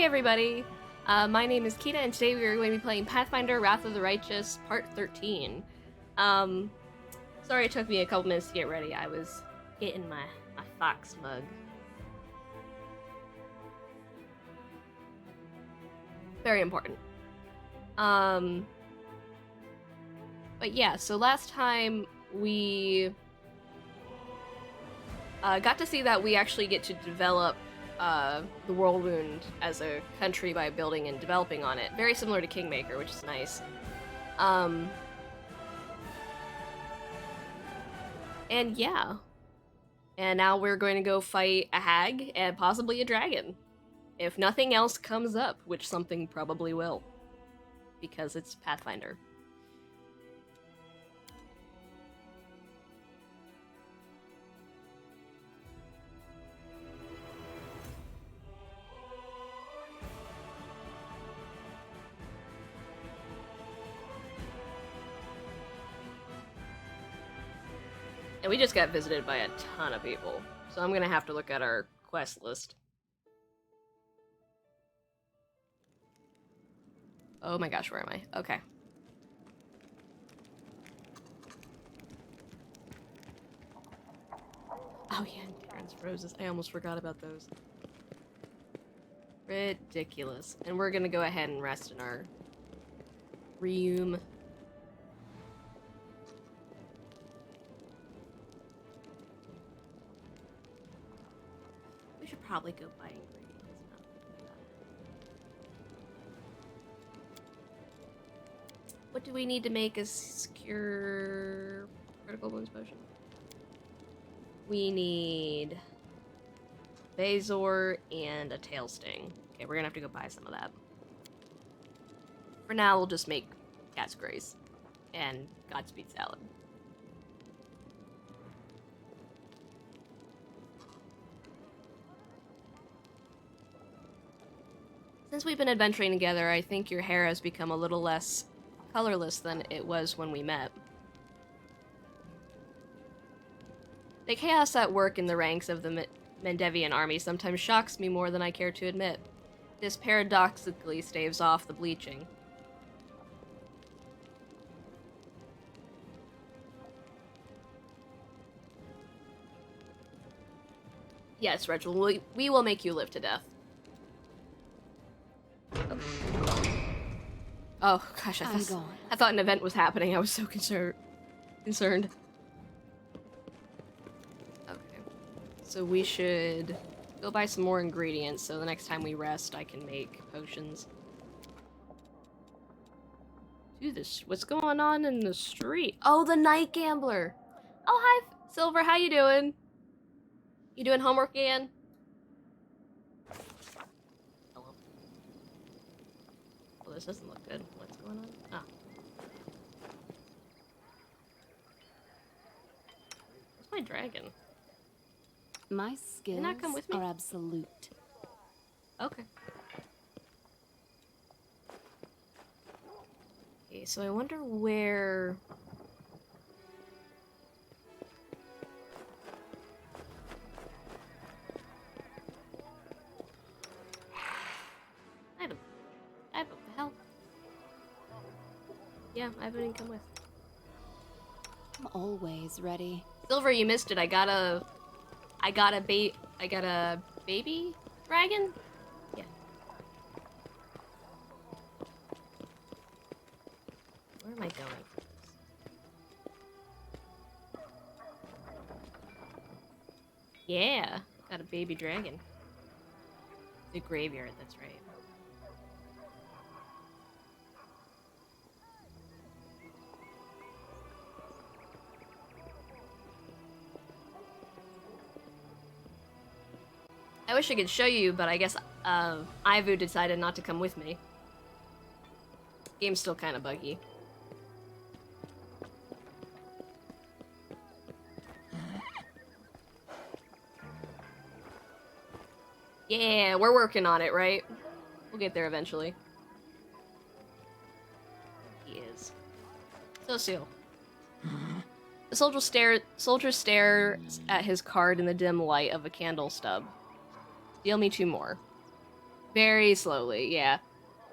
Hey everybody! My name is Kita, and today we are going to be playing Pathfinder Wrath of the Righteous, Part 13. Sorry it took me a couple minutes to get ready. I was getting my fox mug. Very important. But yeah, so last time we got to see that we actually get to develop the Whirlwind as a country by building and developing on it. Very similar to Kingmaker, which is nice. And yeah. And now we're going to go fight a hag and possibly a dragon. If nothing else comes up, which something probably will. Because it's Pathfinder. And we just got visited by a ton of people, so I'm gonna have to look at our quest list. Oh my gosh, where am I? Okay. Oh yeah, Karen's roses. I almost forgot about those. Ridiculous. And we're gonna go ahead and rest in our room. We should probably go buy ingredients now. What do we need to make a secure critical wounds potion? We need Bazor and a tail sting. Okay, we're gonna have to go buy some of that. For now, we'll just make Cat's Grace and Godspeed salad. Since we've been adventuring together, I think your hair has become a little less colorless than it was when we met. The chaos at work in the ranks of the Mendevian army sometimes shocks me more than I care to admit. This paradoxically staves off the bleaching. Yes, Rachel, we will make you live to death. Oh gosh, I thought an event was happening. I was so concerned. Okay, so we should go buy some more ingredients so the next time we rest I can make potions. Dude, what's going on in the street? Oh, the night gambler! Oh, hi, Silver, how you doing? You doing homework again? Hello. Well, this doesn't look good. What's going on? Ah. Where's my dragon? My skills not come with me? are absolute. Okay. Okay, so I wonder where... I have what the hell? Yeah, I haven't even come with. I'm always ready. Silver, you missed it. I got a baby dragon? Yeah. Where am I going for this? Yeah, got a baby dragon. The graveyard, that's right. I wish I could show you, but I guess Ivu decided not to come with me. Game's still kind of buggy. Yeah, we're working on it, right? We'll get there eventually. He is. So Seal. The soldier stares at his card in the dim light of a candle stub. Deal me 2 more. Very slowly, yeah.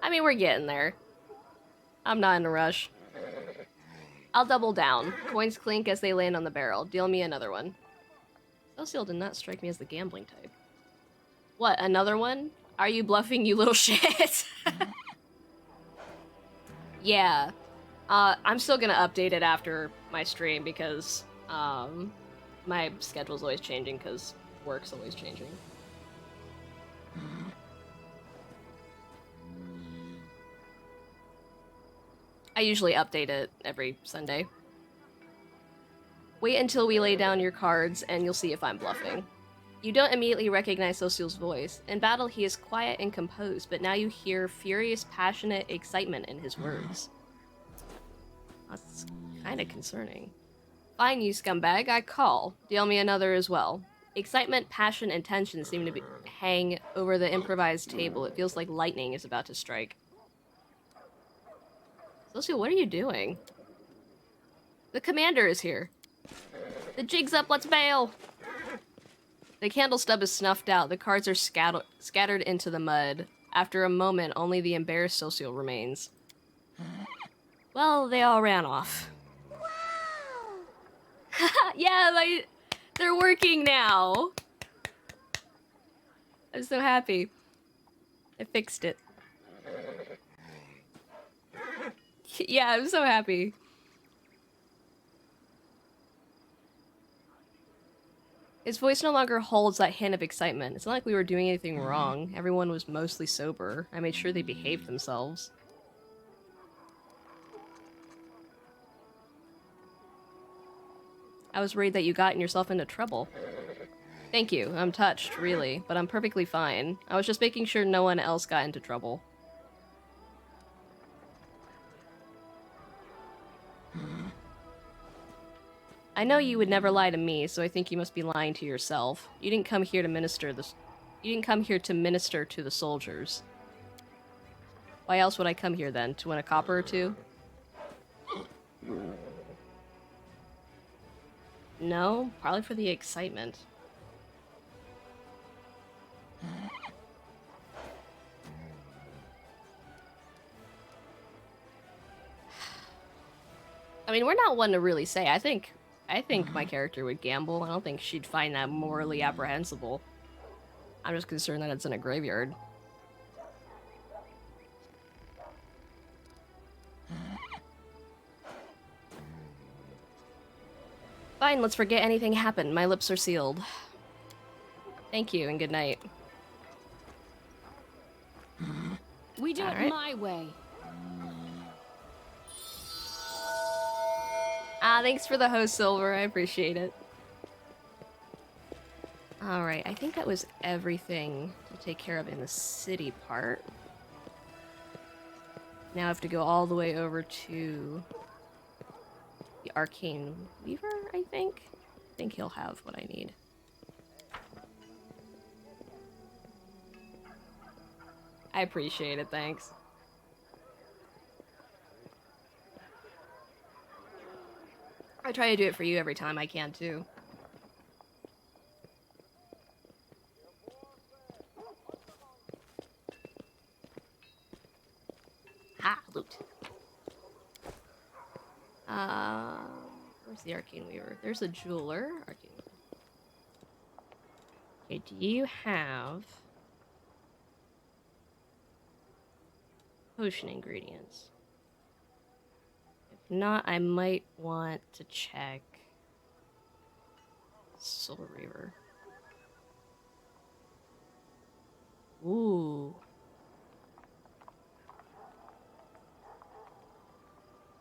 I mean, we're getting there. I'm not in a rush. I'll double down. Coins clink as they land on the barrel. Deal me another one. Celestial did not strike me as the gambling type. What, another one? Are you bluffing, you little shit? Yeah. I'm still gonna update it after my stream because, my schedule's always changing because work's always changing. I usually update it every Sunday. Wait until we lay down your cards and you'll see if I'm bluffing. You don't immediately recognize Social's voice. In battle, he is quiet and composed, but now you hear furious, passionate excitement in his words. That's kind of concerning. Fine, you scumbag, I call. Deal me another as well. Excitement, passion, and tension seem to hang over the improvised table. It feels like lightning is about to strike. Social, what are you doing? The commander is here. The jig's up, let's bail! The candle stub is snuffed out. The cards are scattered into the mud. After a moment, only the embarrassed Social remains. Well, they all ran off. Yeah, they're working now. I'm so happy. I fixed it. Yeah, I'm so happy. His voice no longer holds that hint of excitement. It's not like we were doing anything wrong. Everyone was mostly sober. I made sure they behaved themselves. I was worried that you gotten yourself into trouble. Thank you. I'm touched, really, but I'm perfectly fine. I was just making sure no one else got into trouble. I know you would never lie to me, so I think you must be lying to yourself. You didn't come here to minister to the soldiers. Why else would I come here then? To win a copper or two? No, probably for the excitement. I mean, we're not one to really say. I think my character would gamble. I don't think she'd find that morally apprehensible. I'm just concerned that it's in a graveyard. Fine, let's forget anything happened. My lips are sealed. Thank you and good night. We do it my way. Thanks for the host, Silver. I appreciate it. Alright, I think that was everything to take care of in the city part. Now I have to go all the way over to the Arcane Weaver, I think? I think he'll have what I need. I appreciate it, thanks. I try to do it for you every time I can, too. Ha! Loot. Where's the Arcane Weaver? There's a jeweler. Arcane Weaver. Okay, do you have potion ingredients? If not, I might want to check Soul Reaver. Ooh.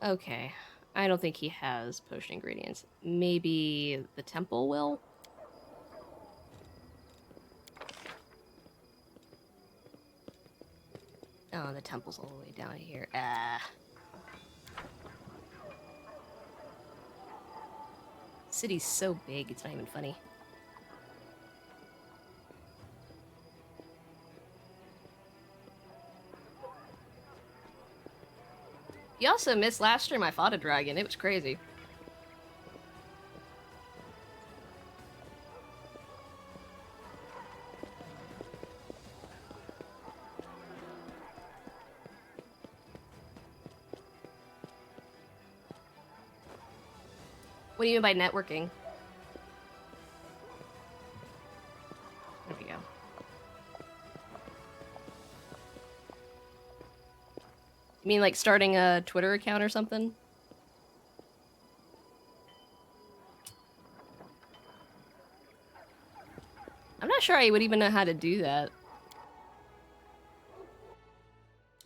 Okay. I don't think he has potion ingredients. Maybe the temple will? Oh, the temple's all the way down here. City's so big, it's not even funny. You also missed last stream I fought a dragon. It was crazy. What do you mean by networking? There we go. You mean like starting a Twitter account or something? I'm not sure I would even know how to do that.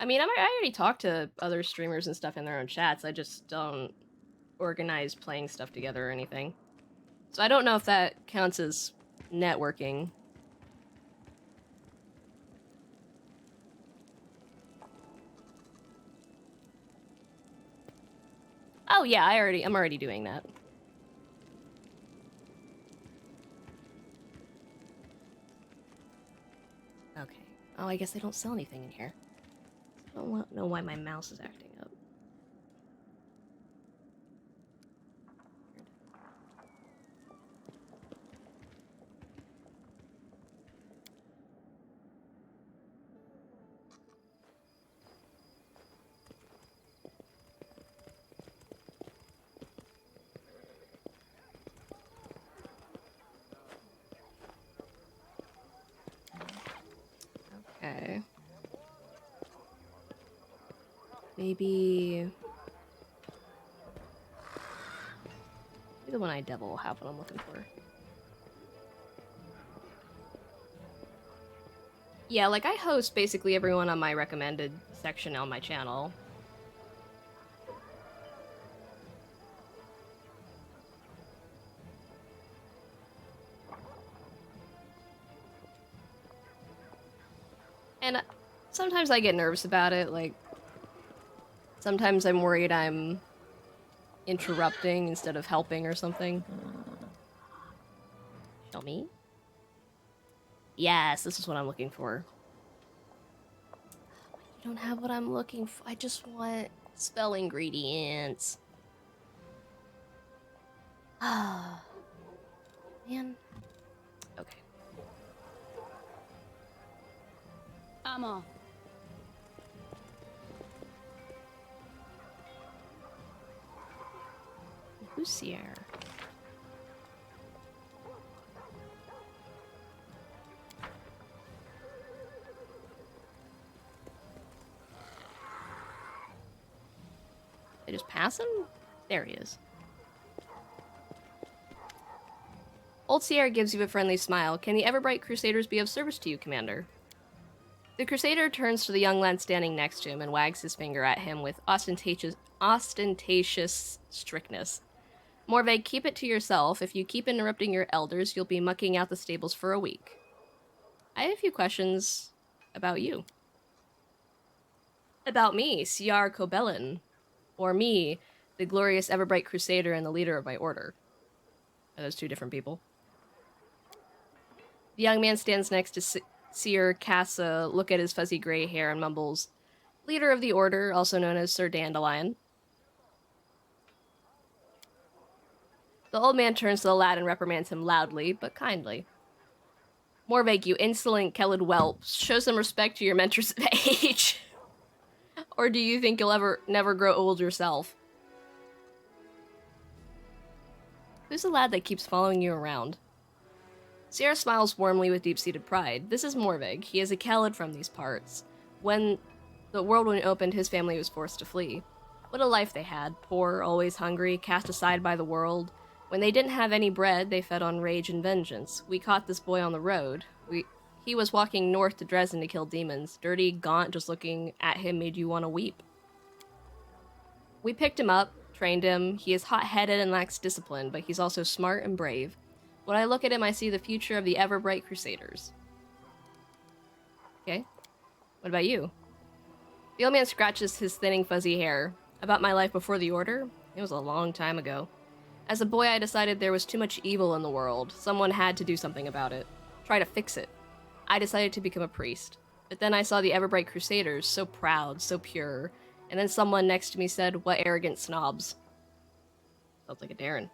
I mean, I already talked to other streamers and stuff in their own chats. I just don't organize playing stuff together or anything. So I don't know if that counts as networking. Oh yeah, I'm already doing that. Okay. Oh, I guess they don't sell anything in here. I don't know why my mouse is acting up. Okay. Maybe the one-eyed devil will have what I'm looking for. Yeah, like I host basically everyone on my recommended section on my channel. And sometimes I get nervous about it, like sometimes I'm worried I'm interrupting instead of helping or something. Show me? Yes, this is what I'm looking for. You don't have what I'm looking for. I just want spell ingredients. Ah, man. Okay. Ammo. Who's Sierra? I just pass him? There he is. Old Sierra gives you a friendly smile. Can the Everbright Crusaders be of service to you, Commander? The Crusader turns to the young lad standing next to him and wags his finger at him with ostentatious strictness. Morvaig, keep it to yourself. If you keep interrupting your elders, you'll be mucking out the stables for a week. I have a few questions about you. About me, Siar Kobelin. Or me, the glorious Everbright Crusader and the leader of my order. Are those two different people? The young man stands next to Seer casts a look at his fuzzy gray hair and mumbles, "Leader of the Order, also known as Sir Dandelion." The old man turns to the lad and reprimands him loudly, but kindly. "Morvaig, you insolent Kelid whelp, show some respect to your mentors of age. Or do you think you'll never grow old yourself?" Who's the lad that keeps following you around? Sierra smiles warmly with deep-seated pride. This is Morvaig. He is a Kelid from these parts. When the world opened, his family was forced to flee. What a life they had. Poor, always hungry, cast aside by the world. When they didn't have any bread, they fed on rage and vengeance. We caught this boy on the road. He was walking north to Dresden to kill demons. Dirty, gaunt, just looking at him made you want to weep. We picked him up, trained him. He is hot-headed and lacks discipline, but he's also smart and brave. When I look at him, I see the future of the Everbright Crusaders. Okay. What about you? The old man scratches his thinning, fuzzy hair. About my life before the Order? It was a long time ago. As a boy, I decided there was too much evil in the world. Someone had to do something about it. Try to fix it. I decided to become a priest. But then I saw the Everbright Crusaders, so proud, so pure. And then someone next to me said, "What arrogant snobs." Sounds like a Darren.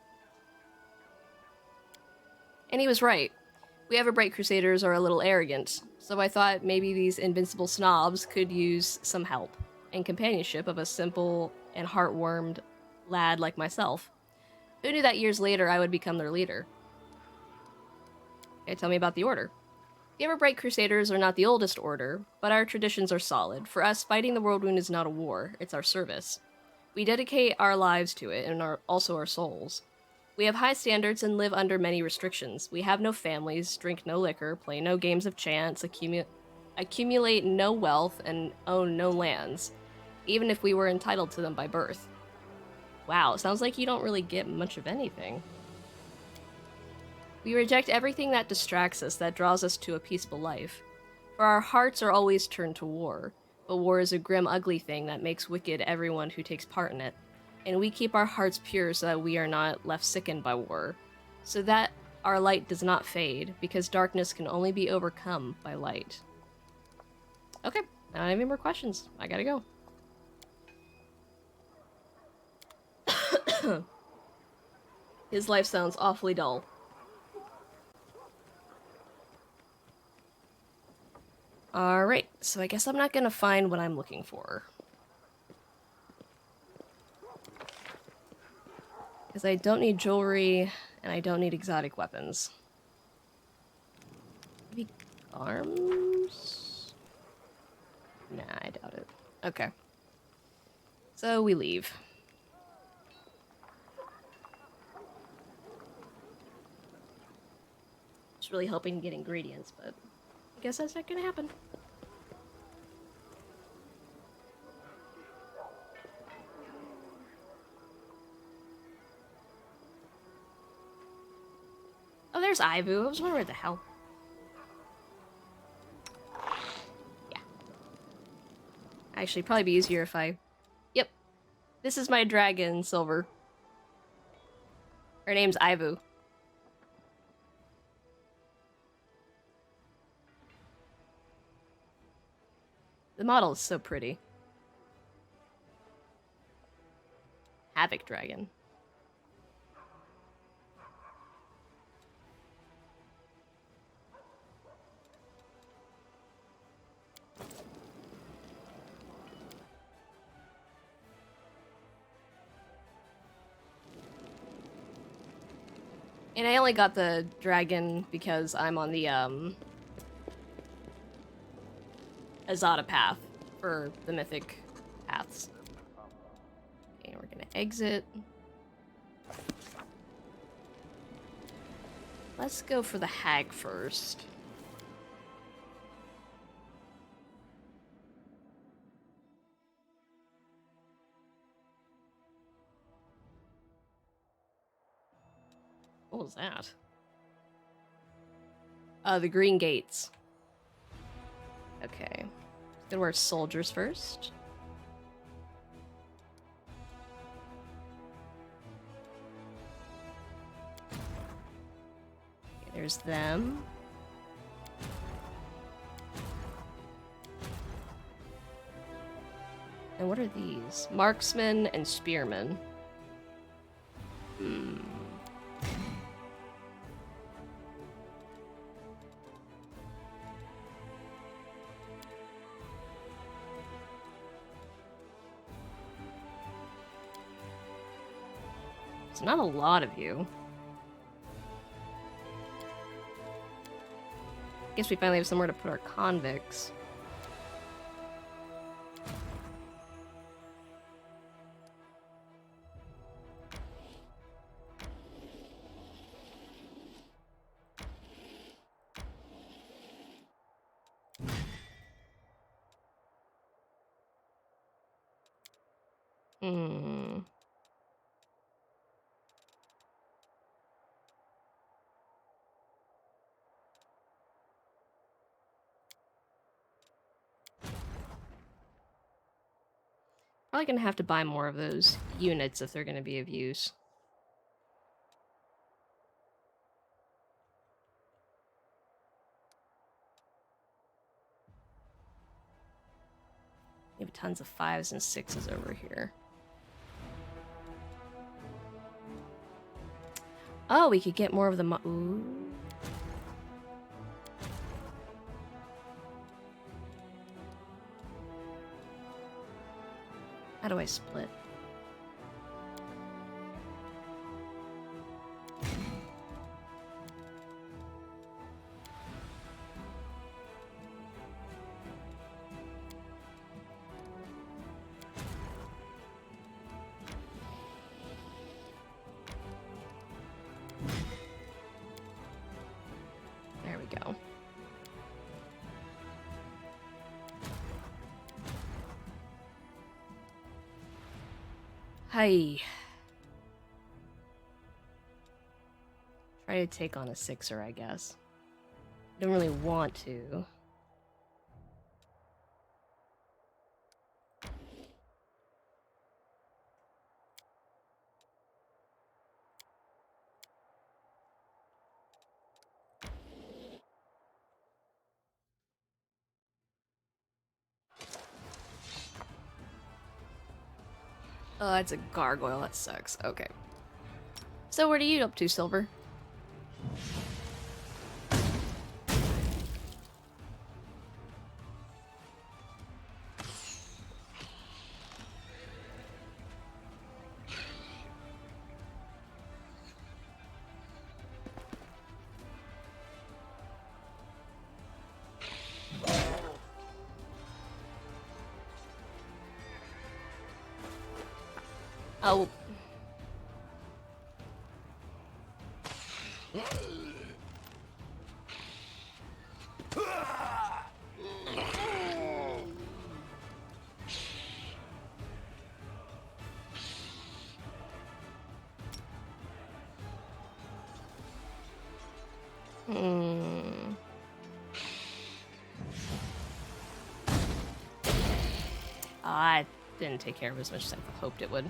And he was right. We Everbright Crusaders are a little arrogant, so I thought maybe these invincible snobs could use some help and companionship of a simple and heartwarmed lad like myself. Who knew that years later I would become their leader? Okay, tell me about the Order. The Everbright Crusaders are not the oldest order, but our traditions are solid. For us, fighting the World Wound is not a war, it's our service. We dedicate our lives to it, and also our souls. We have high standards and live under many restrictions. We have no families, drink no liquor, play no games of chance, accumulate no wealth, and own no lands, even if we were entitled to them by birth. Wow, sounds like you don't really get much of anything. We reject everything that distracts us, that draws us to a peaceful life. For our hearts are always turned to war, but war is a grim, ugly thing that makes wicked everyone who takes part in it. And we keep our hearts pure so that we are not left sickened by war, so that our light does not fade, because darkness can only be overcome by light. Okay, I don't have any more questions. I gotta go. His life sounds awfully dull. Alright, so I guess I'm not gonna find what I'm looking for. Because I don't need jewelry, and I don't need exotic weapons. Maybe arms? Nah, I doubt it. Okay. So we leave. Just really hoping to get ingredients, but I guess that's not gonna happen. Oh, there's Ivu. I was wondering where the hell. Yeah. Actually, probably be easier if I... Yep. This is my dragon, Silver. Her name's Ivu. The model is so pretty. Havoc Dragon. And I only got the dragon because I'm on the, Azada path for the mythic paths. Okay, we're gonna exit. Let's go for the hag first. What was that? The green gates. Okay. Gonna wear soldiers first. Okay, there's them. And what are these? Marksman and spearman. Hmm. It's not a lot of you. Guess we finally have somewhere to put our convicts. Hmm. Probably gonna have to buy more of those units if they're gonna be of use. We have tons of 5s and 6s over here. Oh, we could get more of the ooh. How do I split? Hi. Try to take on a 6er, I guess. I don't really want to. Oh, it's a gargoyle. That sucks. Okay. So what are you up to, Silver? Oh. Hmm. I didn't take care of as much as I hoped it would.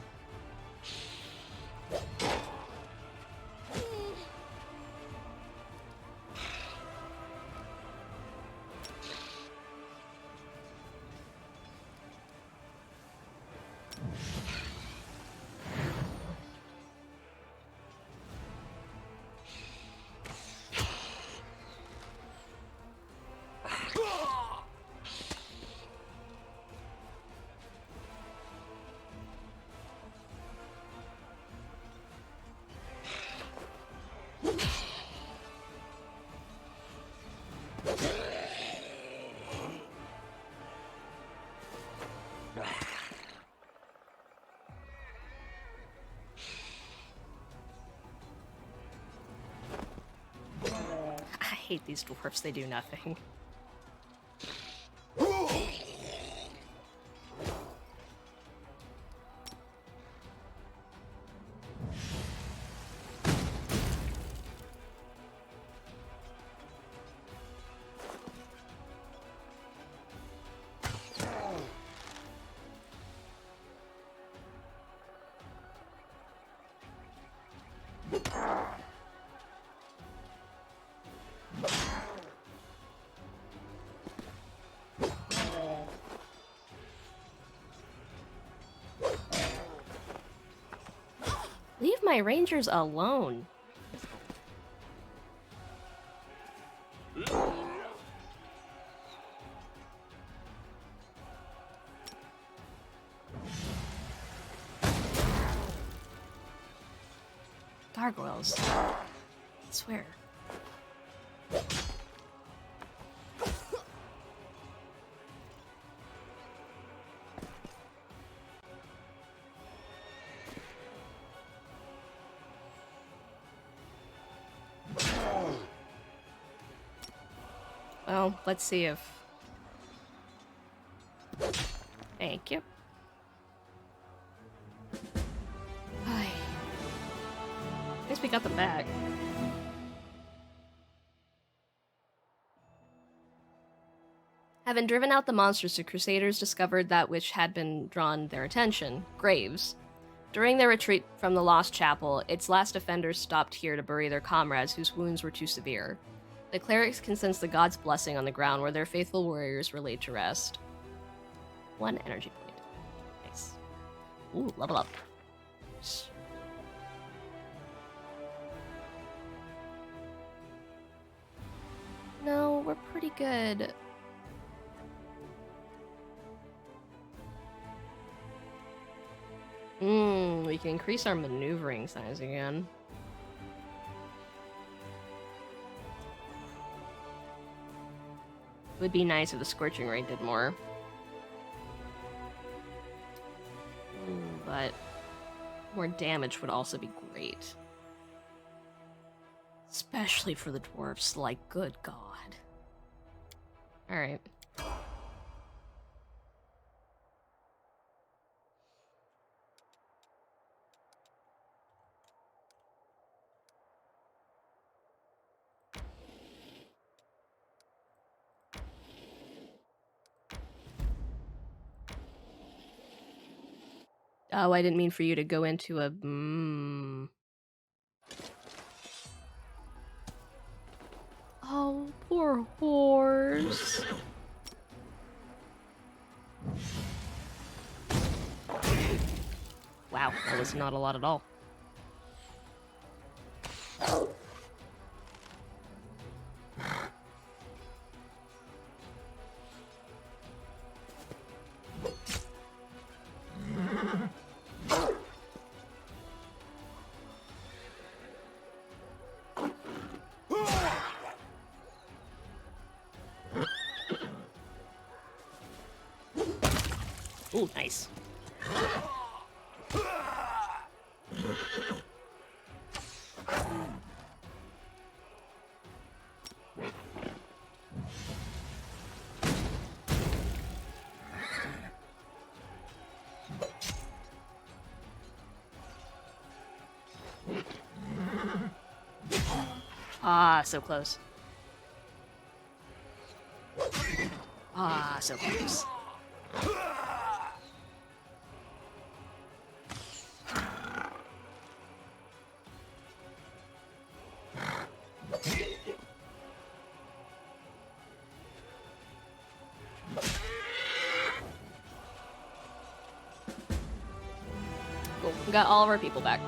I hate these dwarfs, they do nothing. Leave my rangers alone. Gargoyles. I swear. Well, let's see if... Thank you. Ay. Guess we got them back. Having driven out the monsters, the Crusaders discovered that which had been drawn their attention, graves. During their retreat from the Lost Chapel, its last defenders stopped here to bury their comrades whose wounds were too severe. The clerics can sense the god's blessing on the ground where their faithful warriors were laid to rest. 1 energy point. Nice. Ooh, level up. No, we're pretty good. We can increase our maneuvering size again. Would be nice if the Scorching Ray did more. But more damage would also be great. Especially for the dwarves, like, good god. Alright. Oh, I didn't mean for you to go into a... Oh, poor horse. Wow, that was not a lot at all. Ooh, nice. Ah, so close. Ah, so close. Cool. We got all of our people back.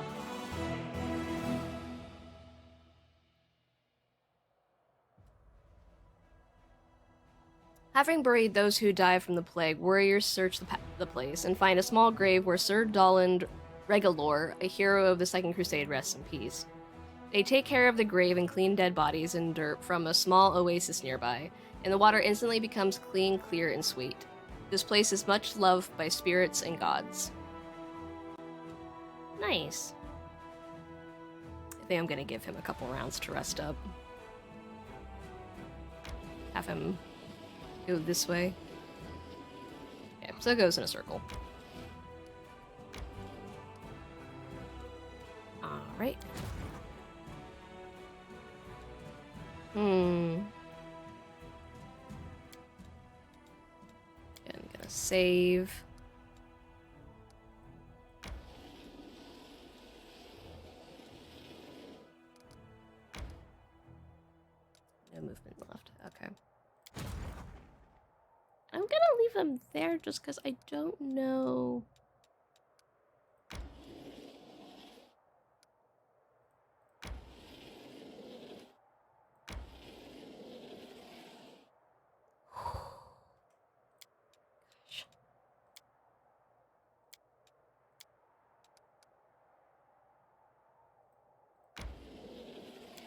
Having buried those who died from the plague, warriors search the place and find a small grave where Sir Doland Regalor, a hero of the Second Crusade, rests in peace. They take care of the grave and clean dead bodies and dirt from a small oasis nearby, and the water instantly becomes clean, clear, and sweet. This place is much loved by spirits and gods. Nice. I think I'm gonna give him a couple rounds to rest up. Have him go this way. Okay, so it goes in a circle. Alright. And I'm gonna save. No movement left. Okay. I'm gonna leave them there just because I don't know.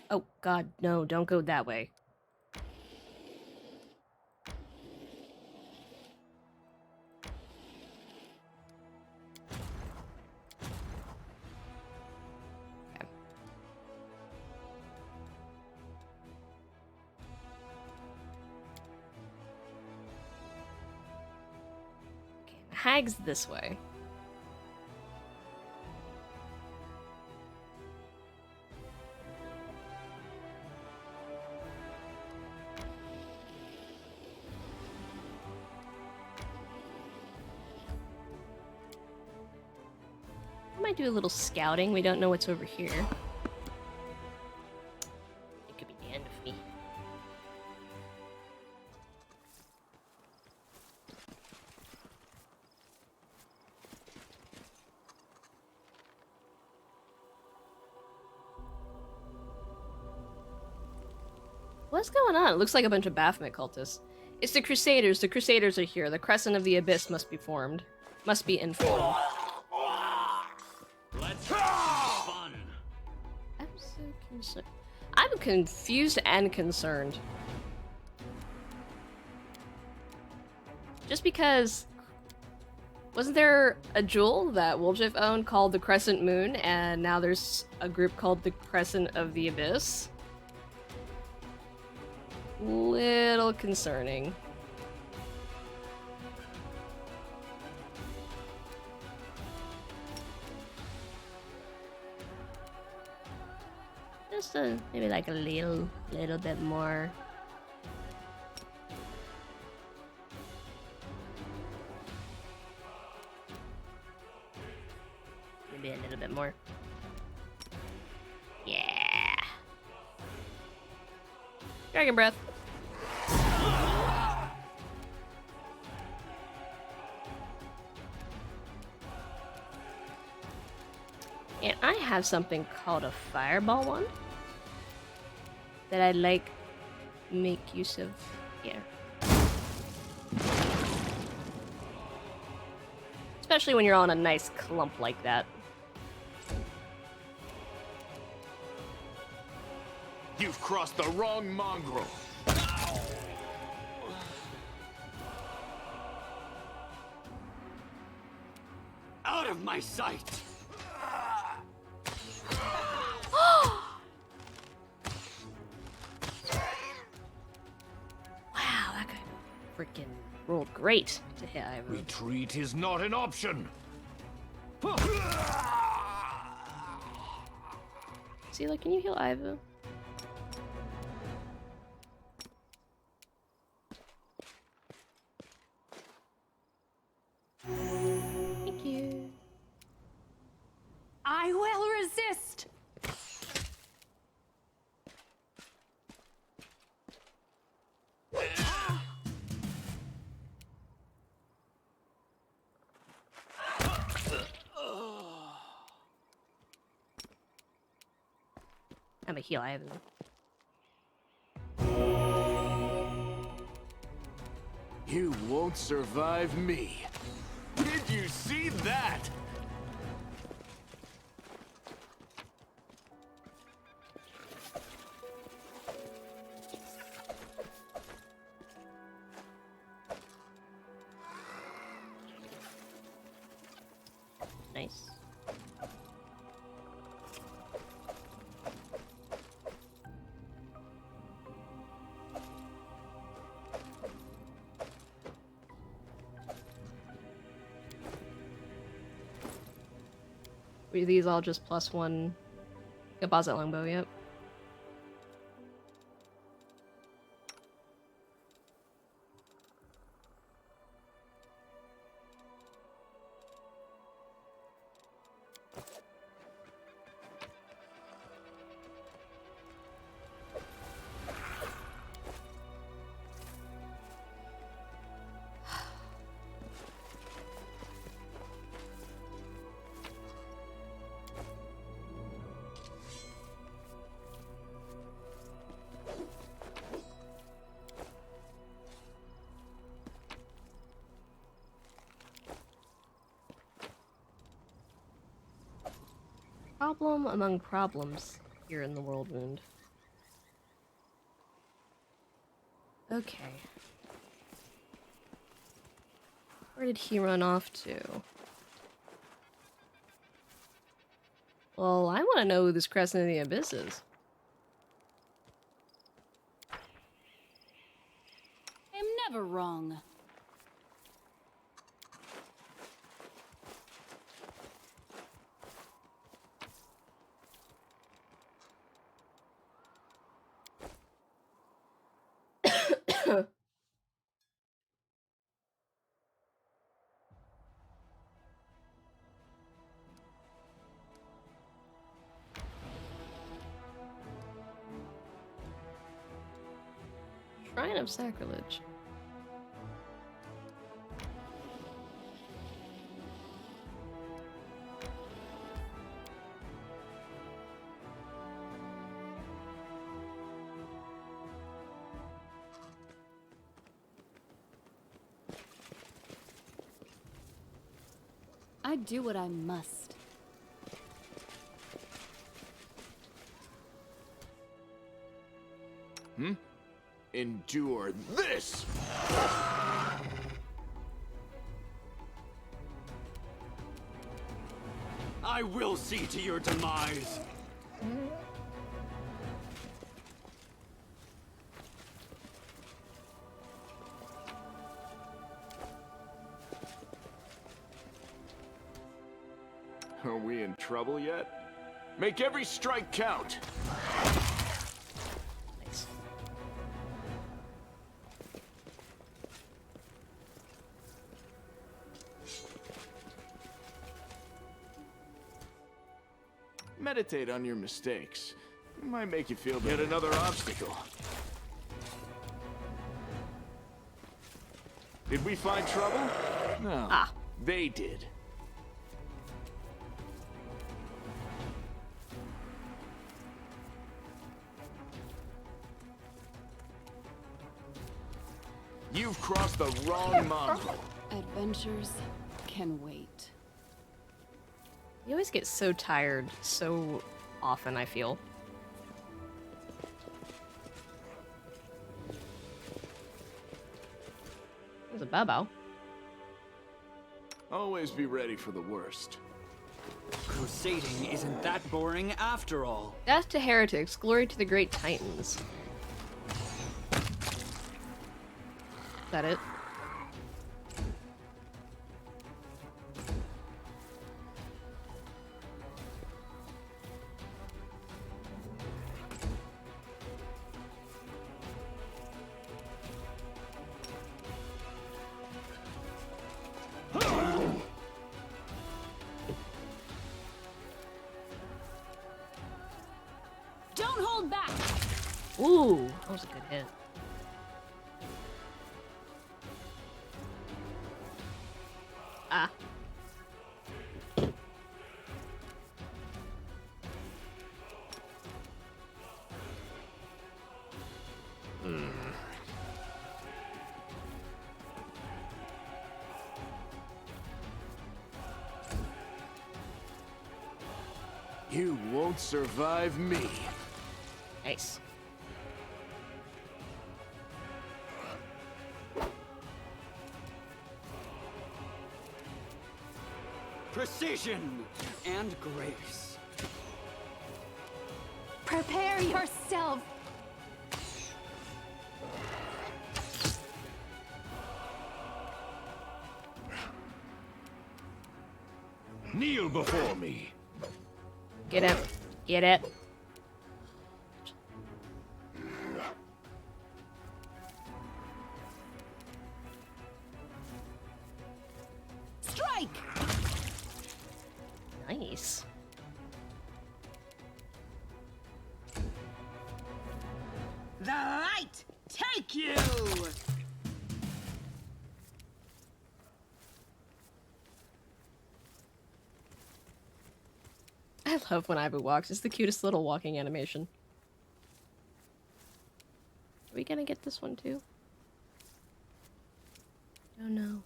Oh, God, no, don't go that way. Okay. Okay, the hag's this way. I might do a little scouting. We don't know what's over here. It could be the end of me. What's going on? It looks like a bunch of Baphomet cultists. It's the Crusaders. The Crusaders are here. The Crescent of the Abyss must be formed. Must be informed. Let's have some fun. I'm so concerned. I'm confused and concerned. Just because... Wasn't there a jewel that Woljif owned called the Crescent Moon, and now there's a group called the Crescent of the Abyss? Little concerning. Just maybe like a little bit more. Maybe a little bit more. Yeah. Dragon breath. And I have something called a fireball wand that I'd like make use of here. Especially when you're on a nice clump like that. You've crossed the wrong mongrel. Out of my sight. Wow, that guy freaking rolled great to hit Ivan. Retreat is not an option. See, like, can you heal Iva? Thank you. I will resist. I'm a heal Ivan. You won't survive me. Did you see that? Nice. Were these all just +1 composite longbow? Yep. Problem among problems here in the World Wound. Okay. Where did he run off to? Well, I want to know who this Crescent of the Abyss is. I am never wrong. Shrine of Sacrilege. I do what I must. Endure this! I will see to your demise! Are we in trouble yet? Make every strike count! Nice. Meditate on your mistakes. It might make you feel better. Yet another obstacle. Did we find trouble? No. Ah. They did. You've crossed the wrong mongrel. Adventures can wait. You always get so tired so often, I feel. There's a Babo. Always be ready for the worst. Crusading isn't that boring after all. Death to heretics, glory to the great titans. Is that it? Don't hold back! Ooh, that was a good hit. Ah. You won't survive me. Nice. Precision and grace. Prepare yourself! Kneel before me. Get it. Get it. Strike! Nice. The light take you! I love when Ibu walks. It's the cutest little walking animation. Are we gonna get this one too? Oh no.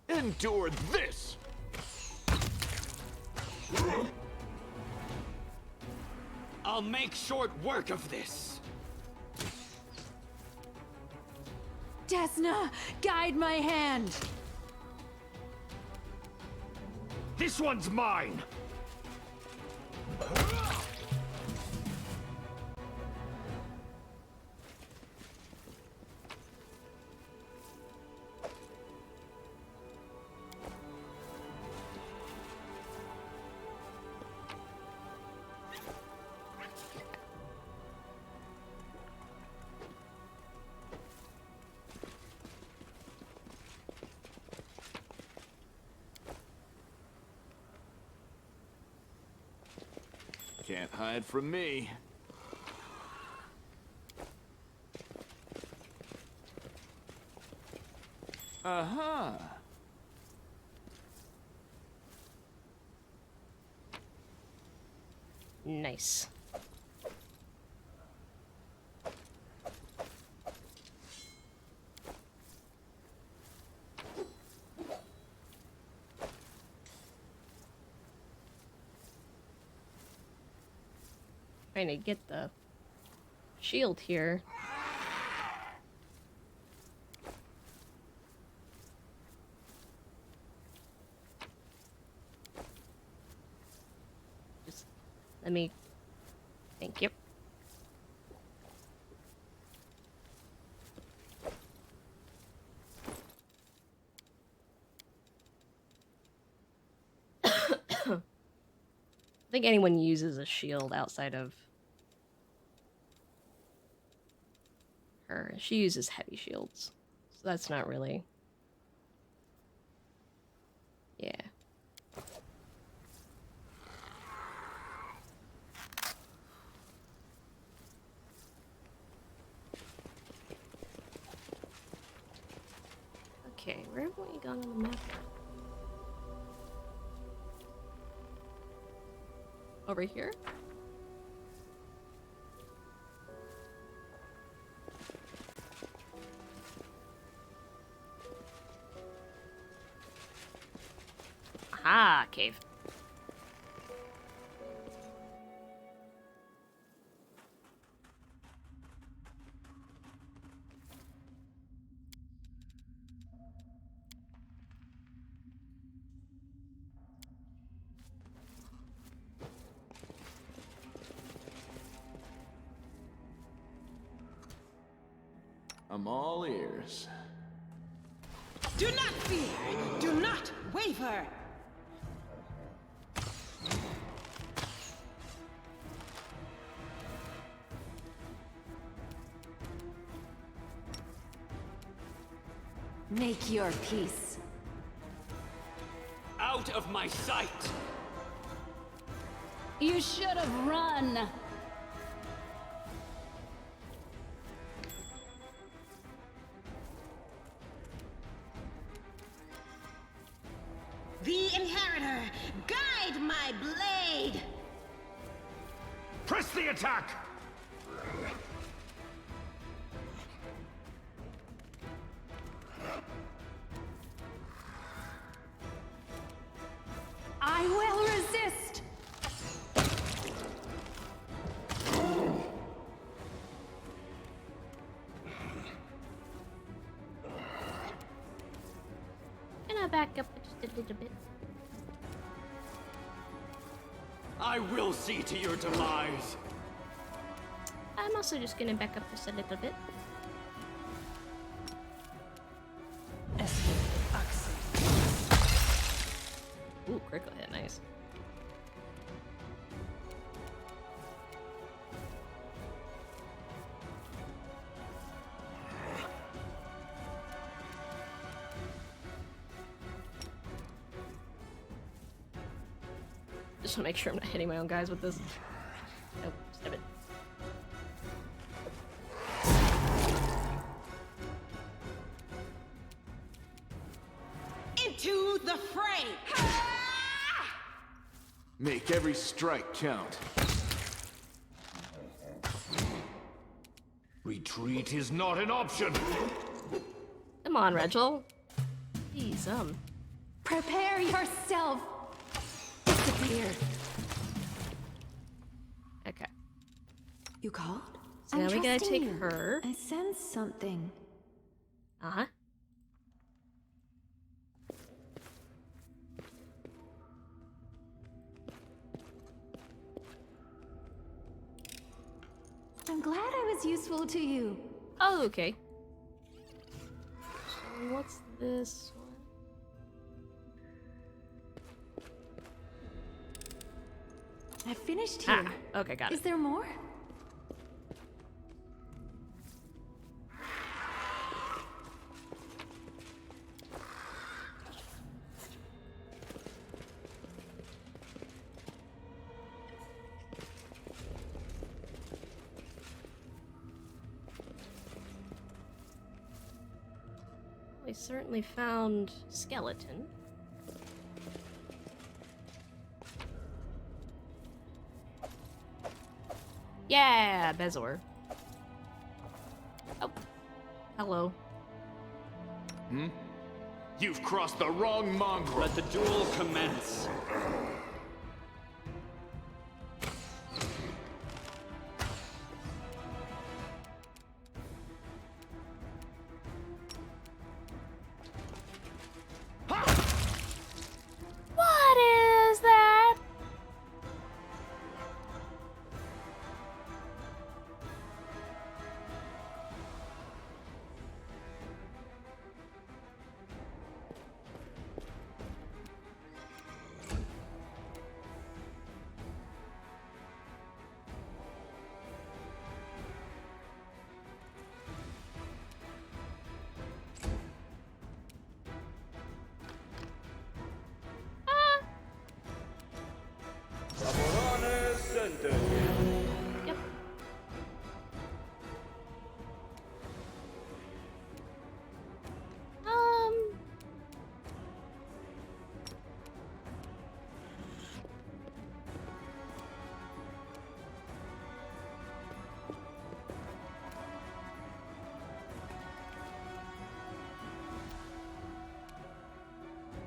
Endure this! I'll make short work of this. Desna, guide my hand! This one's mine! Can't hide from me. Aha! Nice. Trying to get the shield here. Just let me. Thank you. I think anyone uses a shield outside of her. She uses heavy shields, so that's not really... Yeah. Okay, where have we gone on the map? Over here? Aha, cave. I'm all ears. Do not fear! Do not waver! Make your peace. Out of my sight! You should have run. The Inheritor, guide my blade! Press the attack! I will resist. Can I back up just a little bit? I will see to your demise! I'm also just gonna back up just a little bit. Ooh, critical hit, nice. Just wanna make sure I'm not hitting my own guys with this. Nope, stab it. Into the fray! Make every strike count. Retreat is not an option! Come on, Rachel. Jeez, Prepare yourself. Disappear. okay. You called? So now we gotta take her. I sense something. Uh-huh. I'm glad I was useful to you. Oh, okay. So what's this one? I finished here. Ah, okay, got it. Is there more? We certainly found skeleton. Yeah, Bezor. Oh, hello. Hmm? You've crossed the wrong mongrel! Let the duel commence! What is that?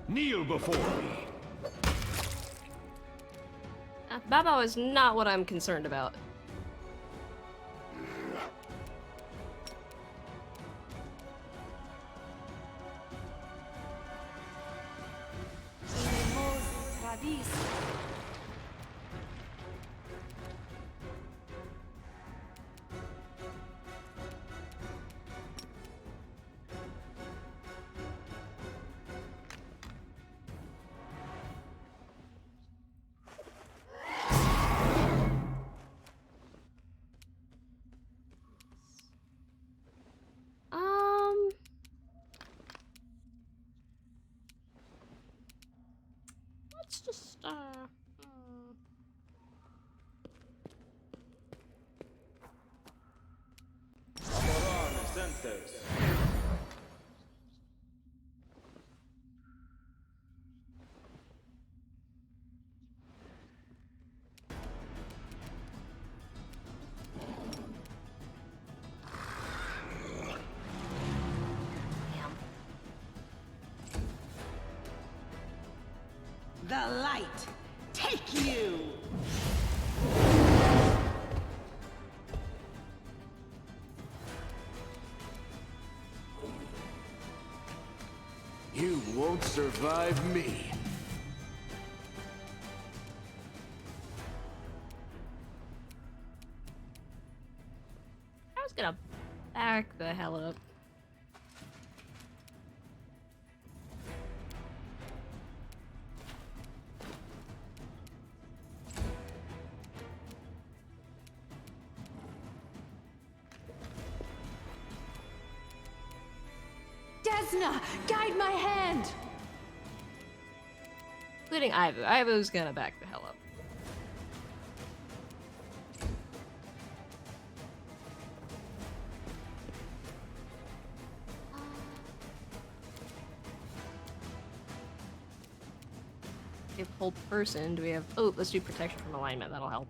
Kneel before me. Babo is not what I'm concerned about. Let's just, The light, take you! You won't survive me. I was gonna back the hell up. Desna, guide my hand! Including Ivo. Ivo's gonna back the hell up. If hold person, do we have... Oh, let's do protection from alignment. That'll help.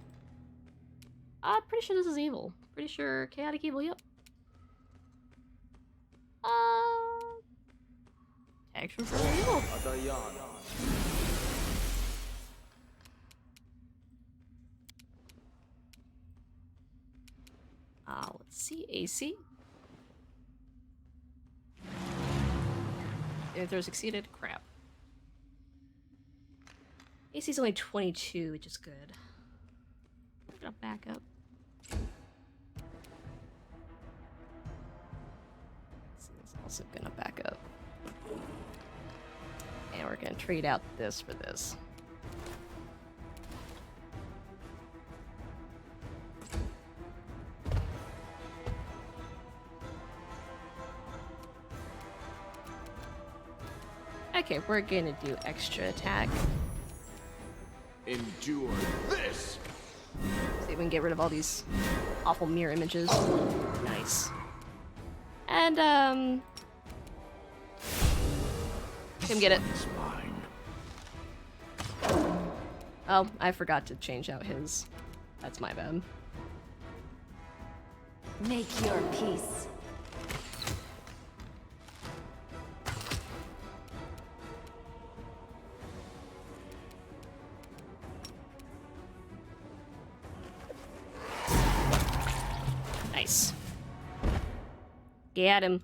Pretty sure this is evil. Pretty sure chaotic evil, yep. Protection from evil. Let's see. AC. If they're succeeded, crap. AC's only 22, which is good. I'm gonna back up. This is also gonna back up. And we're gonna trade out this for this. Okay, we're gonna do extra attack. Endure this! See if we can get rid of all these awful mirror images. Nice. And, him get it. It's mine. Oh, I forgot to change out his. That's my bad. Make your peace. Nice. Get him.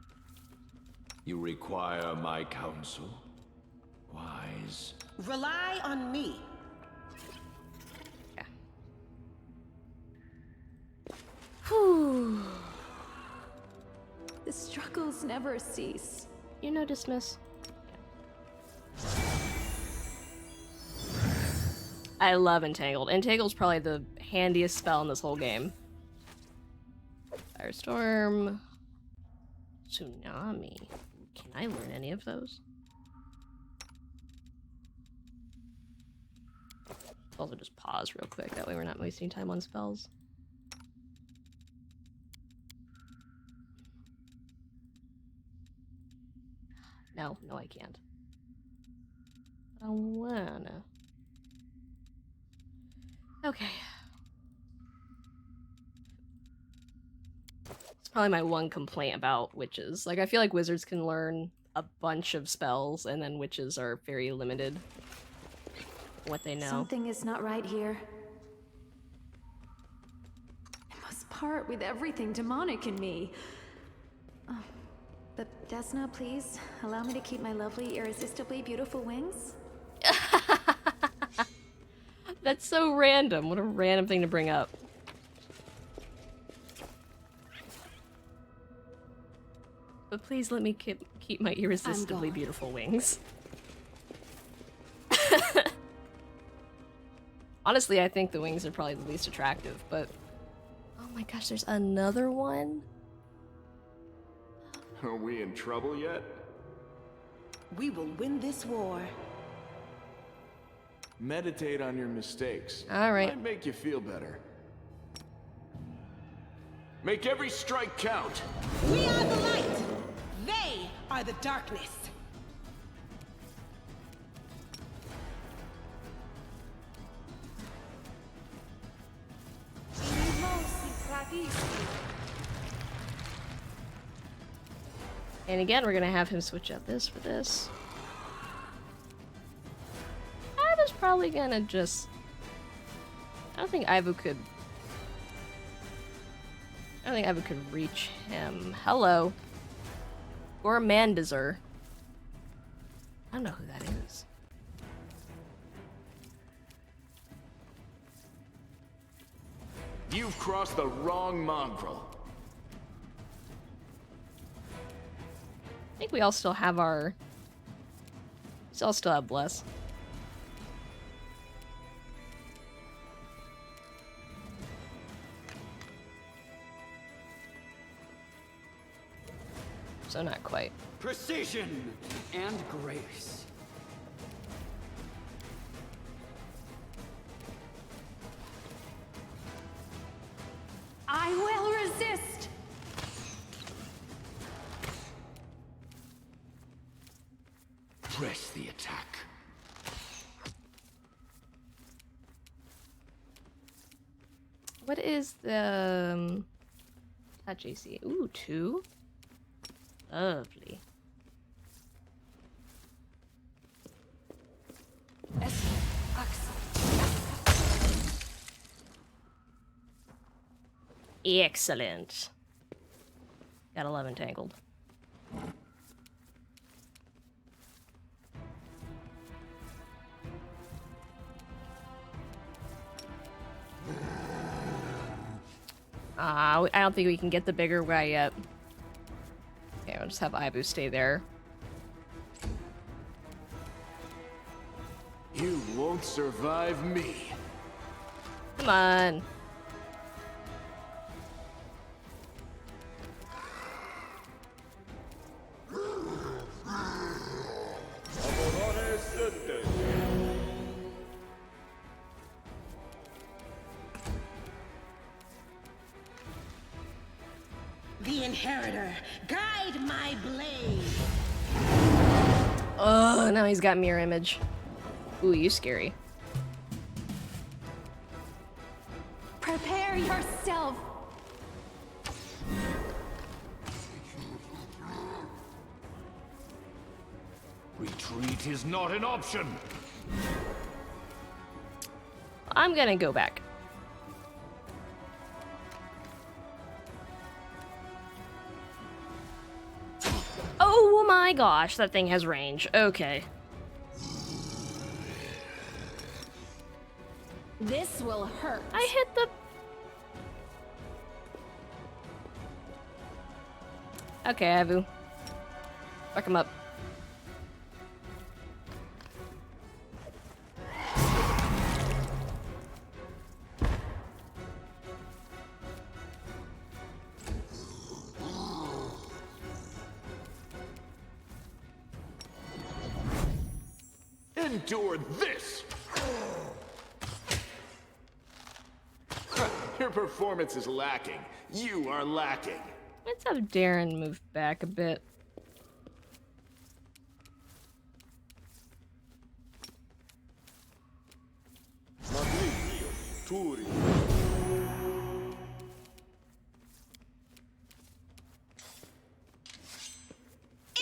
You require my counsel? Wise. Rely on me. Yeah. Whew. The struggles never cease. You know, dismiss. I love Entangled. Entangled's probably the handiest spell in this whole game. Firestorm. Tsunami. Can I learn any of those? Also just pause real quick, that way we're not wasting time on spells. No, I can't. I wanna. Okay. It's probably my one complaint about witches. Like, I feel like wizards can learn a bunch of spells, and then witches are very limited what they know. Something is not right here. I must part with everything demonic in me. Oh, but Desna, please, allow me to keep my lovely, irresistibly beautiful wings. That's so random. What a random thing to bring up. But please let me keep my irresistibly beautiful wings. Honestly, I think the wings are probably the least attractive, but... Oh my gosh, there's another one? Are we in trouble yet? We will win this war. Meditate on your mistakes. Alright. Might make you feel better. Make every strike count. We are the light. They are the darkness. And again, we're gonna have him switch out this for this. I was probably gonna just... I don't think Ivo could reach him. Hello. Gormandizer. I don't know who that is. You've crossed the wrong mongrel. I think we all still have our... We all still have Bless. So not quite. Precision and grace. I will resist! Press the attack. What is the... touch AC? Ooh, 2? Lovely. Excellent. Got 11 tangled. I don't think we can get the bigger guy yet. Okay, I'll just have Ibu stay there. You won't survive me. Come on. The Inheritor, guide my blade. Oh, now he's got mirror image. Ooh, you scary. Prepare yourself! Retreat is not an option. I'm gonna go back. Oh my gosh, that thing has range. Okay. This will hurt. I hit the... Okay, Avu. Fuck him up. Endure this! Your performance is lacking. You are lacking. Let's have Darren move back a bit.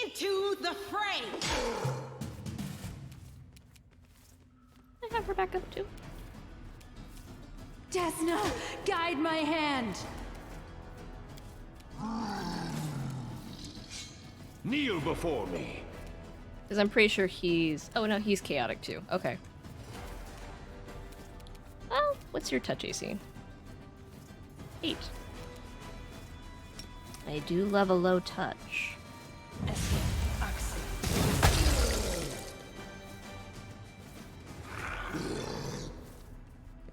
Into the back up to? Desna, guide my hand! Kneel before me. Because I'm pretty sure he's... Oh, no, he's chaotic too. Okay. Well, what's your touch AC? 8. I do love a low touch.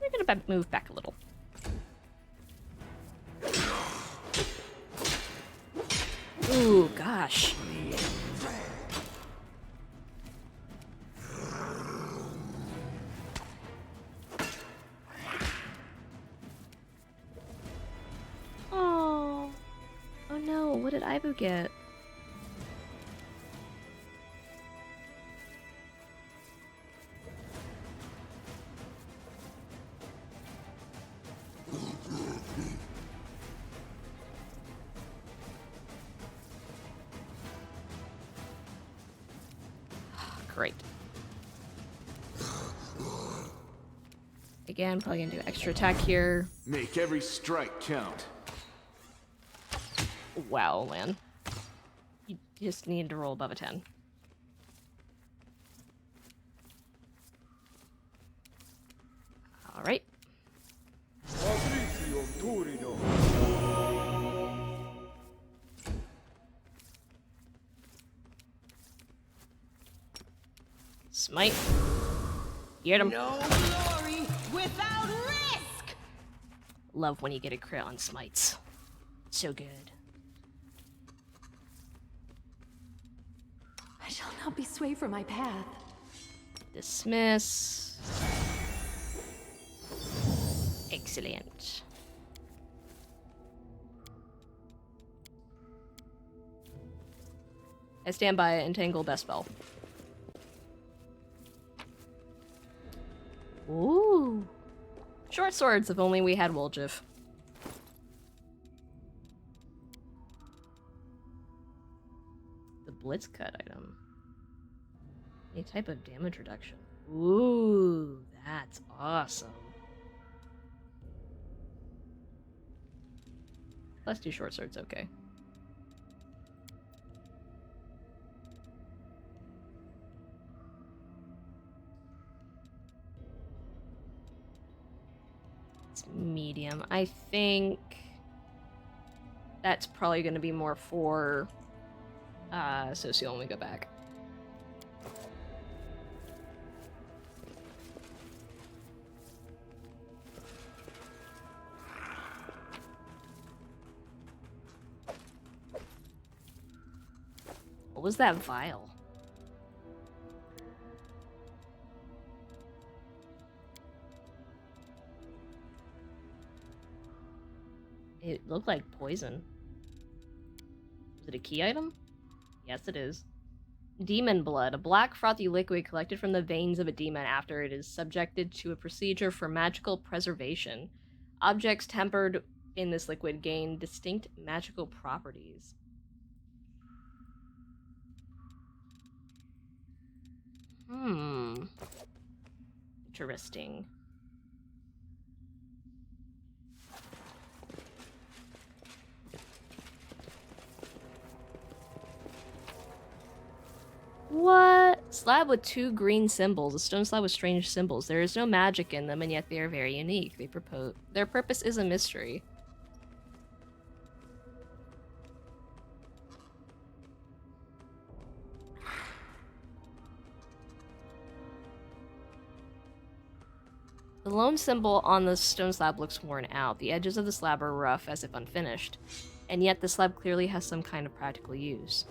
We're gonna move back a little. Ooh, gosh. Oh. Oh no, what did Ibu get? Great. Again, probably gonna do extra attack here. Make every strike count. Wow, man. You just need to roll above a 10. Alright. Smite. Get him. No glory without risk! Love when you get a crit on smites. So good. I shall not be swayed from my path. Dismiss. Excellent. I stand by Entangle Best Spell. Ooh. Short swords, if only we had Woljif. The Blitz Cut item. Any type of damage reduction. Ooh, that's awesome. Let's do short swords, okay. It's medium. I think that's probably going to be more for Socio when we go back. What was that vial? It looked like poison. Is it a key item? Yes, it is. Demon blood, a black frothy liquid collected from the veins of a demon after it is subjected to a procedure for magical preservation. Objects tempered in this liquid gain distinct magical properties. Interesting. What? Slab with 2 green symbols. A stone slab with strange symbols. There is no magic in them, and yet they are very unique. Their purpose is a mystery. The lone symbol on the stone slab looks worn out. The edges of the slab are rough, as if unfinished. And yet the slab clearly has some kind of practical use.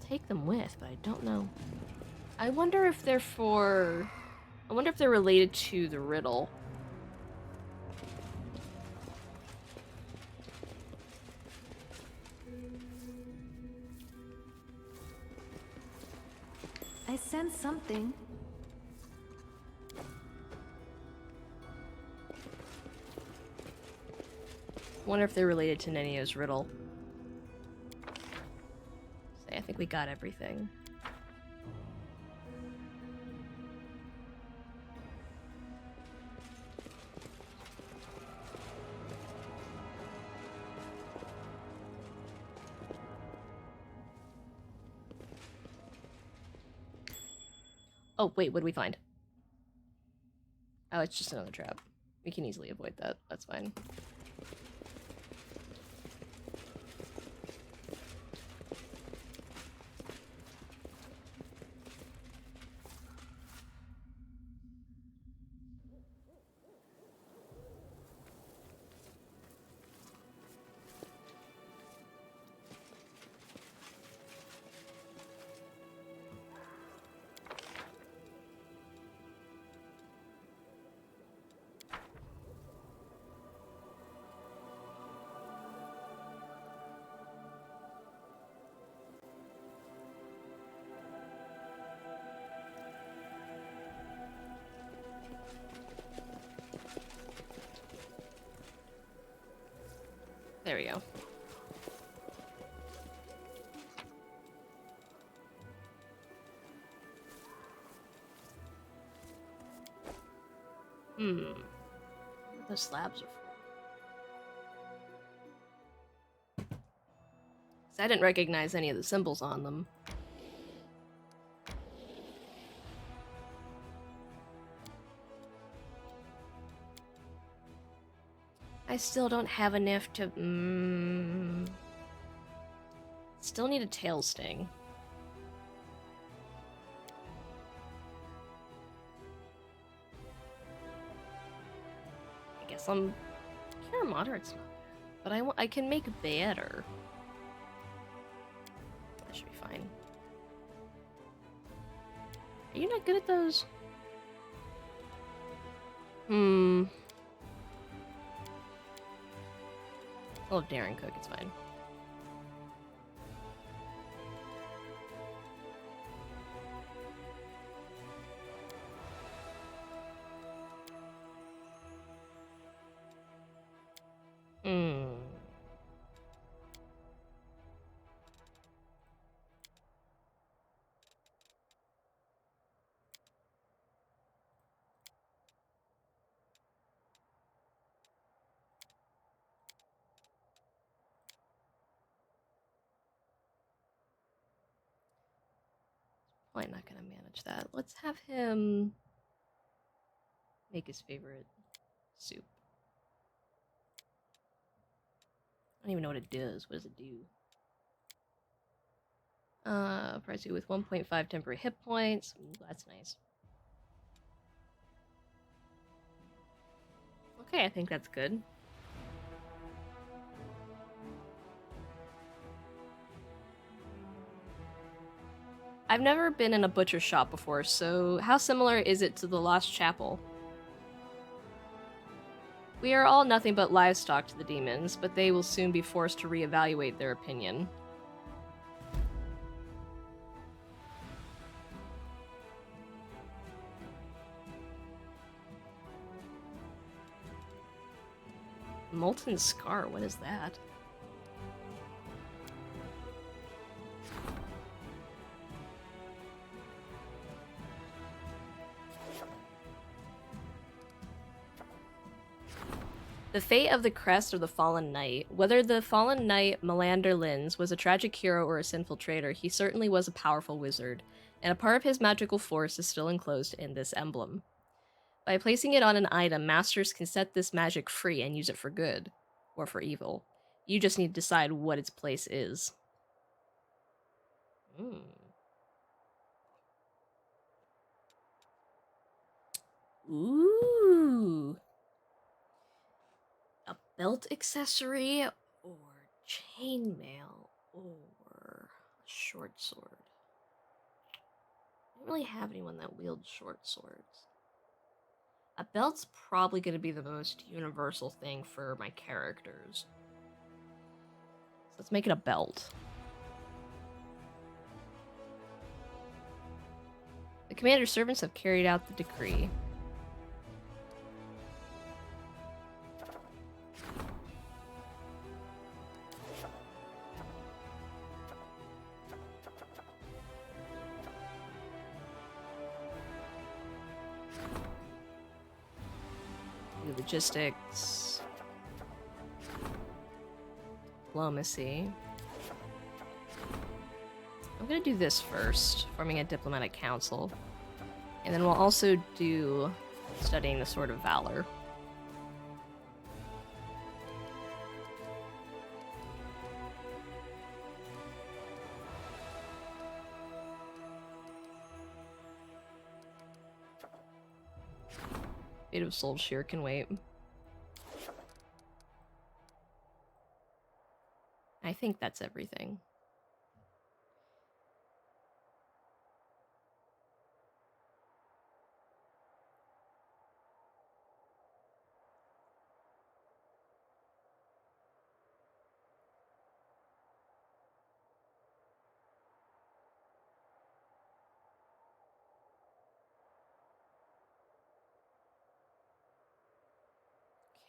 Take them with, but I don't know. I wonder if they're for... I wonder if they're related to the riddle. I sense something. Wonder if they're related to Nenio's riddle. we got everything. Oh, wait, what did we find? Oh, it's just another trap. We can easily avoid that. That's fine. There we go. Those slabs are full. 'Cause I didn't recognize any of the symbols on them. I still don't have enough to... Still need a tail sting. I guess I'm... Cure Moderate's not bad. But I can make better. That should be fine. Are you not good at those? Oh, Darren Cook, it's fine. Probably not gonna manage that. Let's have him make his favorite soup. I don't even know what it does. What does it do? Price you with 1.5 temporary hit points. Ooh, that's nice. Okay, I think that's good. I've never been in a butcher shop before, so how similar is it to the Lost Chapel? We are all nothing but livestock to the demons, but they will soon be forced to reevaluate their opinion. Molten Scar, what is that? The fate of the crest of the fallen knight. Whether the fallen knight Melander Linz was a tragic hero or a sinful traitor, he certainly was a powerful wizard, and a part of his magical force is still enclosed in this emblem. By placing it on an item, masters can set this magic free and use it for good, or for evil. You just need to decide what its place is. Ooh. A belt accessory, or chainmail, or a short sword. I don't really have anyone that wields short swords. A belt's probably going to be the most universal thing for my characters. So let's make it a belt. The commander's servants have carried out the decree. Logistics. Diplomacy. I'm gonna do this first, forming a diplomatic council. And then we'll also do studying the Sword of Valor. Fate of Soul Shear can wait. I think that's everything.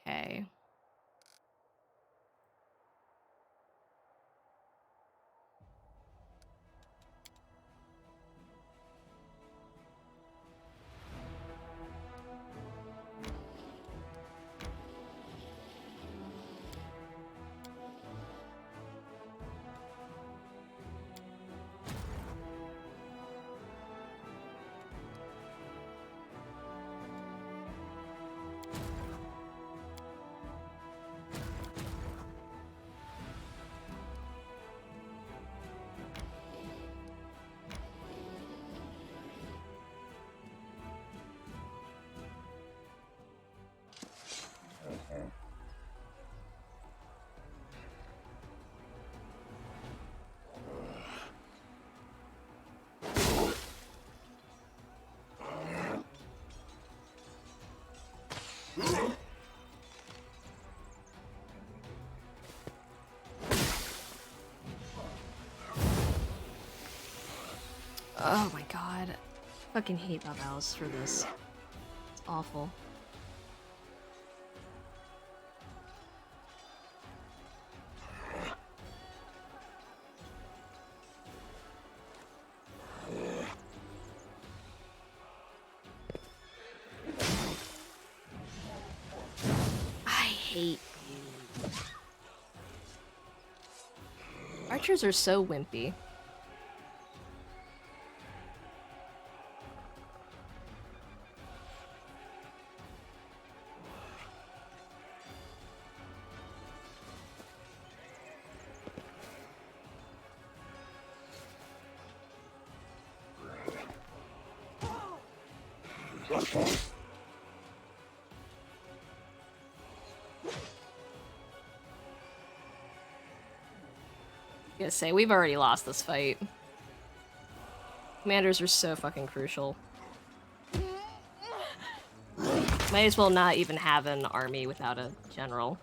Okay. Oh my god. I fucking hate Babels for this. It's awful. I hate you. Archers are so wimpy. I gotta say, we've already lost this fight. Commanders are so fucking crucial. Might as well not even have an army without a general.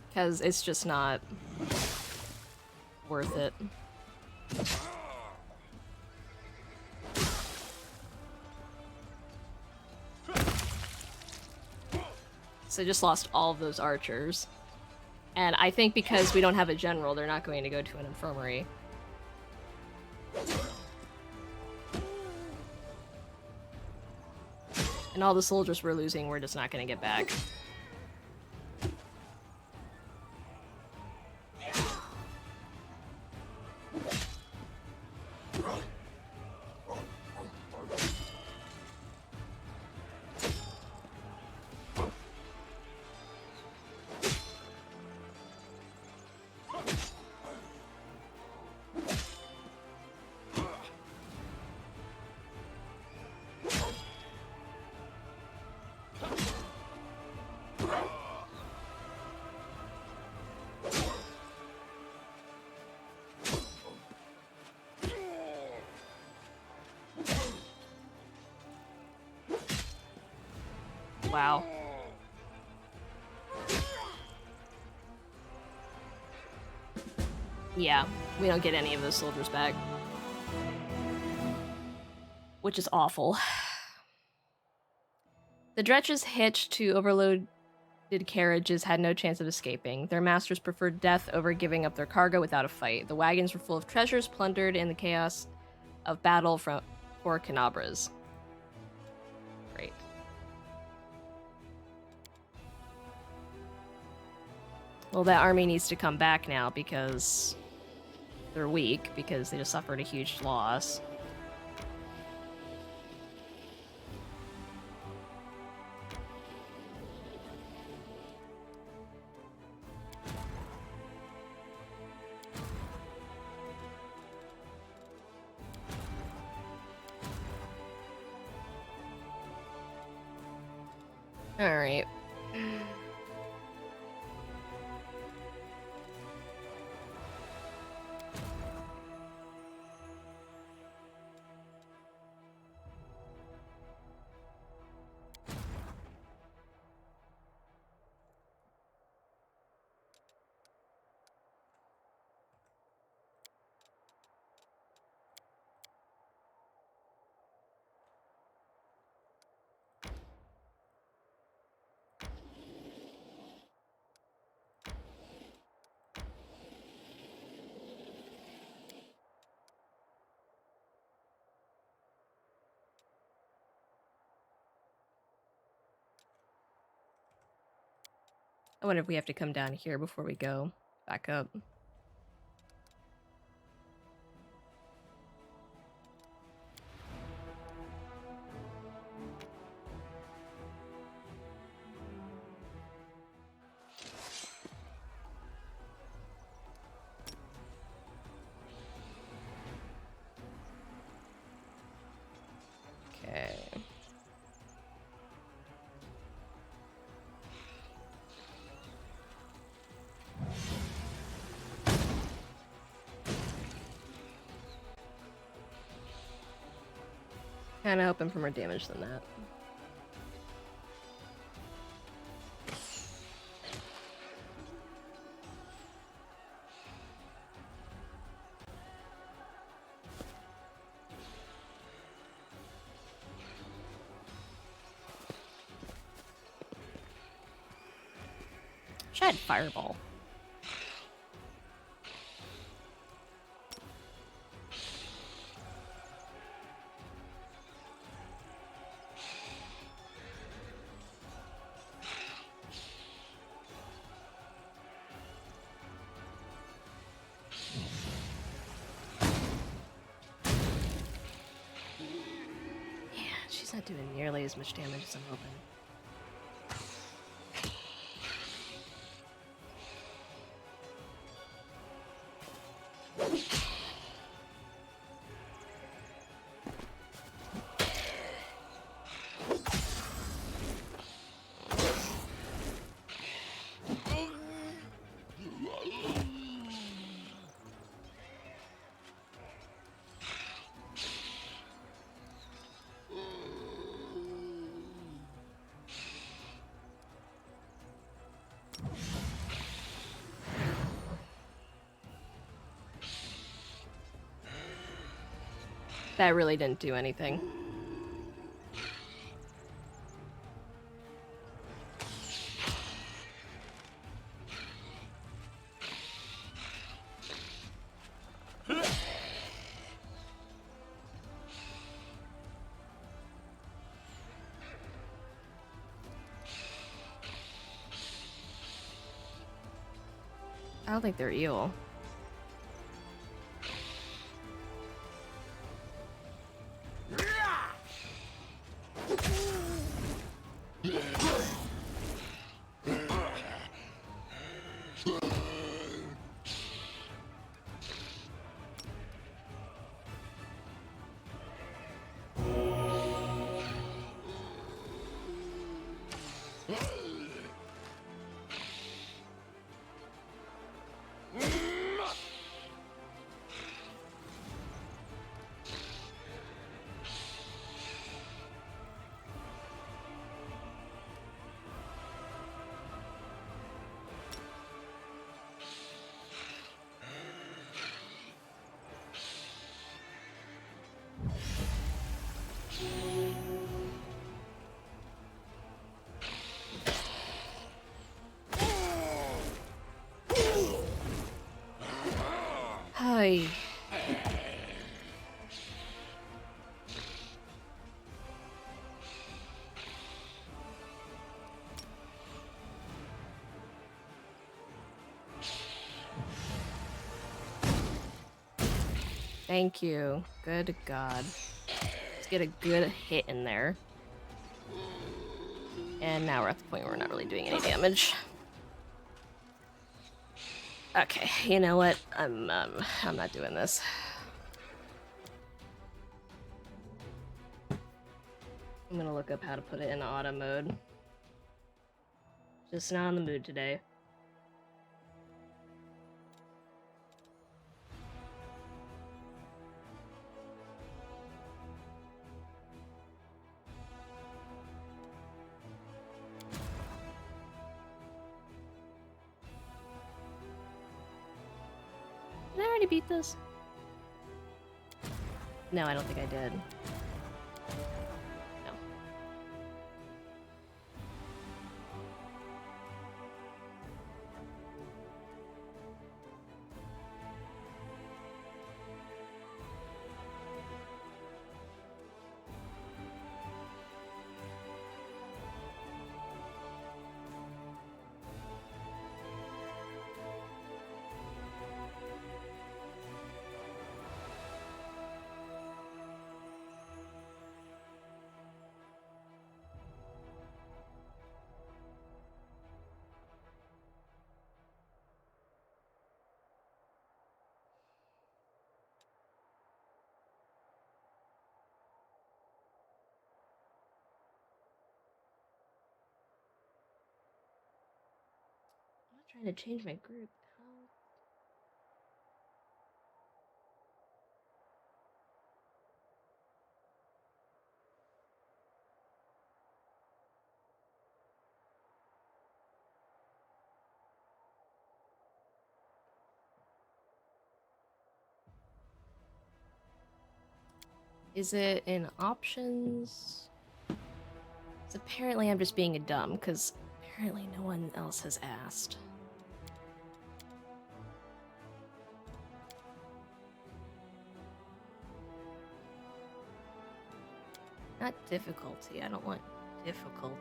Because it's just not worth it. So just lost all of those archers. And I think because we don't have a general, they're not going to go to an infirmary. And all the soldiers we're losing, we're just not going to get back. Wow. Yeah, we don't get any of those soldiers back. Which is awful. The dretches hitched to overloaded carriages had no chance of escaping. Their masters preferred death over giving up their cargo without a fight. The wagons were full of treasures plundered in the chaos of battle for Canabras. Great. Well, that army needs to come back now because they're weak, because they just suffered a huge loss. All right. I wonder if we have to come down here before we go back up. Okay. Kinda hoping for more damage than that. Shed fireball. Yeah, she's not doing nearly as much damage as I'm hoping. That really didn't do anything. I don't think they're eel. Thank you. Good God. Let's get a good hit in there. And now we're at the point where we're not really doing any damage. Okay, you know what? I'm not doing this. I'm gonna look up how to put it in auto mode. Just not in the mood today. Did I already beat this? No, I don't think I did. No. I'm not trying to change my group. How? Is it in options? So apparently I'm just being a dumb, because apparently no one else has asked. Not difficulty, I don't want difficulty.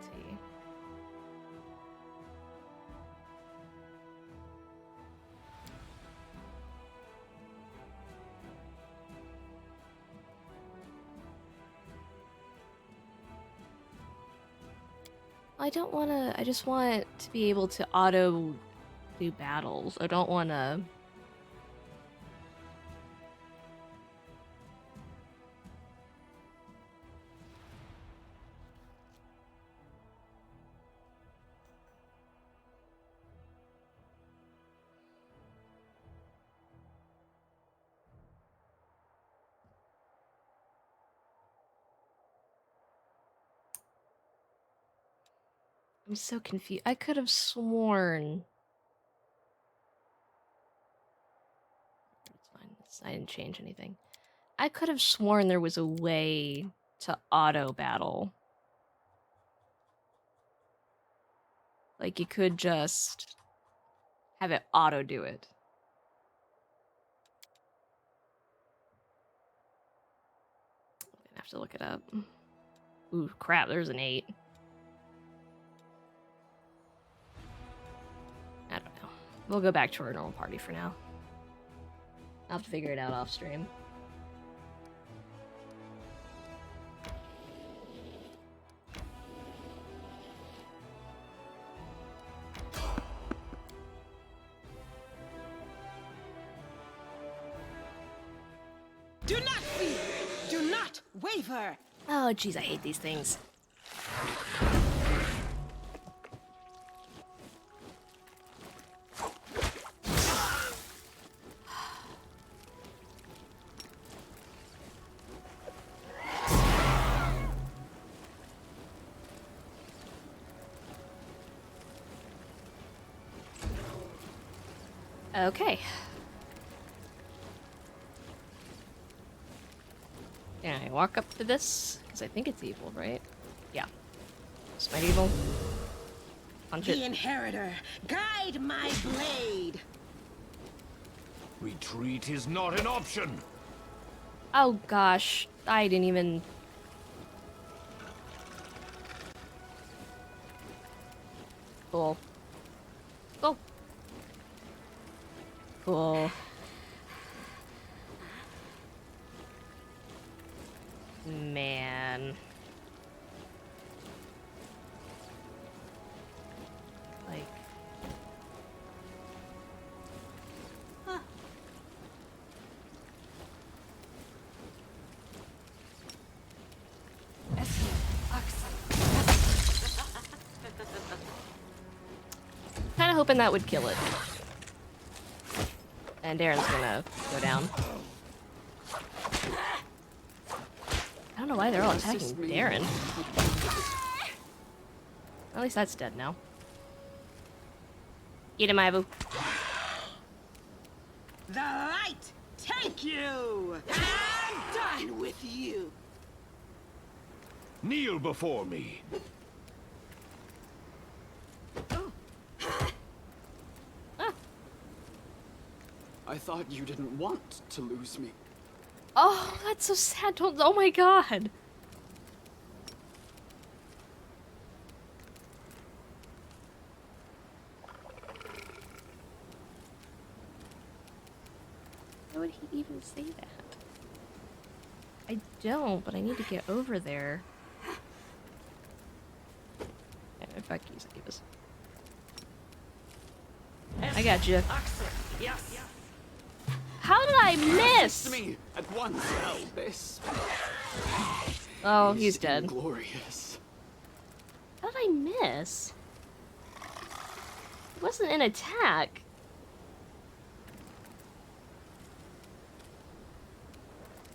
I don't want to, I just want to be able to auto do battles. I don't want to... I'm so confused. I could have sworn... It's fine. I didn't change anything. I could have sworn there was a way to auto battle. Like, you could just have it auto do it. I'm gonna have to look it up. Ooh, crap, there's an 8. I don't know. We'll go back to our normal party for now. I'll have to figure it out off stream. Do not fear! Do not waver! Oh, jeez, I hate these things. Okay. Can I walk up to this? Because I think it's evil, right? Yeah. It's my evil. Punch The it. Inheritor, guide my blade! Retreat is not an option. Oh gosh, I didn't even... Cool. Cool. Cool. hoping that would kill it. And Darren's gonna go down. I don't know why they're all attacking Darren. At least that's dead now. Eat him, Ivu. The light, take you! I'm done with you! Kneel before me. I thought you didn't want to lose me. Oh, that's so sad. Don't. Oh my god. Why would he even say that? I don't, but I need to get over there. In fact, use Davis. I got you. Yes. How did I miss? Me at once. This. Oh, he's dead. Glorious. How did I miss? It wasn't an attack.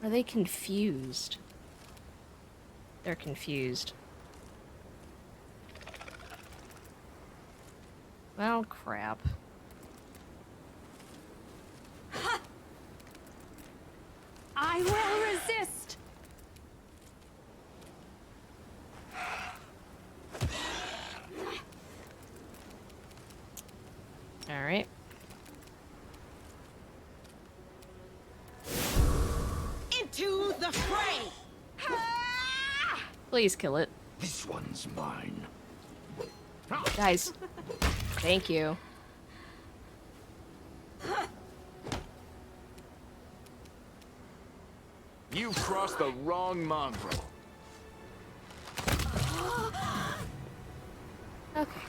Are they confused? They're confused. Well, crap. I will resist! Alright. Into the fray! Please kill it. This one's mine. Guys. Thank you. You crossed the wrong mongrel. Okay.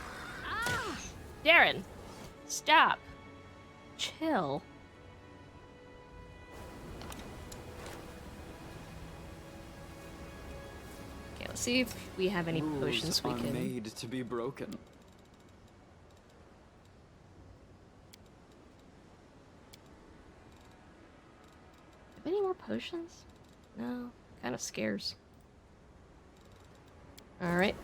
Darren, stop. Chill. Okay, let's see if we have any potions we Rules are can. made to be broken. Have any more potions? No, kind of scarce. All right.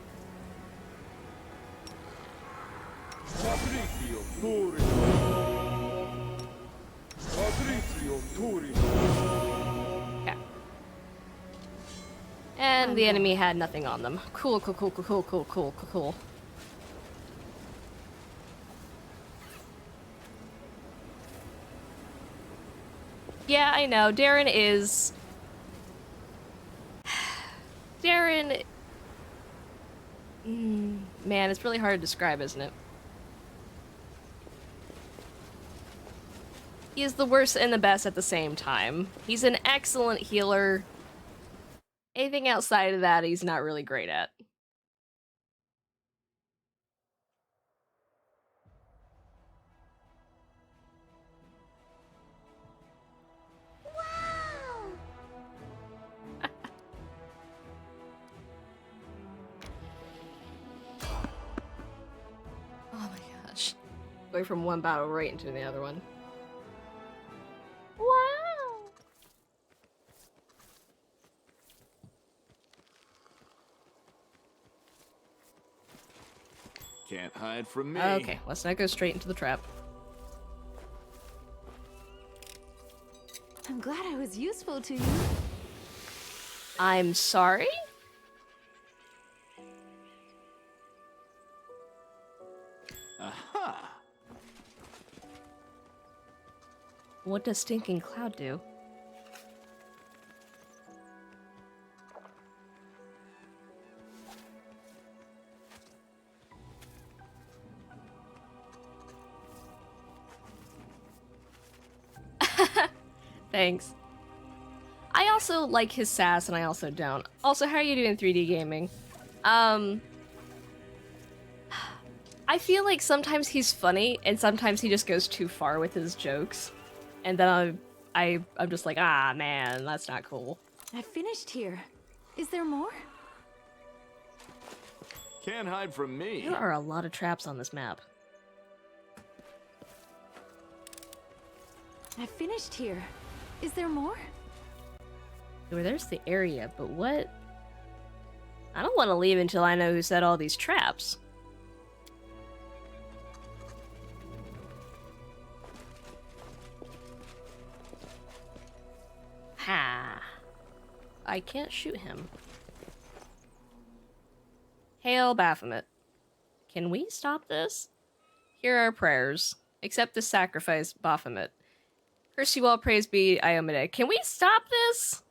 Yeah. And the enemy had nothing on them. Cool, cool, cool, cool, cool, cool, cool, cool, cool. Yeah, I know. Darren is... Darren... Man, it's really hard to describe, isn't it? He is the worst and the best at the same time. He's an excellent healer. Anything outside of that, he's not really great at. Oh my gosh. Going from one battle right into the other one. Wow! Can't hide from me. Okay, let's not go straight into the trap. I'm glad I was useful to you. I'm sorry? Aha! What does Stinking Cloud do? Thanks. I also like his sass, and I also don't. Also, how are you doing 3D gaming? I feel like sometimes he's funny, and sometimes he just goes too far with his jokes. And then I'm just like, ah, man, that's not cool. I finished here. Is there more? Can't hide from me. There are a lot of traps on this map. I finished here. Is there more? Well, there's the area, but what? I don't want to leave until I know who set all these traps. Ha! I can't shoot him. Hail Baphomet. Can we stop this? Here are prayers. Accept the sacrifice, Baphomet. Curse you all, praise be Iomade. Can we stop this?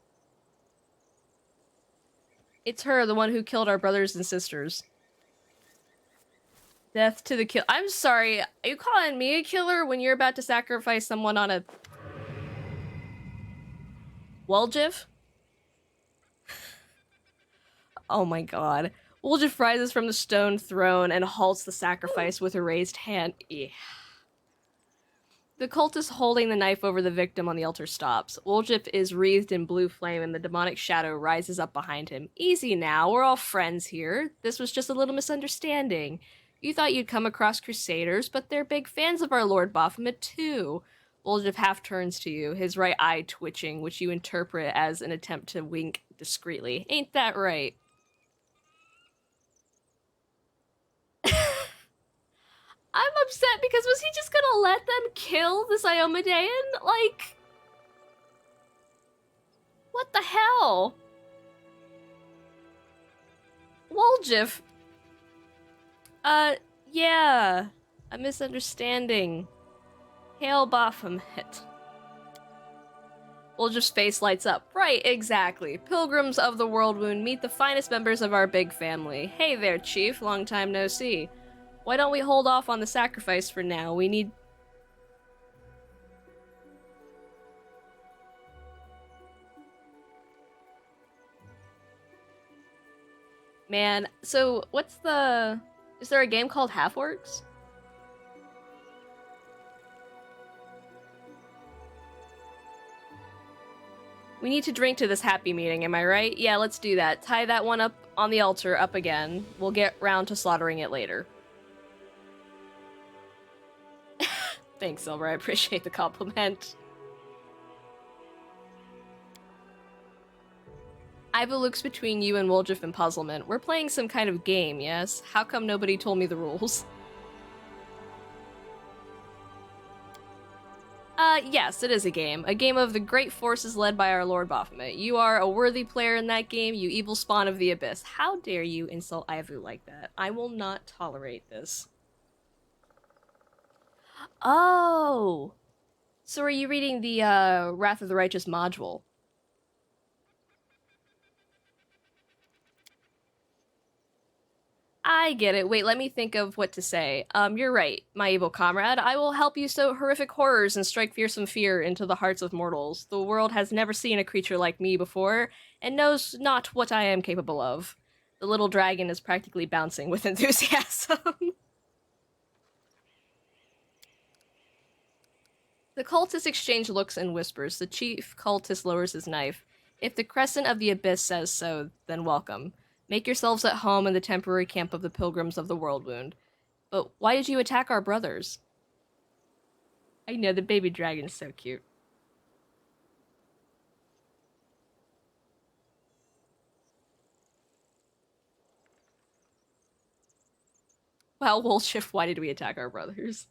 It's her, the one who killed our brothers and sisters. Death to the kill. I'm sorry, are you calling me a killer when you're about to sacrifice someone on a... Woljif? Oh my god. Woljif rises from the stone throne and halts the sacrifice with a raised hand. Yeah. The cultist holding the knife over the victim on the altar stops. Woljif is wreathed in blue flame and the demonic shadow rises up behind him. Easy now, we're all friends here. This was just a little misunderstanding. You thought you'd come across crusaders, but they're big fans of our Lord Baphomet too. Woljif half turns to you, his right eye twitching, which you interpret as an attempt to wink discreetly. Ain't that right? I'm upset because was he just gonna let them kill this Iomedean? Like... What the hell? Woljif. Yeah. A misunderstanding. Hail Baphomet. Woljif's face lights up. Right, exactly. Pilgrims of the World Wound, meet the finest members of our big family. Hey there, Chief. Long time no see. Why don't we hold off on the sacrifice for now? We need... Man, so what's the... Is there a game called Half-Orcs? We need to drink to this happy meeting, am I right? Yeah, let's do that. Tie that one up on the altar up again. We'll get round to slaughtering it later. Thanks, Silver. I appreciate the compliment. Iva looks between you and Woljif in puzzlement. We're playing some kind of game, yes? How come nobody told me the rules? Yes, it is a game. A game of the great forces led by our Lord Baphomet. You are a worthy player in that game, you evil spawn of the Abyss. How dare you insult Ivu like that? I will not tolerate this. Oh! So are you reading the, Wrath of the Righteous module? I get it. Wait, let me think of what to say. You're right, my evil comrade. I will help you sow horrific horrors and strike fearsome fear into the hearts of mortals. The world has never seen a creature like me before, and knows not what I am capable of. The little dragon is practically bouncing with enthusiasm. The cultists exchange looks and whispers. The chief cultist lowers his knife. If the Crescent of the Abyss says so, then welcome. Make yourselves at home in the temporary camp of the Pilgrims of the World Wound. But why did you attack our brothers? I know, the baby dragon is so cute. Well, Woljif, why did we attack our brothers?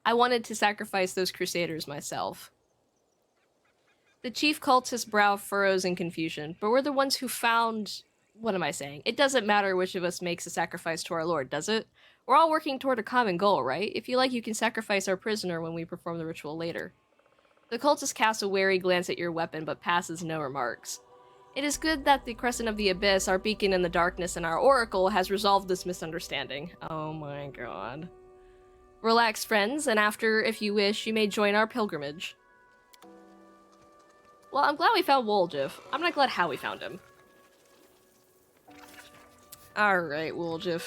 I wanted to sacrifice those crusaders myself. The chief cultist's brow furrows in confusion, but we're the ones who found... What am I saying? It doesn't matter which of us makes a sacrifice to our lord, does it? We're all working toward a common goal, right? If you like, you can sacrifice our prisoner when we perform the ritual later. The cultist casts a wary glance at your weapon, but passes no remarks. It is good that the Crescent of the Abyss, our beacon in the darkness, and our oracle has resolved this misunderstanding. Oh my god. Relax, friends, and after, if you wish, you may join our pilgrimage. Well, I'm glad we found Woljif. I'm not glad how we found him. Alright, Woljif.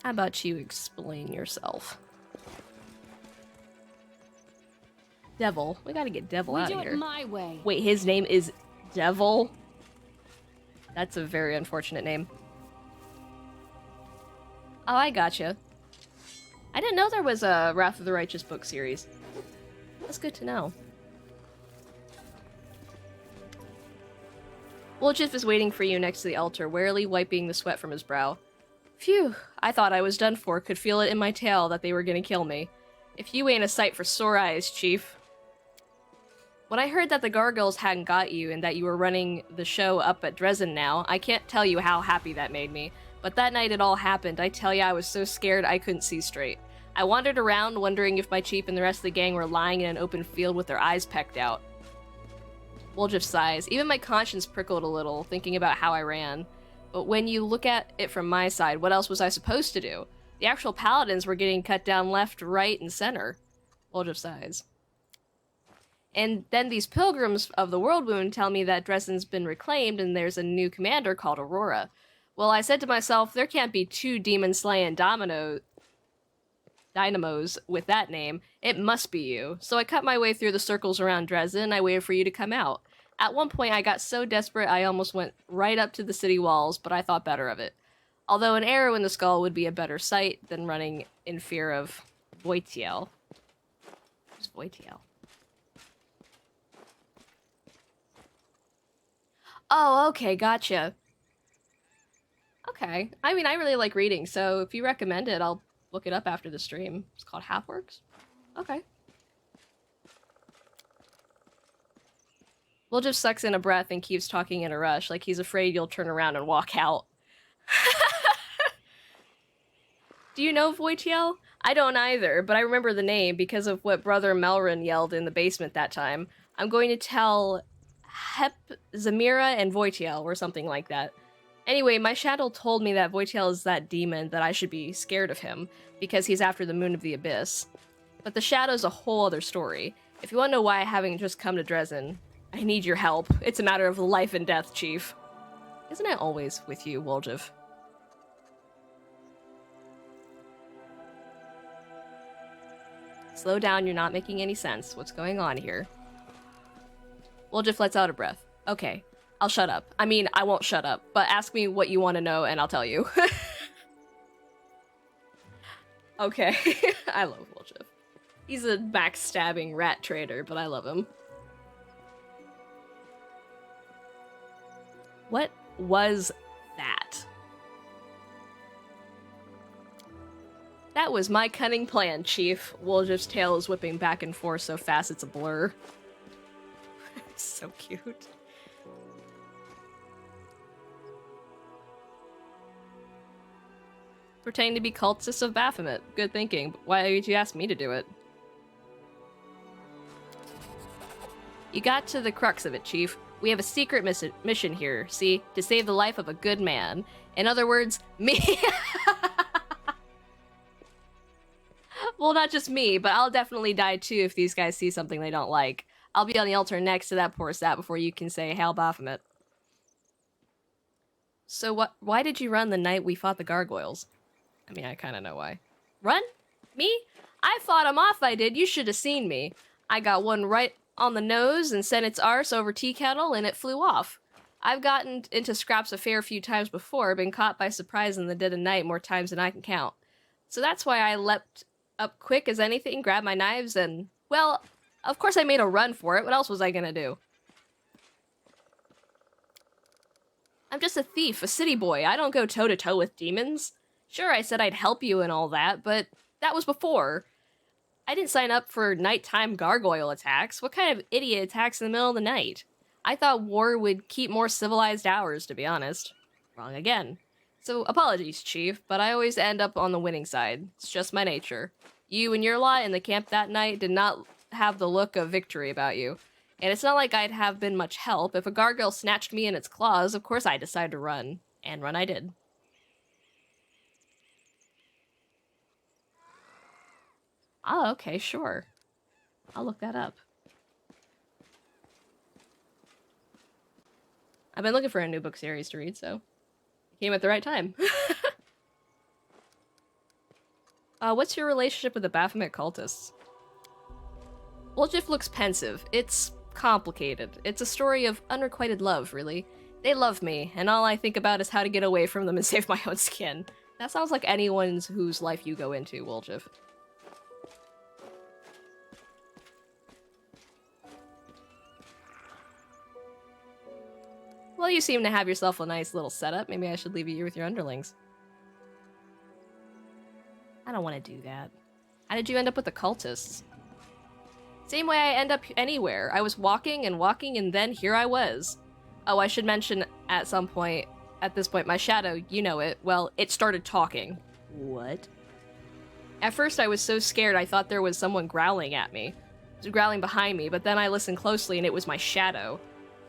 How about you explain yourself? Devil. We gotta get Devil out of here. We do it my way. Wait, his name is Devil? That's a very unfortunate name. Oh, I gotcha. I didn't know there was a Wrath of the Righteous book series. That's good to know. Woljif is waiting for you next to the altar, warily wiping the sweat from his brow. Phew, I thought I was done for, could feel it in my tail that they were gonna kill me. If you ain't a sight for sore eyes, Chief. When I heard that the gargoyles hadn't got you and that you were running the show up at Dresden now, I can't tell you how happy that made me. But that night it all happened, I tell ya I was so scared I couldn't see straight. I wandered around wondering if my chief and the rest of the gang were lying in an open field with their eyes pecked out. Woljif sighs. Even my conscience prickled a little, thinking about how I ran. But when you look at it from my side, what else was I supposed to do? The actual paladins were getting cut down left, right, and center. Woljif sighs. And then these pilgrims of the World Wound tell me that Dresden's been reclaimed and there's a new commander called Aurora. Well, I said to myself, there can't be two demon-slaying dynamos with that name. It must be you. So I cut my way through the circles around Dresden and I waited for you to come out. At one point, I got so desperate I almost went right up to the city walls, but I thought better of it. Although an arrow in the skull would be a better sight than running in fear of Voitiel. Who's Voitiel? Oh, okay, gotcha. Okay. I mean, I really like reading, so if you recommend it, I'll look it up after the stream. It's called Halfworks? Okay. Will just sucks in a breath and keeps talking in a rush, like he's afraid you'll turn around and walk out. Do you know Voitiel? I don't either, but I remember the name because of what Brother Melrin yelled in the basement that time. I'm going to tell Zamira and Voitiel, or something like that. Anyway, my shadow told me that Voitiel is that demon, that I should be scared of him, because he's after the Moon of the Abyss. But the shadow's a whole other story. If you want to know why I haven't just come to Dresden, I need your help. It's a matter of life and death, Chief. Isn't it always with you, Woljif? Slow down, you're not making any sense. What's going on here? Woljif lets out a breath. Okay, I'll shut up. I mean, I won't shut up, but ask me what you want to know and I'll tell you. Okay, I love Woljif. He's a backstabbing rat trader, but I love him. What was that? That was my cunning plan, Chief. Woljif's tail is whipping back and forth so fast it's a blur. So cute. Pretending to be cultists of Baphomet. Good thinking. But why did you ask me to do it? You got to the crux of it, Chief. We have a secret mission here, see? To save the life of a good man. In other words, me. Well, not just me, but I'll definitely die too if these guys see something they don't like. I'll be on the altar next to that poor sap before you can say Hail Baphomet. So why did you run the night we fought the gargoyles? I mean, I kind of know why. Run? Me? I fought 'em off, I did. You should have seen me. I got one right on the nose and sent its arse over tea kettle and it flew off. I've gotten into scraps a fair few times before, been caught by surprise in the dead of night more times than I can count. So that's why I leapt up quick as anything, grabbed my knives, and, well, of course I made a run for it. What else was I gonna do? I'm just a thief, a city boy. I don't go toe-to-toe with demons. Sure, I said I'd help you and all that, but that was before. I didn't sign up for nighttime gargoyle attacks. What kind of idiot attacks in the middle of the night? I thought war would keep more civilized hours, to be honest. Wrong again. So, apologies, Chief, but I always end up on the winning side. It's just my nature. You and your lot in the camp that night did not have the look of victory about you. And it's not like I'd have been much help. If a gargoyle snatched me in its claws, of course I'd decide to run. And run I did. Oh, okay, sure. I'll look that up. I've been looking for a new book series to read, so it came at the right time. What's your relationship with the Baphomet Cultists? Woljif looks pensive. It's complicated. It's a story of unrequited love, really. They love me, and all I think about is how to get away from them and save my own skin. That sounds like anyone's whose life you go into, Woljif. Well, you seem to have yourself a nice little setup. Maybe I should leave you here with your underlings. I don't want to do that. How did you end up with the cultists? Same way I end up anywhere. I was walking and walking, and then here I was. Oh, I should mention at some point, at this point, my shadow, you know it, well, it started talking. What? At first I was so scared I thought there was someone growling at me. It was growling behind me, but then I listened closely and it was my shadow.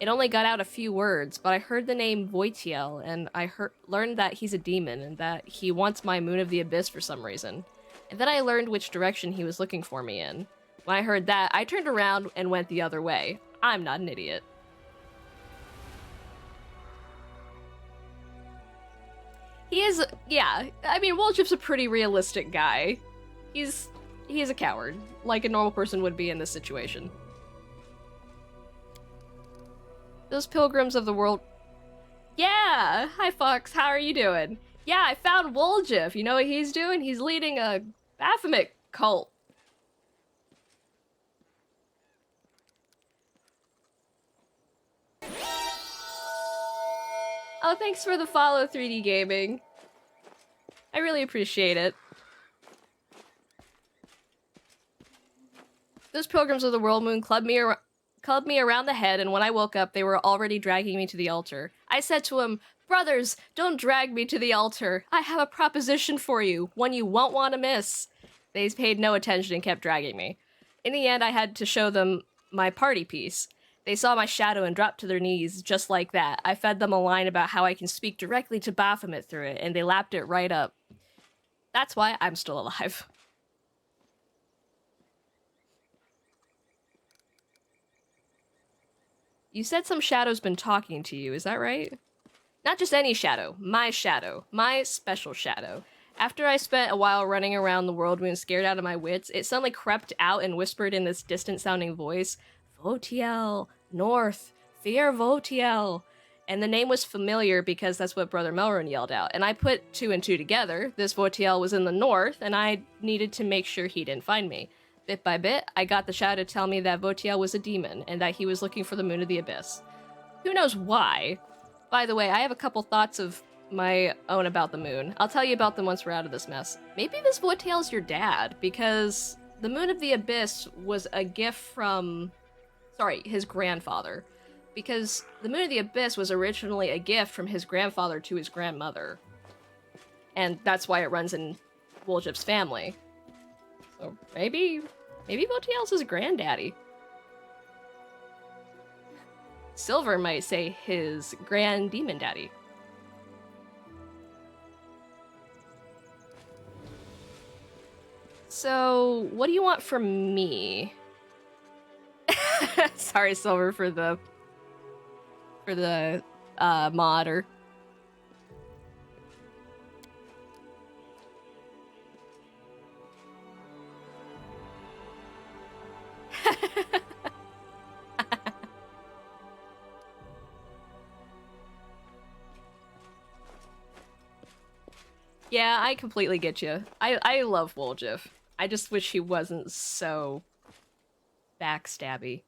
It only got out a few words, but I heard the name Voitiel, and I learned that he's a demon and that he wants my Moon of the Abyss for some reason. And then I learned which direction he was looking for me in. When I heard that, I turned around and went the other way. I'm not an idiot. He is, yeah, I mean, Woljif's a pretty realistic guy. He's a coward, like a normal person would be in this situation. Those pilgrims of the world... Yeah! Hi, Fox, how are you doing? Yeah, I found Woljif. You know what he's doing? He's leading a Baphomet cult. Oh, thanks for the follow, 3D Gaming. I really appreciate it. Those pilgrims of the world moon clubbed me around the head, and when I woke up, they were already dragging me to the altar. I said to them, "Brothers, don't drag me to the altar. I have a proposition for you, one you won't want to miss." They paid no attention and kept dragging me. In the end, I had to show them my party piece. They saw my shadow and dropped to their knees, just like that. I fed them a line about how I can speak directly to Baphomet through it, and they lapped it right up. That's why I'm still alive. You said some shadow's been talking to you, is that right? Not just any shadow, my special shadow. After I spent a while running around the world moon scared out of my wits, it suddenly crept out and whispered in this distant-sounding voice, "Votiel, north, fear Votiel." And the name was familiar because that's what Brother Melron yelled out. And I put two and two together. This Votiel was in the north, and I needed to make sure he didn't find me. Bit by bit, I got the shadow to tell me that Votiel was a demon, and that he was looking for the Moon of the Abyss. Who knows why? By the way, I have a couple thoughts of my own about the moon. I'll tell you about them once we're out of this mess. Maybe this Votiel's your dad, because the Moon of the Abyss was a gift from... Sorry, his grandfather. Because the Moon of the Abyss was originally a gift from his grandfather to his grandmother. And that's why it runs in Woljif's family. So maybe Votiel's his granddaddy. Silver might say his grand demon daddy. So, what do you want from me? Sorry, Silver, for the modder. Yeah, I completely get you. I love Woljif. I just wish he wasn't so backstabby.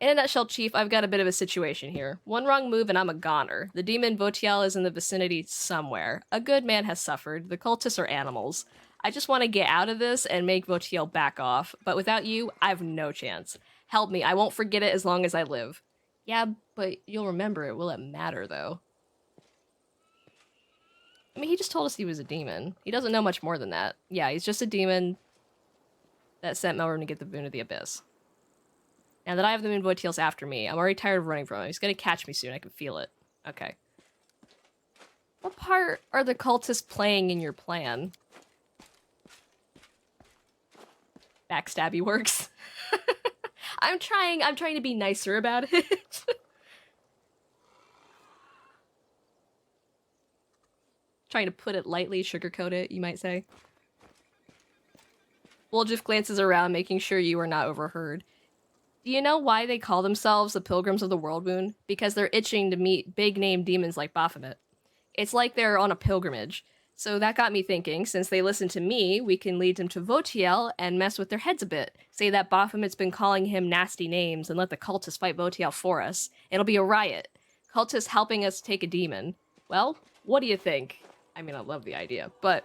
In a nutshell, Chief, I've got a bit of a situation here. One wrong move and I'm a goner. The demon Votiel is in the vicinity somewhere. A good man has suffered. The cultists are animals. I just want to get out of this and make Votiel back off. But without you, I have no chance. Help me. I won't forget it as long as I live. Yeah, but you'll remember it. Will it matter, though? I mean, he just told us he was a demon. He doesn't know much more than that. Yeah, he's just a demon that sent Melron to get the Boon of the Abyss. Now that I have the Moon Voitiel's after me, I'm already tired of running from him. He's gonna catch me soon, I can feel it. Okay. What part are the cultists playing in your plan? Backstabby works. I'm trying to be nicer about it. Trying to put it lightly, sugarcoat it, you might say. Woljif glances around, making sure you are not overheard. Do you know why they call themselves the Pilgrims of the World Moon? Because they're itching to meet big-name demons like Baphomet. It's like they're on a pilgrimage. So that got me thinking, since they listen to me, we can lead them to Votiel and mess with their heads a bit. Say that Baphomet's been calling him nasty names and let the cultists fight Votiel for us. It'll be a riot. Cultists helping us take a demon. Well, what do you think? I mean, I love the idea, but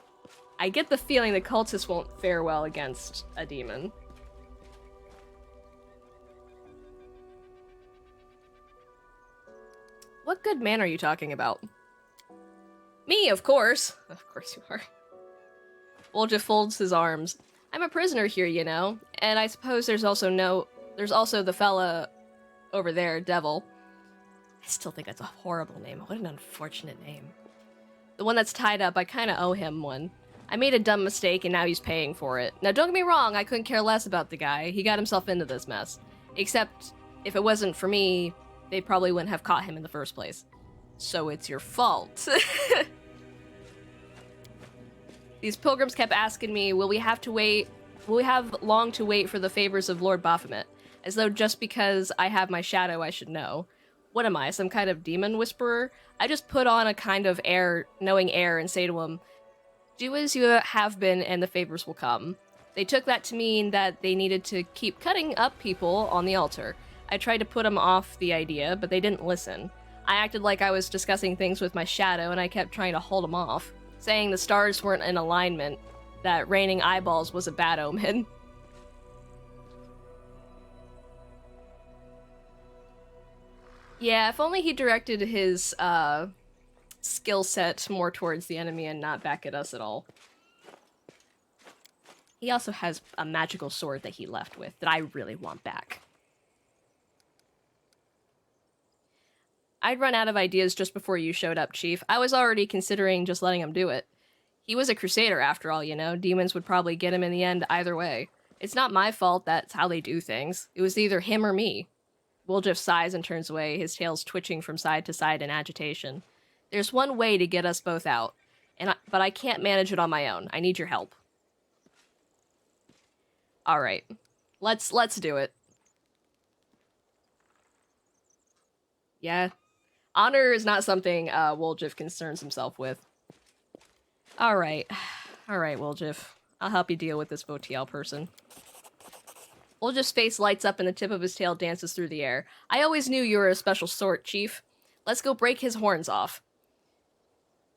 I get the feeling the cultists won't fare well against a demon. What good man are you talking about? Me, of course. Of course you are. Volja folds his arms. I'm a prisoner here, you know, and I suppose there's also the fella over there, Devil. I still think that's a horrible name. What an unfortunate name. The one that's tied up, I kinda owe him one. I made a dumb mistake and now he's paying for it. Now don't get me wrong, I couldn't care less about the guy. He got himself into this mess. Except, if it wasn't for me, they probably wouldn't have caught him in the first place. So it's your fault. These pilgrims kept asking me, will we have long to wait for the favors of Lord Baphomet? As though just because I have my shadow I should know. What am I, some kind of demon whisperer? I just put on a kind of knowing air and say to him, do as you have been and the favors will come. They took that to mean that they needed to keep cutting up people on the altar. I tried to put them off the idea, but they didn't listen. I acted like I was discussing things with my shadow and I kept trying to hold them off, saying the stars weren't in alignment, that raining eyeballs was a bad omen. Yeah, if only he directed his skill set more towards the enemy and not back at us at all. He also has a magical sword that he left with that I really want back. I'd run out of ideas just before you showed up, Chief. I was already considering just letting him do it. He was a crusader after all, you know. Demons would probably get him in the end either way. It's not my fault that's how they do things. It was either him or me. Woljif sighs and turns away, his tails twitching from side to side in agitation. There's one way to get us both out, but I can't manage it on my own. I need your help. Alright. Let's do it. Yeah. Honor is not something Woljif concerns himself with. Alright. Alright, Woljif. I'll help you deal with this Votiel person. Woljif's face lights up and the tip of his tail dances through the air. I always knew you were a special sort, Chief. Let's go break his horns off.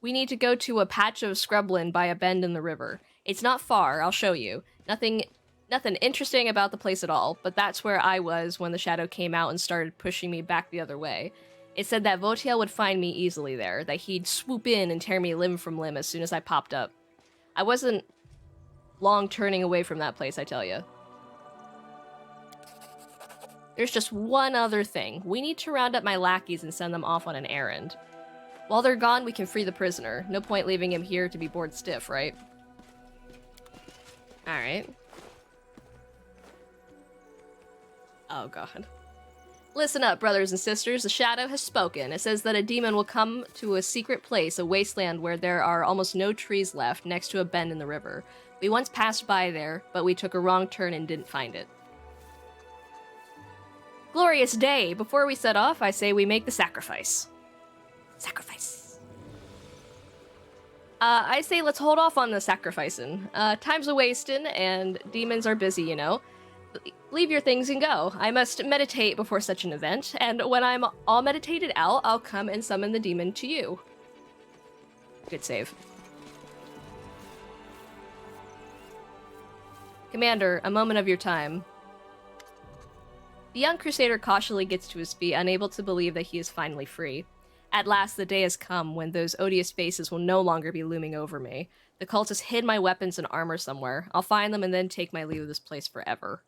We need to go to a patch of scrubland by a bend in the river. It's not far, I'll show you. Nothing interesting about the place at all, but that's where I was when the shadow came out and started pushing me back the other way. It said that Votiel would find me easily there, that he'd swoop in and tear me limb from limb as soon as I popped up. I wasn't long turning away from that place, I tell you. There's just one other thing. We need to round up my lackeys and send them off on an errand. While they're gone, we can free the prisoner. No point leaving him here to be bored stiff, right? Alright. Oh god. Listen up, brothers and sisters. The shadow has spoken. It says that a demon will come to a secret place, a wasteland where there are almost no trees left, next to a bend in the river. We once passed by there, but we took a wrong turn and didn't find it. Glorious day! Before we set off, I say we make the sacrifice. Sacrifice. I say let's hold off on the sacrificing. Time's a-wasting, and demons are busy, you know. Leave your things and go. I must meditate before such an event, and when I'm all meditated out, I'll come and summon the demon to you. Good save. Commander, a moment of your time. The young crusader cautiously gets to his feet, unable to believe that he is finally free. At last, the day has come when those odious faces will no longer be looming over me. The cultists hid my weapons and armor somewhere. I'll find them and then take my leave of this place forever.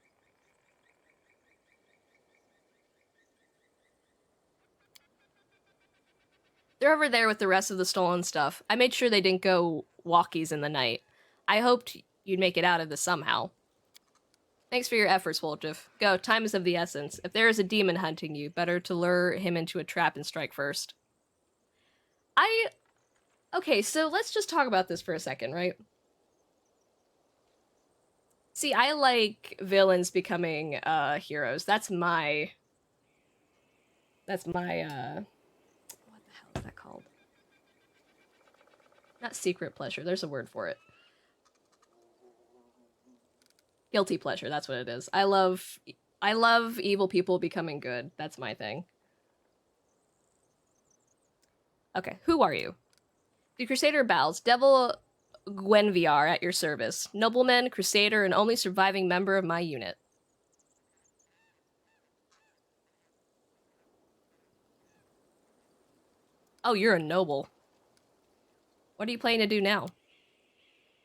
They're over there with the rest of the stolen stuff. I made sure they didn't go walkies in the night. I hoped you'd make it out of this somehow. Thanks for your efforts, Woljif. Go, time is of the essence. If there is a demon hunting you, better to lure him into a trap and strike first. Okay, so let's just talk about this for a second, right? See, I like villains becoming, heroes. That's my, what the hell is that called? Not secret pleasure, there's a word for it. Guilty pleasure, that's what it is. I love evil people becoming good. That's my thing. Okay, who are you? The Crusader bows. Devil Gwenviar at your service. Nobleman, Crusader, and only surviving member of my unit. Oh, you're a noble. What are you planning to do now?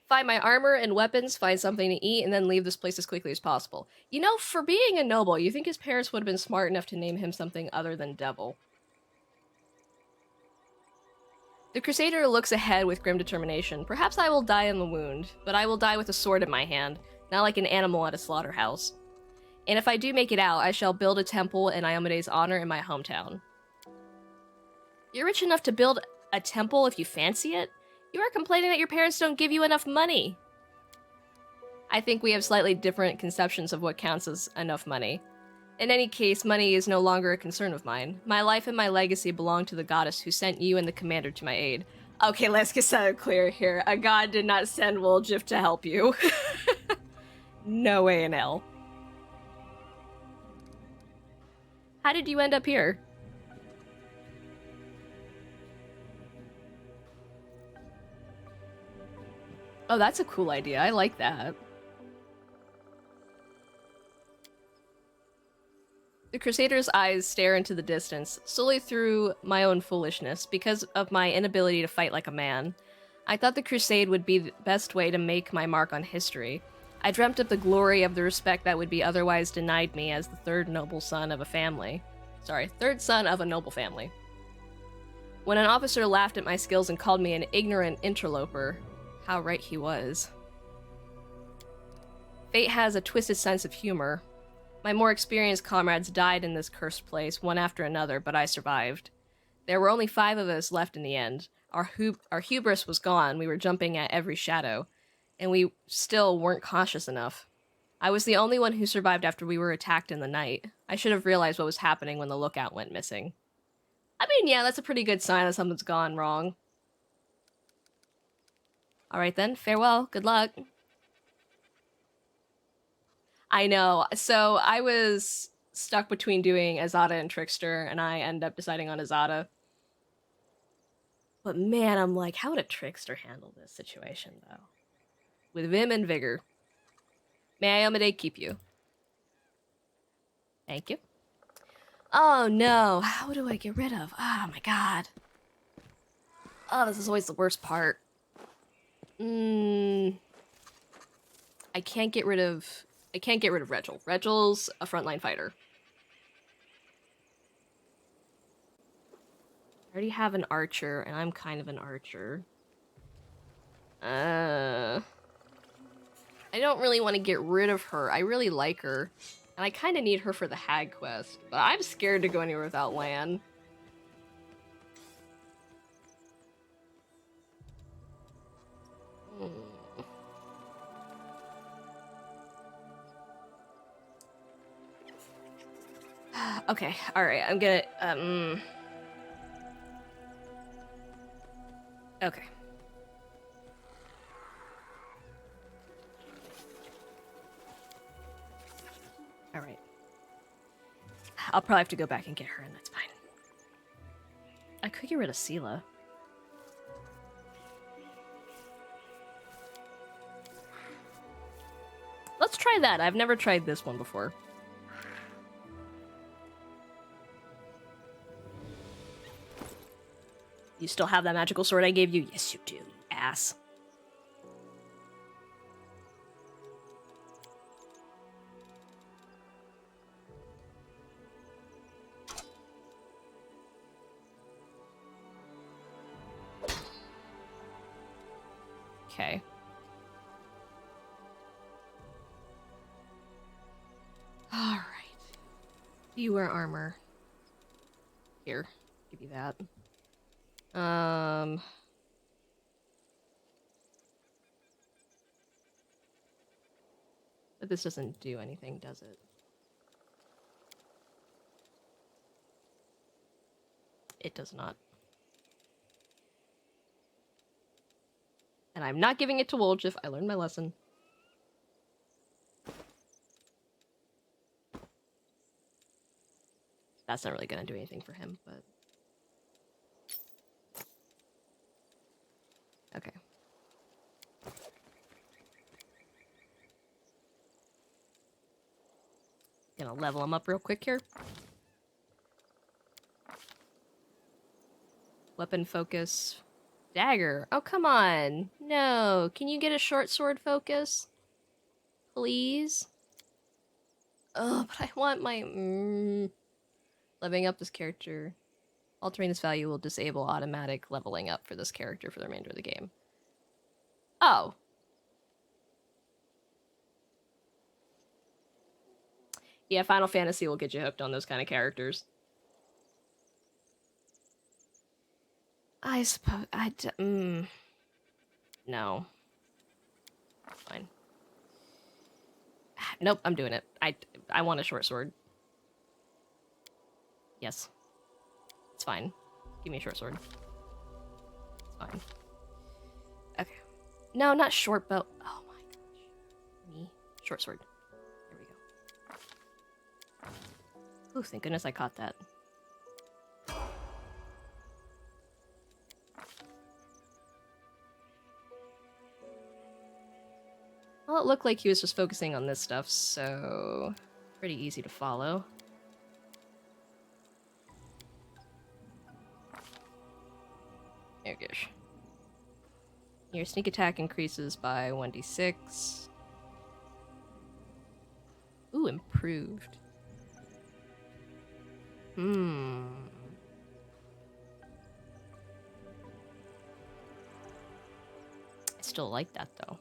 Find my armor and weapons, find something to eat, and then leave this place as quickly as possible. You know, for being a noble, you think his parents would have been smart enough to name him something other than Devil. The Crusader looks ahead with grim determination. Perhaps I will die in the wound, but I will die with a sword in my hand, not like an animal at a slaughterhouse. And if I do make it out, I shall build a temple in Iomede's honor in my hometown. You're rich enough to build a temple if you fancy it? You are complaining that your parents don't give you enough money. I think we have slightly different conceptions of what counts as enough money. In any case, money is no longer a concern of mine. My life and my legacy belong to the goddess who sent you and the commander to my aid. Okay, let's get something clear here. A god did not send Woljif to help you. No way in hell. How did you end up here? Oh, that's a cool idea. I like that. The Crusader's eyes stare into the distance, solely through my own foolishness, because of my inability to fight like a man. I thought the crusade would be the best way to make my mark on history. I dreamt of the glory of the respect that would be otherwise denied me as the third son of a noble family. When an officer laughed at my skills and called me an ignorant interloper, how right he was. Fate has a twisted sense of humor. My more experienced comrades died in this cursed place, one after another, but I survived. There were only 5 of us left in the end. Our hubris was gone, we were jumping at every shadow, and we still weren't cautious enough. I was the only one who survived after we were attacked in the night. I should have realized what was happening when the lookout went missing. I mean, yeah, that's a pretty good sign that something's gone wrong. Alright then, farewell, good luck. I know. So I was stuck between doing Azada and Trickster, and I ended up deciding on Azada. But man, I'm like, how would a Trickster handle this situation, though? With vim and vigor. May Iomade keep you. Thank you. Oh no, how do I get rid of? Oh my god. Oh, this is always the worst part. I can't get rid of Regil. Regil's a frontline fighter. I already have an archer, and I'm kind of an archer. I don't really want to get rid of her. I really like her. And I kind of need her for the hag quest. But I'm scared to go anywhere without Lan. Okay, alright, I'm gonna, okay. Alright. I'll probably have to go back and get her, and that's fine. I could get rid of Sela. Let's try that. I've never tried this one before. You still have that magical sword I gave you? Yes, you do, you ass. Okay. Alright. You wear armor. Here, give you that. But this doesn't do anything, does it? It does not. And I'm not giving it to Woljif. I learned my lesson. That's not really gonna do anything for him, but... Okay. Gonna level him up real quick here. Weapon focus. Dagger. Oh, come on. No. Can you get a short sword focus? Please? Oh, but I want my... Leveling up this character. Altering this value will disable automatic leveling up for this character for the remainder of the game. Oh. Yeah, Final Fantasy will get you hooked on those kind of characters. I suppose... No. Fine. Nope, I'm doing it. I want a short sword. Yes. It's fine. Give me a short sword. It's fine. Okay. No, not short bow. Oh my gosh. Me. Short sword. There we go. Oh, thank goodness I caught that. Well, it looked like he was just focusing on this stuff, so... pretty easy to follow. Oh gosh. Your sneak attack increases by 1d6. Ooh, improved. I still like that, though.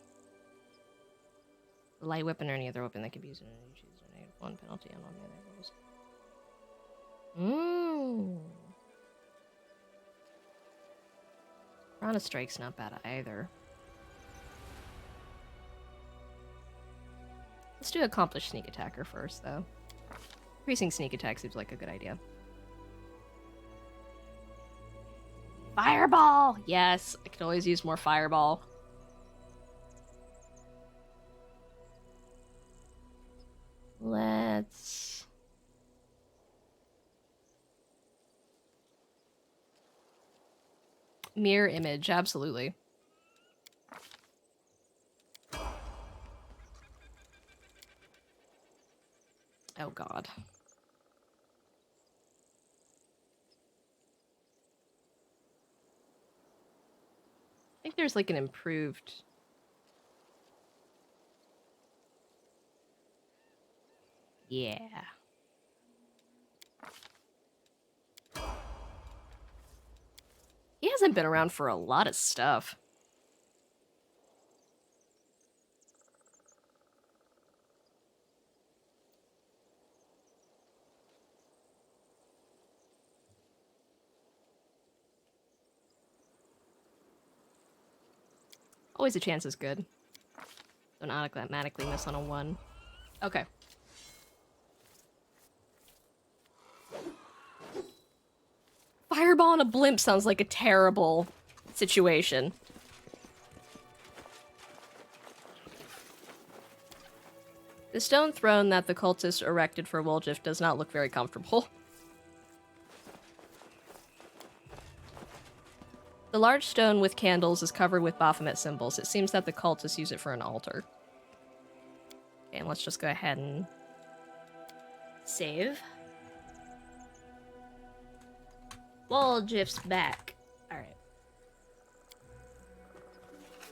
A light weapon or any other weapon that can be used in any choose a -1 penalty on all melee rolls. Piranha Strike's not bad either. Let's do Accomplished Sneak Attacker first, though. Increasing sneak attack seems like a good idea. Fireball! Yes, I could always use more fireball. Let's... Mirror image, absolutely. Oh god. I think there's like an improved... Yeah. He hasn't been around for a lot of stuff. Always a chance is good. Don't automatically miss on a 1. Okay. Fireball on a blimp sounds like a terrible situation. The stone throne that the cultists erected for Woljif does not look very comfortable. The large stone with candles is covered with Baphomet symbols. It seems that the cultists use it for an altar. Okay, and let's just go ahead and save. Woljif's back. Alright.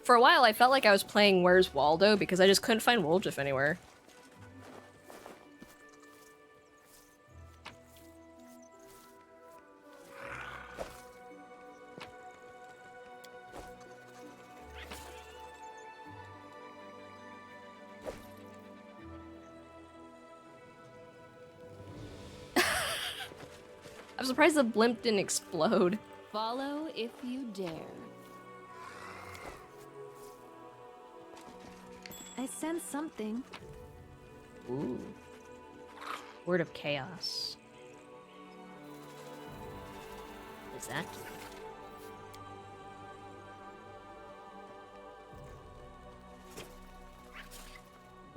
For a while, I felt like I was playing Where's Waldo because I just couldn't find Woljif anywhere. I'm surprised the blimp didn't explode. Follow if you dare. I sense something. Ooh. Word of Chaos. What is that?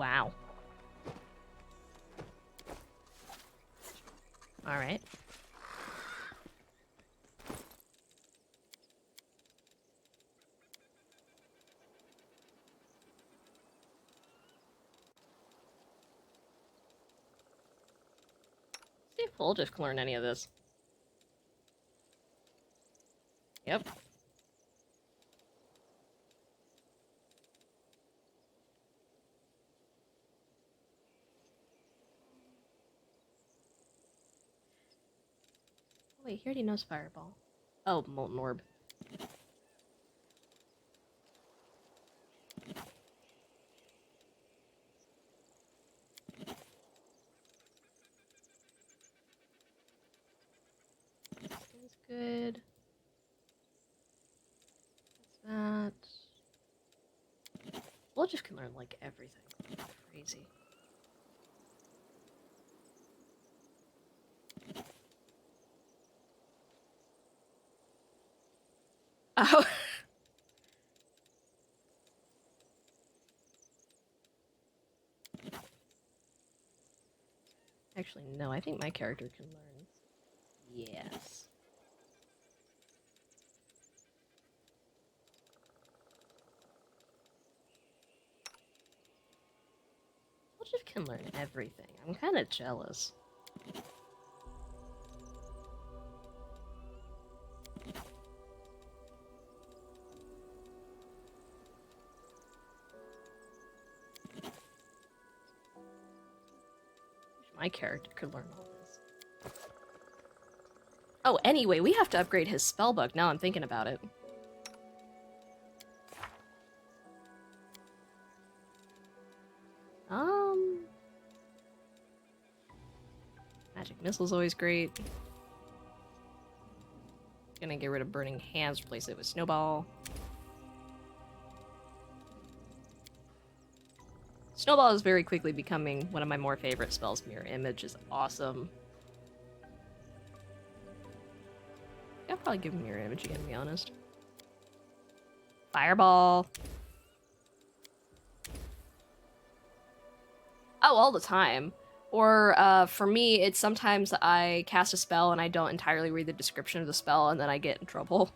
Wow. Alright. See if we'll just learn any of this. Yep. Wait, he already knows Fireball. Oh, Molten Orb. That's good. That's that. We'll just can learn, like, everything. Crazy. Oh. Actually, no, I think my character can learn. Yes. Wolf can learn everything. I'm kind of jealous. My character could learn all this. Oh, anyway, we have to upgrade his spellbook. Now I'm thinking about it. Magic Missile's always great. Gonna get rid of Burning Hands, replace it with Snowball. Snowball is very quickly becoming one of my more favorite spells. Mirror Image is awesome. I'll probably give him Mirror Image again, to be honest. Fireball. Oh, all the time. Or, for me, it's sometimes I cast a spell and I don't entirely read the description of the spell and then I get in trouble.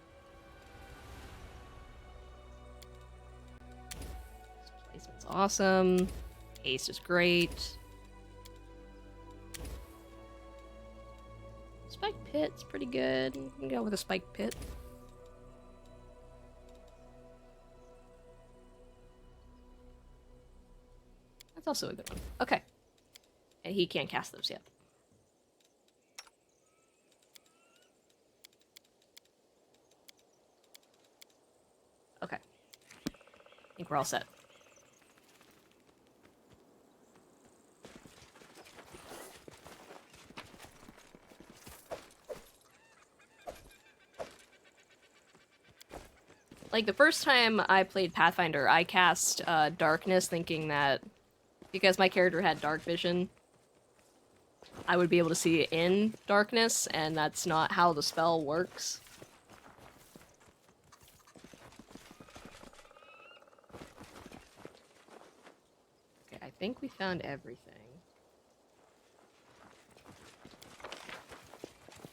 Placement's awesome. Haste is great. Spike Pit's pretty good. You can go with a Spike Pit. That's also a good one. Okay. And he can't cast those yet. Okay. I think we're all set. Like, the first time I played Pathfinder, I cast Darkness thinking that because my character had dark vision, I would be able to see in darkness, and that's not how the spell works. Okay, I think we found everything.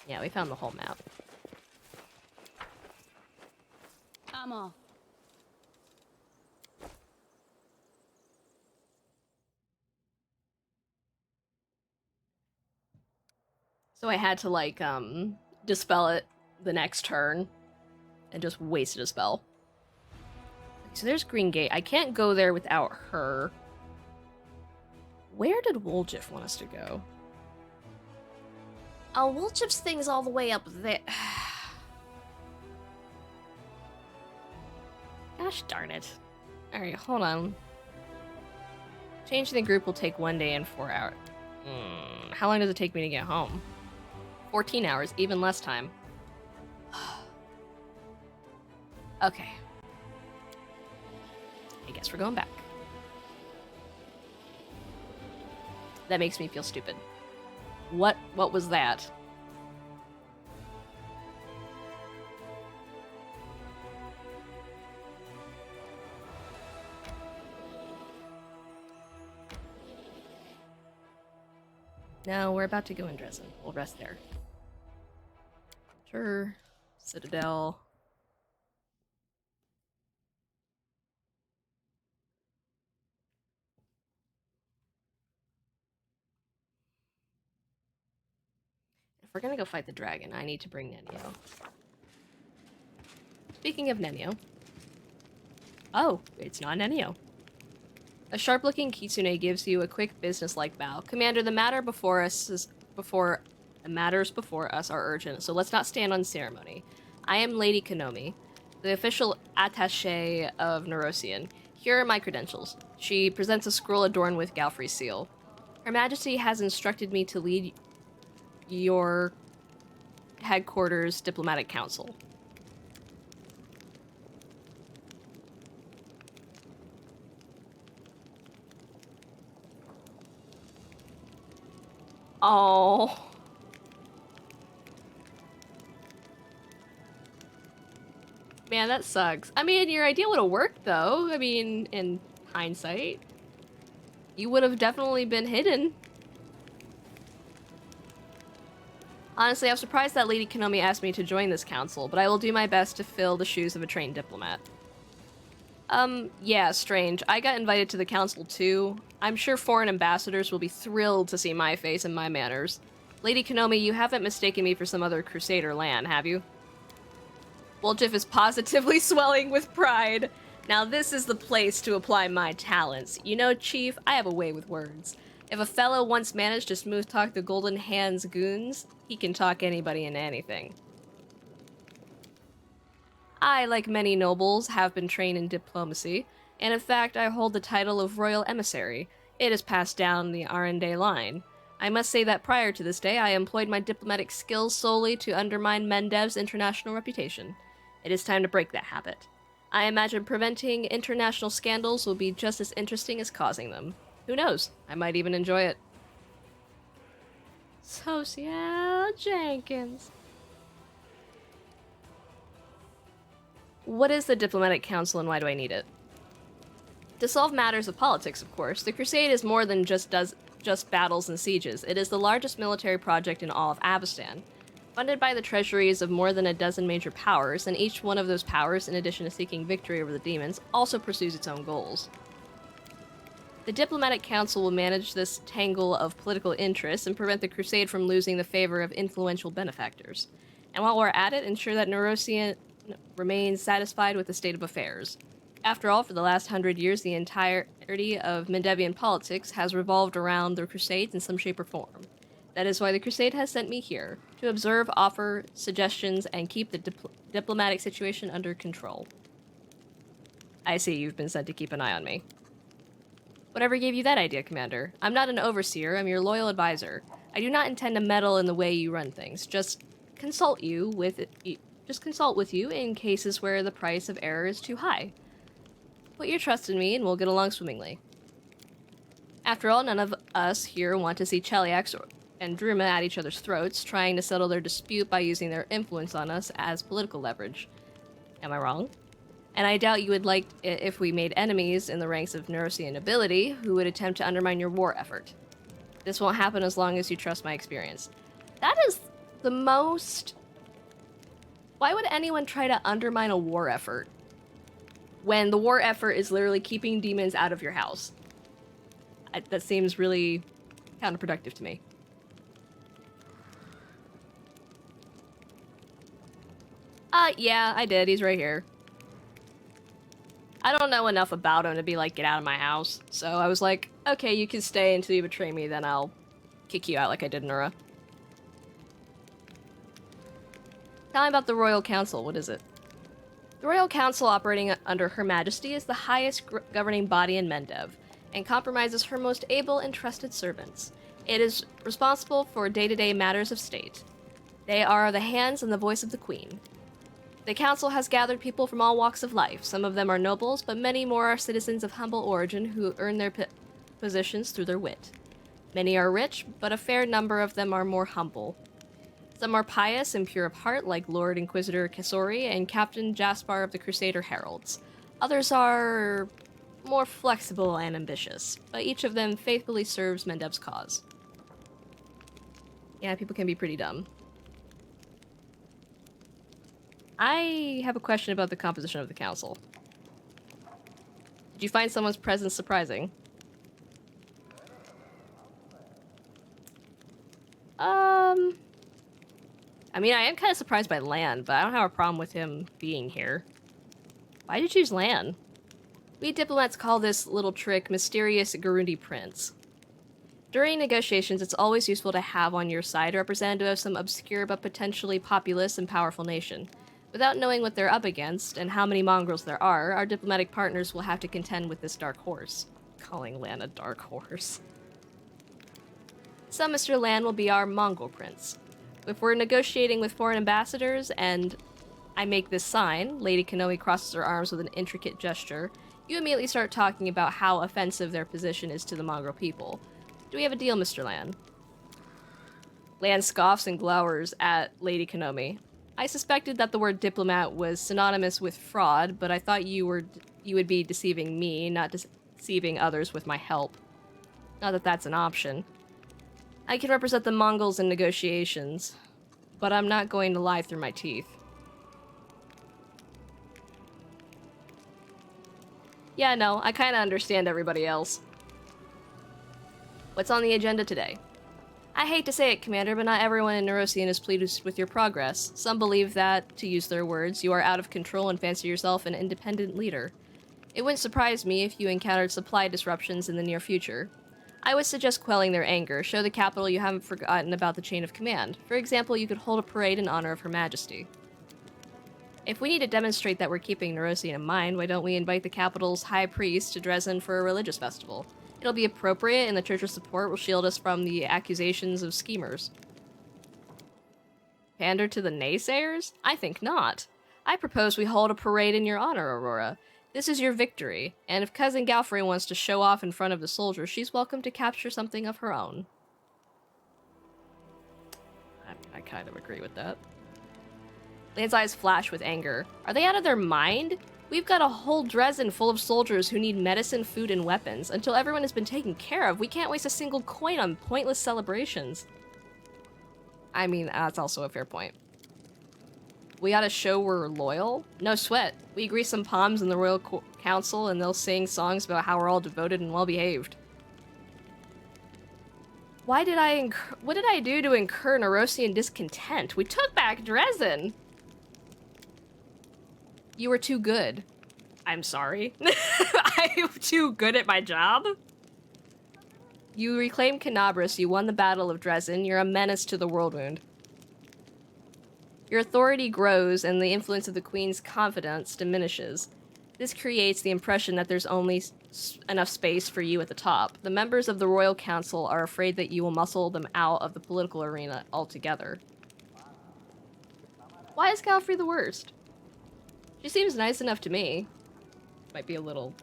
Yeah, we found the whole map. I'm off. So I had to, like, dispel it the next turn, and just wasted a spell. So there's Green Gate. I can't go there without her. Where did Woljif want us to go? Oh, Woljif's thing's all the way up there. Gosh darn it. Alright, hold on. Changing the group will take 1 day and 4 hours. How long does it take me to get home? 14 hours, even less time. Okay. I guess we're going back. That makes me feel stupid. What was that? No, we're about to go in Dresden. We'll rest there. Sure. Citadel. If we're gonna go fight the dragon, I need to bring Nenio. Speaking of Nenio. Oh, it's not Nenio. A sharp-looking kitsune gives you a quick business-like bow. Commander, the matters before us are urgent, so let's not stand on ceremony. I am Lady Konomi, the official attaché of Neurosian. Here are my credentials. She presents a scroll adorned with Galfrey's seal. Her Majesty has instructed me to lead your headquarters diplomatic council. Oh. Man, that sucks. I mean, your idea would have worked, though. I mean, in hindsight. You would have definitely been hidden. Honestly, I'm surprised that Lady Konomi asked me to join this council, but I will do my best to fill the shoes of a trained diplomat. Yeah, strange. I got invited to the council, too. I'm sure foreign ambassadors will be thrilled to see my face and my manners. Lady Konomi, you haven't mistaken me for some other Crusader land, have you? Woljif is positively swelling with pride. Now this is the place to apply my talents. You know, Chief, I have a way with words. If a fellow once managed to smooth-talk the Golden Hands goons, he can talk anybody into anything. I, like many nobles, have been trained in diplomacy, and in fact I hold the title of Royal Emissary. It is passed down the Arende line. I must say that prior to this day I employed my diplomatic skills solely to undermine Mendev's international reputation. It is time to break that habit. I imagine preventing international scandals will be just as interesting as causing them. Who knows? I might even enjoy it. Social Jenkins. What is the Diplomatic Council and why do I need it? To solve matters of politics, of course. The Crusade is more than just battles and sieges. It is the largest military project in all of Avestan. Funded by the treasuries of more than a dozen major powers, and each one of those powers, in addition to seeking victory over the demons, also pursues its own goals. The Diplomatic Council will manage this tangle of political interests and prevent the Crusade from losing the favor of influential benefactors. And while we're at it, ensure that Neurosian remains satisfied with the state of affairs. After all, for the last 100 years, the entirety of Mendevian politics has revolved around the Crusades in some shape or form. That is why the Crusade has sent me here, to observe, offer suggestions, and keep the diplomatic situation under control. I see you've been sent to keep an eye on me. Whatever gave you that idea, Commander? I'm not an overseer, I'm your loyal advisor. I do not intend to meddle in the way you run things, just consult with you in cases where the price of error is too high. Put your trust in me and we'll get along swimmingly. After all, none of us here want to see Cheliax and Druma at each other's throats, trying to settle their dispute by using their influence on us as political leverage. Am I wrong? And I doubt you would like it if we made enemies in the ranks of Neurosian nobility who would attempt to undermine your war effort. This won't happen as long as you trust my experience. That is the most... Why would anyone try to undermine a war effort when the war effort is literally keeping demons out of your house? That seems really counterproductive to me. Yeah, I did. He's right here. I don't know enough about him to be like, get out of my house. So I was like, okay, you can stay until you betray me, then I'll kick you out like I did Nura. Tell me about the Royal Council. What is it? The Royal Council, operating under Her Majesty, is the highest governing body in Mendev, and compromises her most able and trusted servants. It is responsible for day-to-day matters of state. They are the hands and the voice of the Queen. The Council has gathered people from all walks of life. Some of them are nobles, but many more are citizens of humble origin who earn their positions through their wit. Many are rich, but a fair number of them are more humble. Some are pious and pure of heart, like Lord Inquisitor Kesori and Captain Jaspar of the Crusader Heralds. Others are more flexible and ambitious, but each of them faithfully serves Mendev's cause. Yeah, people can be pretty dumb. I have a question about the composition of the council. Did you find someone's presence surprising? I mean, I am kind of surprised by Lan, but I don't have a problem with him being here. Why'd you choose Lan? We diplomats call this little trick Mysterious Garundi Prince. During negotiations, it's always useful to have on your side a representative of some obscure but potentially populous and powerful nation. Without knowing what they're up against and how many mongrels there are, our diplomatic partners will have to contend with this dark horse. Calling Lan a dark horse. So Mr. Lan will be our Mongol prince. If we're negotiating with foreign ambassadors and I make this sign, Lady Kanoe crosses her arms with an intricate gesture, you immediately start talking about how offensive their position is to the mongrel people. Do we have a deal, Mr. Lan? Lan scoffs and glowers at Lady Kanoe. I suspected that the word diplomat was synonymous with fraud, but I thought you would be deceiving me, not deceiving others with my help. Not that that's an option. I can represent the Mongols in negotiations, but I'm not going to lie through my teeth. Yeah, no, I kinda understand everybody else. What's on the agenda today? I hate to say it, Commander, but not everyone in Nerosian is pleased with your progress. Some believe that, to use their words, you are out of control and fancy yourself an independent leader. It wouldn't surprise me if you encountered supply disruptions in the near future. I would suggest quelling their anger. Show the capital you haven't forgotten about the chain of command. For example, you could hold a parade in honor of Her Majesty. If we need to demonstrate that we're keeping Nerosian in mind, why don't we invite the capital's high priest to Dresden for a religious festival? It'll be appropriate, and the church's support will shield us from the accusations of schemers. Pander to the naysayers? I think not. I propose we hold a parade in your honor, Aurora. This is your victory, and if Cousin Galfrey wants to show off in front of the soldiers, she's welcome to capture something of her own. I kind of agree with that. Lan's eyes flash with anger. Are they out of their mind? We've got a whole Dresden full of soldiers who need medicine, food, and weapons. Until everyone has been taken care of, we can't waste a single coin on pointless celebrations. I mean, that's also a fair point. We gotta show we're loyal? No sweat. We grease some palms in the Royal Council and they'll sing songs about how we're all devoted and well-behaved. What did I do to incur Nerosian discontent? We took back Dresden! You were too good. I'm sorry. I'm too good at my job? You reclaimed Canabras, you won the Battle of Dresden, you're a menace to the Worldwound. Your authority grows and the influence of the Queen's confidence diminishes. This creates the impression that there's only enough space for you at the top. The members of the Royal Council are afraid that you will muscle them out of the political arena altogether. Why is Galfrey the worst? She seems nice enough to me. Might be a little,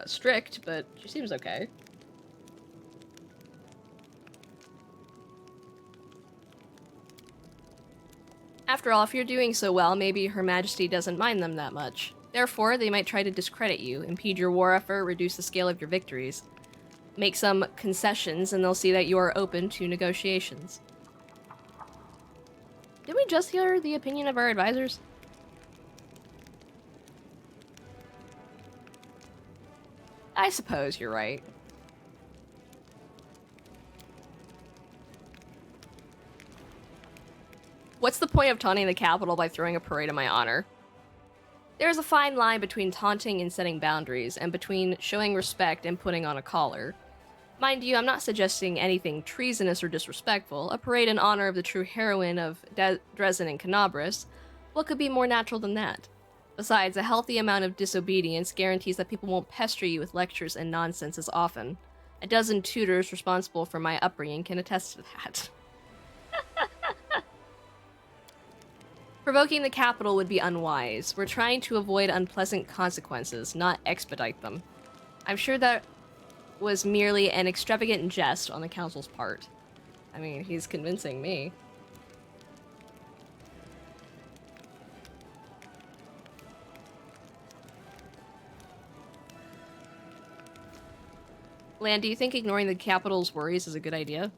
strict, but she seems okay. After all, if you're doing so well, maybe Her Majesty doesn't mind them that much. Therefore, they might try to discredit you, impede your war effort, reduce the scale of your victories. Make some concessions, and they'll see that you are open to negotiations. Did we just hear the opinion of our advisors? I suppose you're right. What's the point of taunting the capital by throwing a parade in my honor? There's a fine line between taunting and setting boundaries, and between showing respect and putting on a collar. Mind you, I'm not suggesting anything treasonous or disrespectful. A parade in honor of the true heroine of Dresden and Canabras. What could be more natural than that? Besides, a healthy amount of disobedience guarantees that people won't pester you with lectures and nonsense as often. A dozen tutors responsible for my upbringing can attest to that. Provoking the capital would be unwise. We're trying to avoid unpleasant consequences, not expedite them. I'm sure that was merely an extravagant jest on the council's part. I mean, he's convincing me. Lan, do you think ignoring the capital's worries is a good idea?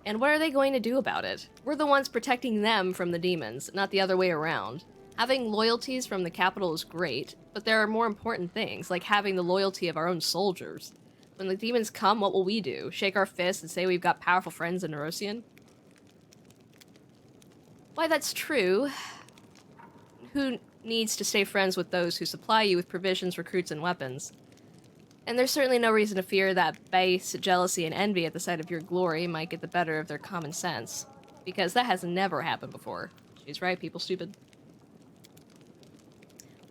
And what are they going to do about it? We're the ones protecting them from the demons, not the other way around. Having loyalties from the capital is great, but there are more important things, like having the loyalty of our own soldiers. When the demons come, what will we do? Shake our fists and say we've got powerful friends in Neurosian? Why, that's true. Who needs to stay friends with those who supply you with provisions, recruits, and weapons? And there's certainly no reason to fear that base jealousy and envy at the sight of your glory might get the better of their common sense. Because that has never happened before. She's right, people stupid.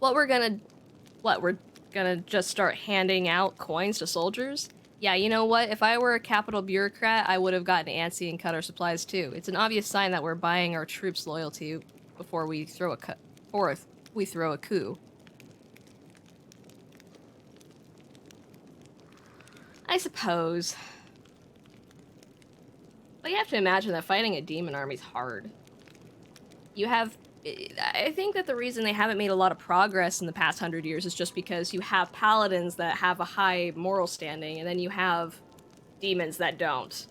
We're gonna just start handing out coins to soldiers? Yeah, you know what? If I were a capital bureaucrat, I would have gotten antsy and cut our supplies too. It's an obvious sign that we're buying our troops' loyalty before we throw a coup. I suppose. But you have to imagine that fighting a demon army is hard. I think that the reason they haven't made a lot of progress in the past 100 years is just because you have paladins that have a high moral standing, and then you have demons that don't.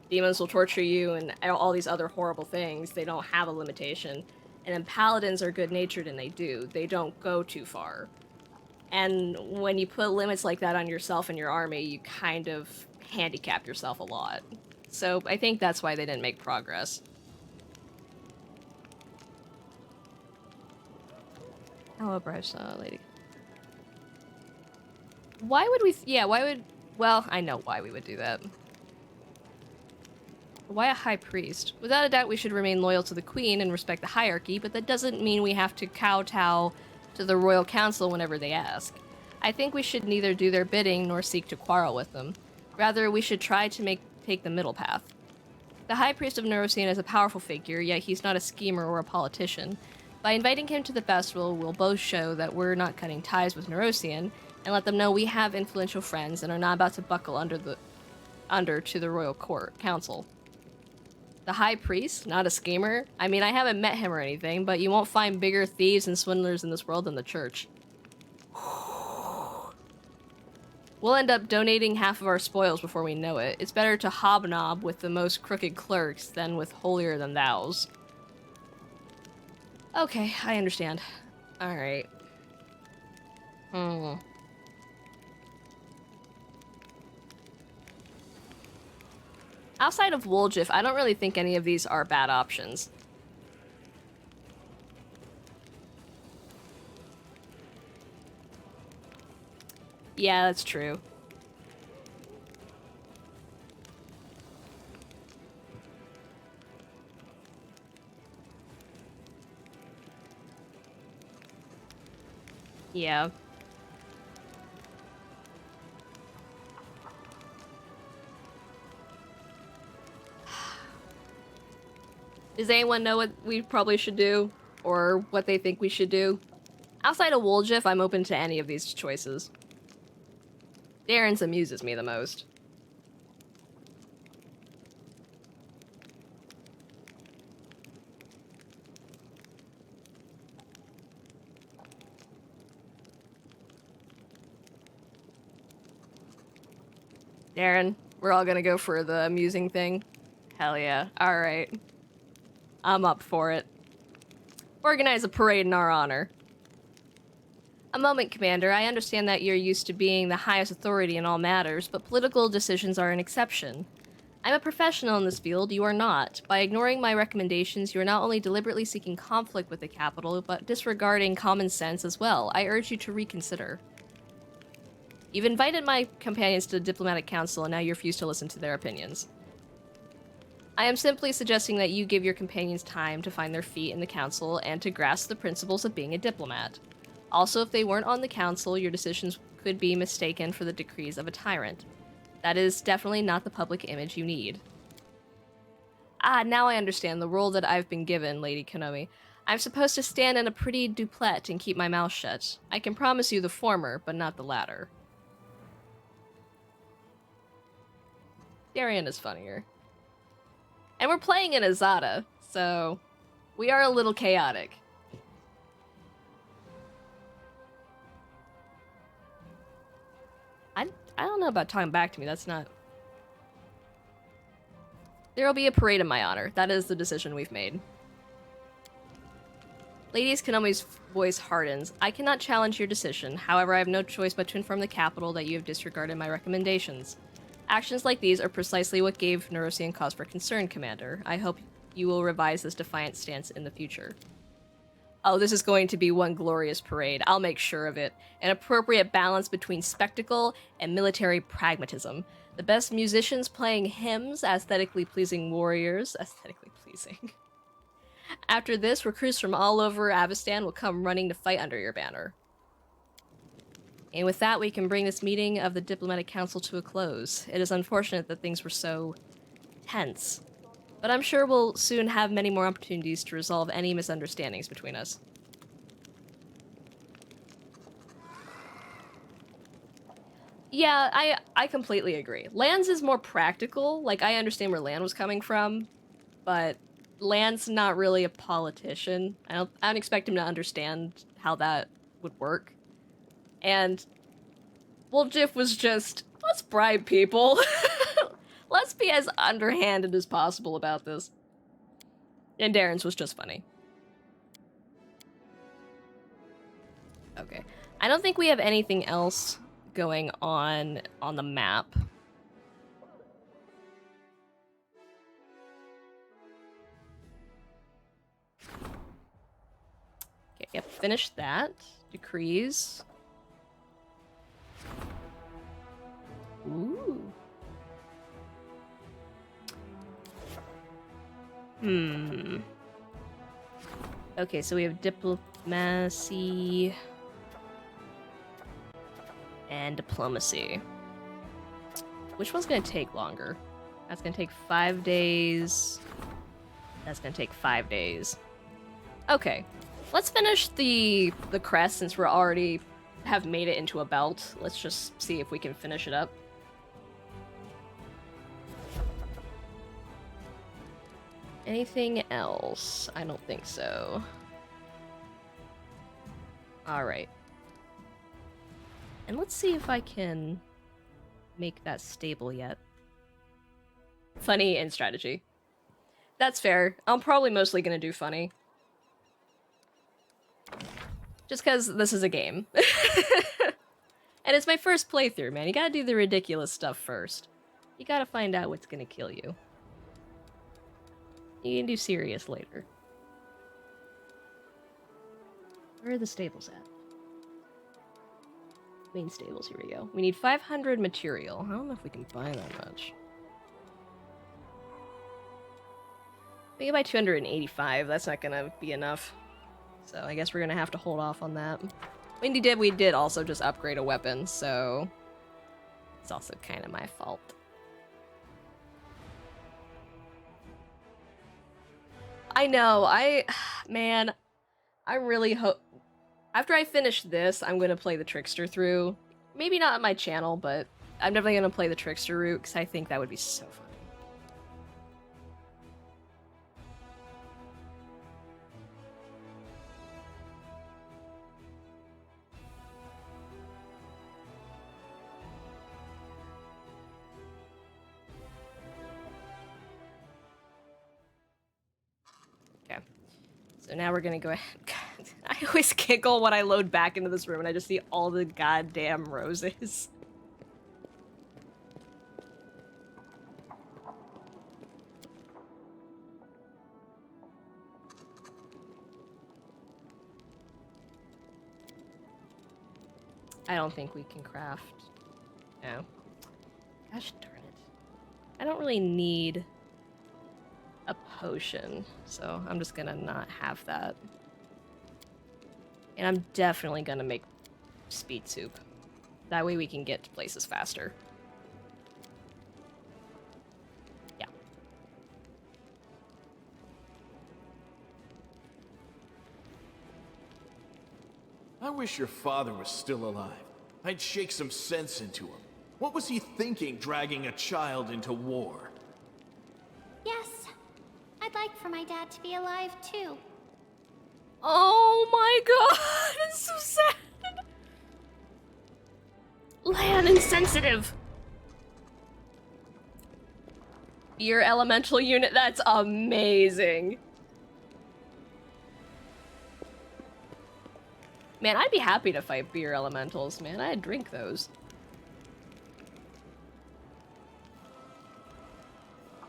Demons will torture you and all these other horrible things. They don't have a limitation. And then paladins are good-natured, and they do. They don't go too far. And when you put limits like that on yourself and your army, you kind of handicap yourself a lot. So I think that's why they didn't make progress. Hello, Bryce, lady. Why would we... Well, I know why we would do that. Why a high priest? Without a doubt, we should remain loyal to the queen and respect the hierarchy, but that doesn't mean we have to kowtow to the royal council whenever they ask. I think we should neither do their bidding nor seek to quarrel with them. Rather, we should try to take the middle path. The High Priest of Neurosian is a powerful figure, yet he's not a schemer or a politician. By inviting him to the festival, we'll both show that we're not cutting ties with Neurosian, and let them know we have influential friends and are not about to buckle under to the royal council. The High Priest? Not a schemer? I mean, I haven't met him or anything, but you won't find bigger thieves and swindlers in this world than the church. We'll end up donating half of our spoils before we know it. It's better to hobnob with the most crooked clerks than with holier-than-thous. Okay, I understand. Alright. Outside of Woljif, I don't really think any of these are bad options. Yeah, that's true. Yeah. Does anyone know what we probably should do? Or what they think we should do? Outside of Woljif, I'm open to any of these choices. Darren's amuses me the most. Darren, we're all gonna go for the amusing thing? Hell yeah. Alright. I'm up for it. Organize a parade in our honor. A moment, Commander. I understand that you're used to being the highest authority in all matters, but political decisions are an exception. I'm a professional in this field, you are not. By ignoring my recommendations, you are not only deliberately seeking conflict with the capital, but disregarding common sense as well. I urge you to reconsider. You've invited my companions to the diplomatic council, and now you refuse to listen to their opinions. I am simply suggesting that you give your companions time to find their feet in the council and to grasp the principles of being a diplomat. Also, if they weren't on the council, your decisions could be mistaken for the decrees of a tyrant. That is definitely not the public image you need. Ah, now I understand the role that I've been given, Lady Konomi. I'm supposed to stand in a pretty duplet and keep my mouth shut. I can promise you the former, but not the latter. Darian is funnier. And we're playing in Azada, so we are a little chaotic. I don't know about talking back to me, that's not... There will be a parade in my honor. That is the decision we've made. Lady Konomi's voice hardens. I cannot challenge your decision. However, I have no choice but to inform the capital that you have disregarded my recommendations. Actions like these are precisely what gave Neurosian cause for concern, Commander. I hope you will revise this defiant stance in the future. Oh, this is going to be one glorious parade. I'll make sure of it. An appropriate balance between spectacle and military pragmatism. The best musicians playing hymns, aesthetically pleasing warriors. Aesthetically pleasing. After this, recruits from all over Avestan will come running to fight under your banner. And with that, we can bring this meeting of the Diplomatic Council to a close. It is unfortunate that things were so tense, but I'm sure we'll soon have many more opportunities to resolve any misunderstandings between us. Yeah, I completely agree. Lan's is more practical. Like, I understand where Lan was coming from, but Lan's not really a politician. I don't expect him to understand how that would work. And Wolfjiff was just, let's bribe people. Let's be as underhanded as possible about this. And Darren's was just funny. Okay. I don't think we have anything else going on the map. Okay, yep, finish that. Decrees. Ooh. Okay, so we have diplomacy and diplomacy. Which one's gonna take longer? That's gonna take 5 days. That's gonna take 5 days. Okay, let's finish the crest since we're already have made it into a belt. Let's just see if we can finish it up. Anything else? I don't think so. Alright. And let's see if I can make that stable yet. Funny and strategy. That's fair. I'm probably mostly gonna do funny. Just because this is a game. And it's my first playthrough, man. You gotta do the ridiculous stuff first. You gotta find out what's gonna kill you. You can do serious later. Where are the stables at? Main stables, here we go. We need 500 material. I don't know if we can buy that much. We can buy 285. That's not gonna be enough. So I guess we're gonna have to hold off on that. We did also just upgrade a weapon, so it's also kind of my fault. I know, man, I really hope, after I finish this, I'm gonna play the Trickster through. Maybe not on my channel, but I'm definitely gonna play the Trickster route, because I think that would be so fun. So now we're gonna go ahead. God, I always giggle when I load back into this room and I just see all the goddamn roses. I don't think we can craft. No. Gosh darn it. I don't really need a potion, so I'm just gonna not have that. And I'm definitely gonna make speed soup. That way we can get to places faster. Yeah. I wish your father was still alive. I'd shake some sense into him. What was he thinking, dragging a child into war? Yes. I'd like for my dad to be alive, too. Oh my god, it's so sad. Lan insensitive. Your elemental unit, that's amazing. Man, I'd be happy to fight beer elementals, man. I'd drink those.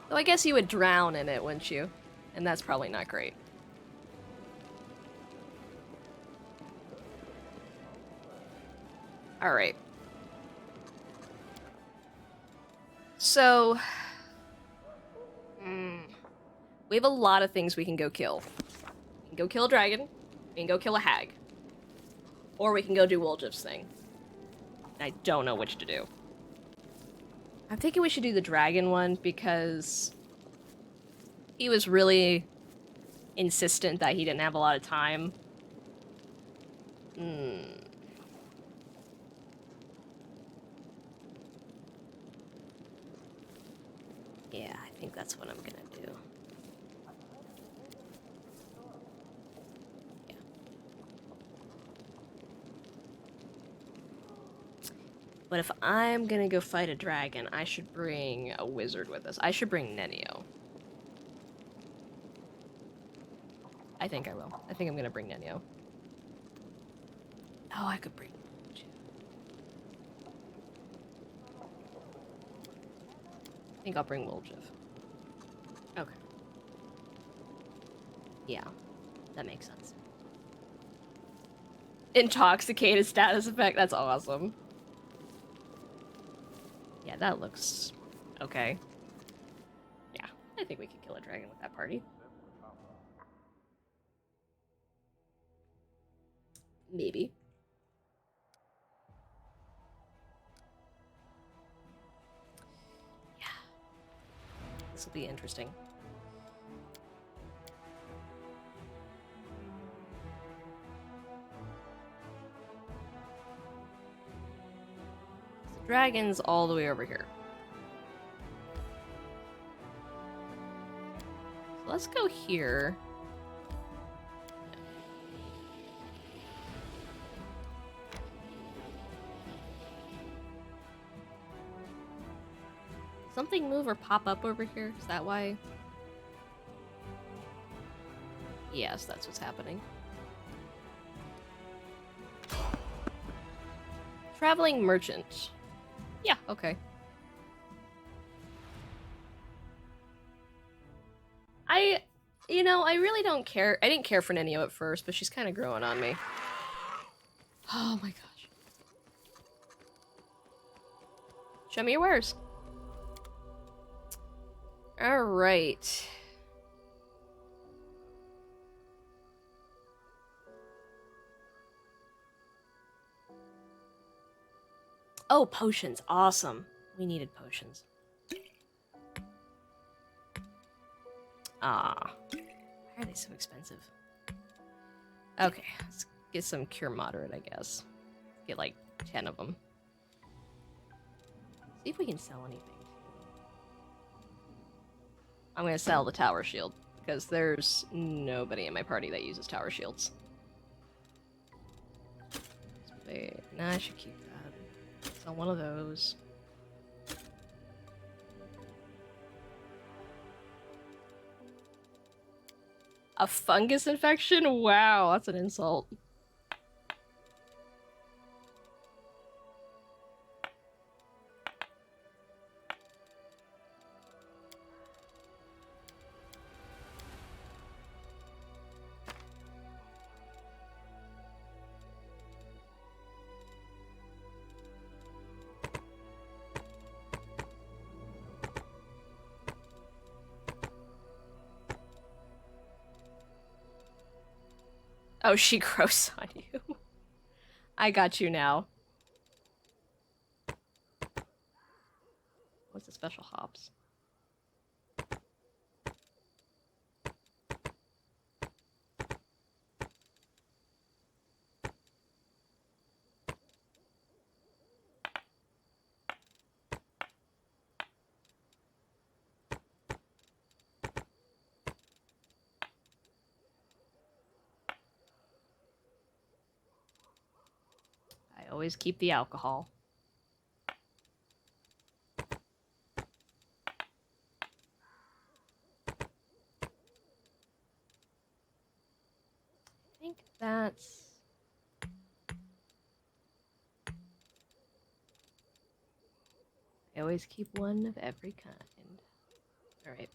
Though I guess you would drown in it, wouldn't you? And that's probably not great. Alright. So... we have a lot of things we can go kill. We can go kill a dragon. We can go kill a hag. Or we can go do Woljif's thing. I don't know which to do. I'm thinking we should do the dragon one because he was really insistent that he didn't have a lot of time. Yeah, I think that's what I'm gonna do. Yeah. But if I'm gonna go fight a dragon, I should bring a wizard with us. I should bring Nenio. I think I will. I think I'm gonna bring Nenio. Oh, I could bring... I think I'll bring Woljif. Okay. Yeah, that makes sense. Intoxicated status effect, that's awesome. Yeah, that looks okay. Yeah, I think we could kill a dragon with that party. Maybe. Yeah. This will be interesting. The dragon's all the way over here. So let's go here. Something move or pop up over here? Is that why? Yes, that's what's happening. Traveling merchant. Yeah, okay. I really don't care. I didn't care for Nenio at first, but she's kind of growing on me. Oh my gosh. Show me your wares. Alright. Oh, potions. Awesome. We needed potions. Ah. Why are they so expensive? Okay, let's get some cure moderate, I guess. Get like 10 of them. See if we can sell anything. I'm gonna sell the tower shield, because there's nobody in my party that uses tower shields. Wait, nah, I should keep that. Sell one of those. A fungus infection? Wow, that's an insult. Oh, she grows on you. I got you now. What's the special hops? I always keep the alcohol. think that's... I always keep one of every kind. Alright.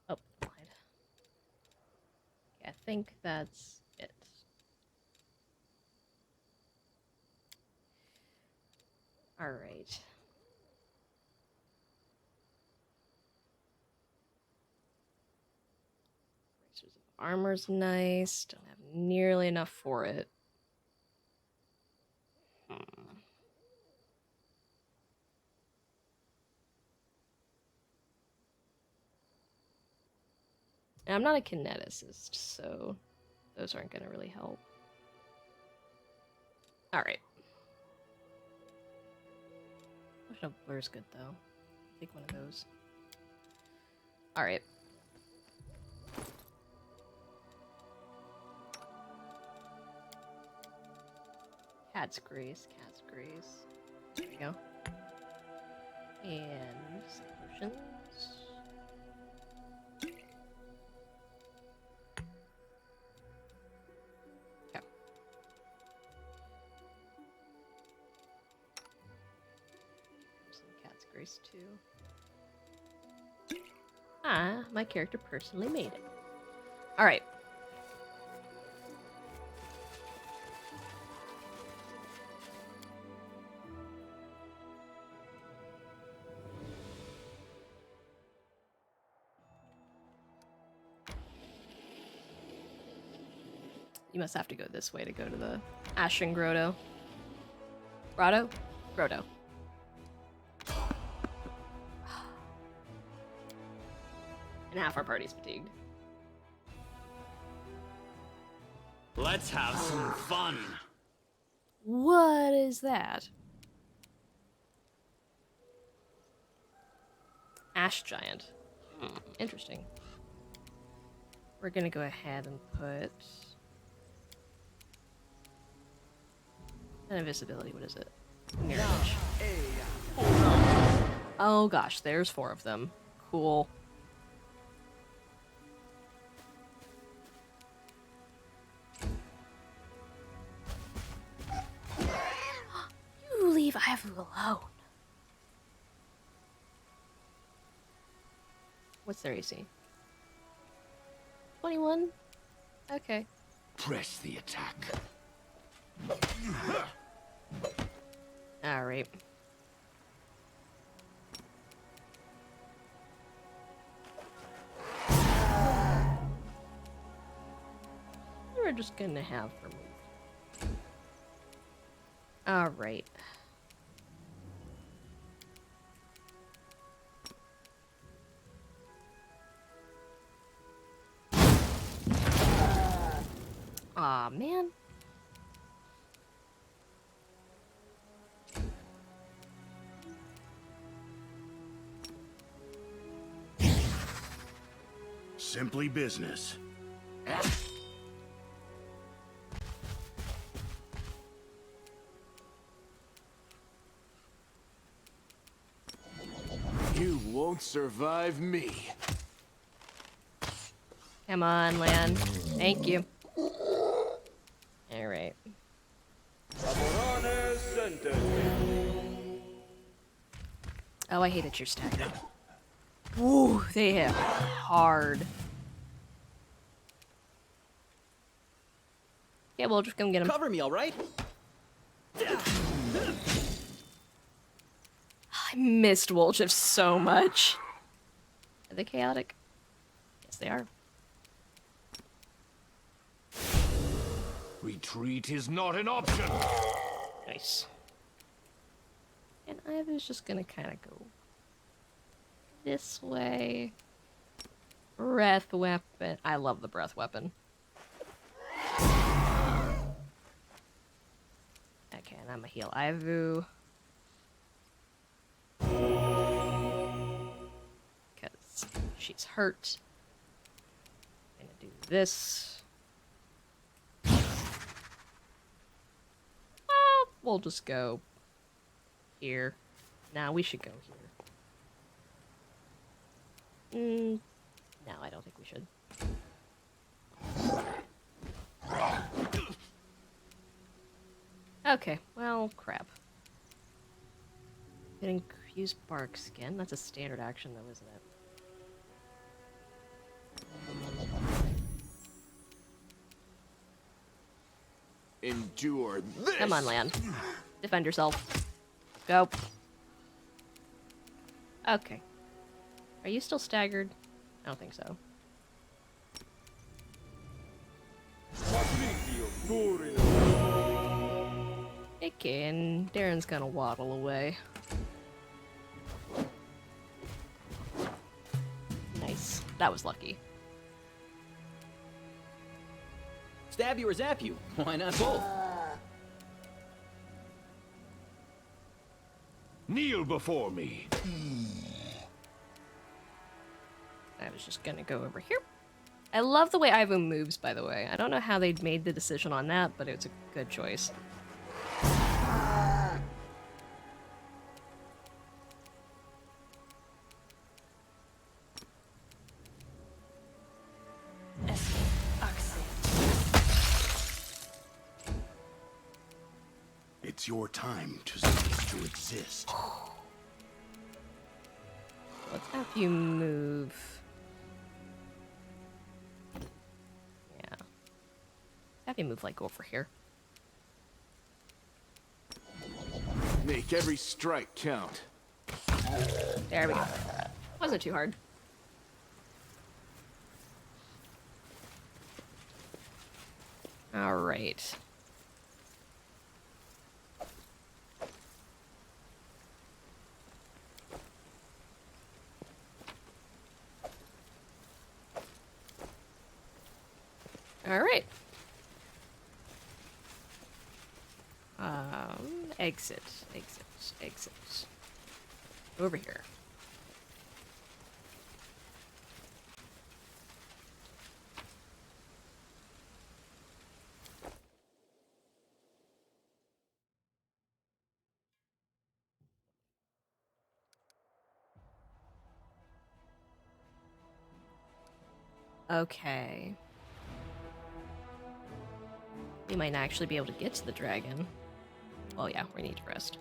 Oh, never mind. Okay, I think that's it. Alright. Bracers of armor's nice. Don't have nearly enough for it. And I'm not a kineticist, so those aren't going to really help. Alright. Potion of Blur's good, though. Take one of those. Alright. Cat's Grace, Cat's Grace. There we go. And some potions. Okay. Some Cat's Grace too. Ah, my character personally made it. Alright. You must have to go this way to go to the Ashen Grotto. Grotto? Grotto. And half our party's fatigued. Let's have some fun. What is that? Ash Giant. Interesting. We're gonna go ahead and put... Invisibility, what is it? Mirror image. Oh gosh, there's 4 of them. Cool. You leave Ivu alone. What's their AC? 21? Okay. Press the attack. Alright. We're just gonna have her move. Alright. Aw, man. Simply business. You won't survive me. Come on, land. Thank you. Alright. Oh, I hate that you're staggered. Ooh, they hit hard. Yeah, we'll just come get him. Cover me, all right? I missed Wolchif so much. Are they chaotic? Yes, they are. Retreat is not an option. Nice. And I was just gonna kind of go this way. Breath weapon. I love the breath weapon. Okay, and I'm gonna heal Ivu. Because she's hurt. I'm gonna do this. We'll just go here. Nah, we should go here. No, I don't think we should. Okay, well, crap. Getting use bark skin. That's a standard action, though, isn't it? Endure this! Come on, land. Defend yourself. Go. Okay. Are you still staggered? I don't think so. Okay, and Darren's gonna waddle away. Nice. That was lucky. Stab you or zap you? Why not both? Kneel before me. I was just gonna go over here. I love the way Ivo moves, by the way. I don't know how they made the decision on that, but it's a good choice. It's your time to cease to exist. Let's have you move. Yeah. Have you move, like, over here. Make every strike count. There we go. Wasn't too hard. Alright. Alright. Exit, exit, exit. Over here. Okay. We might not actually be able to get to the dragon. Well, yeah, we need to rest.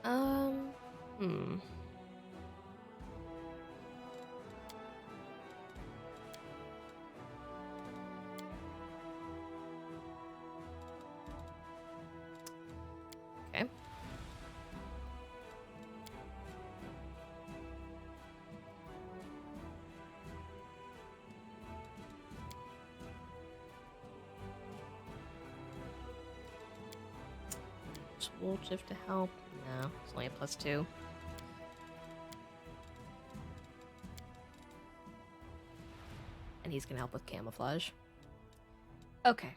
Hmm. Okay. Is Wolf Shift to help? No, it's only a +2. And he's gonna help with camouflage. Okay.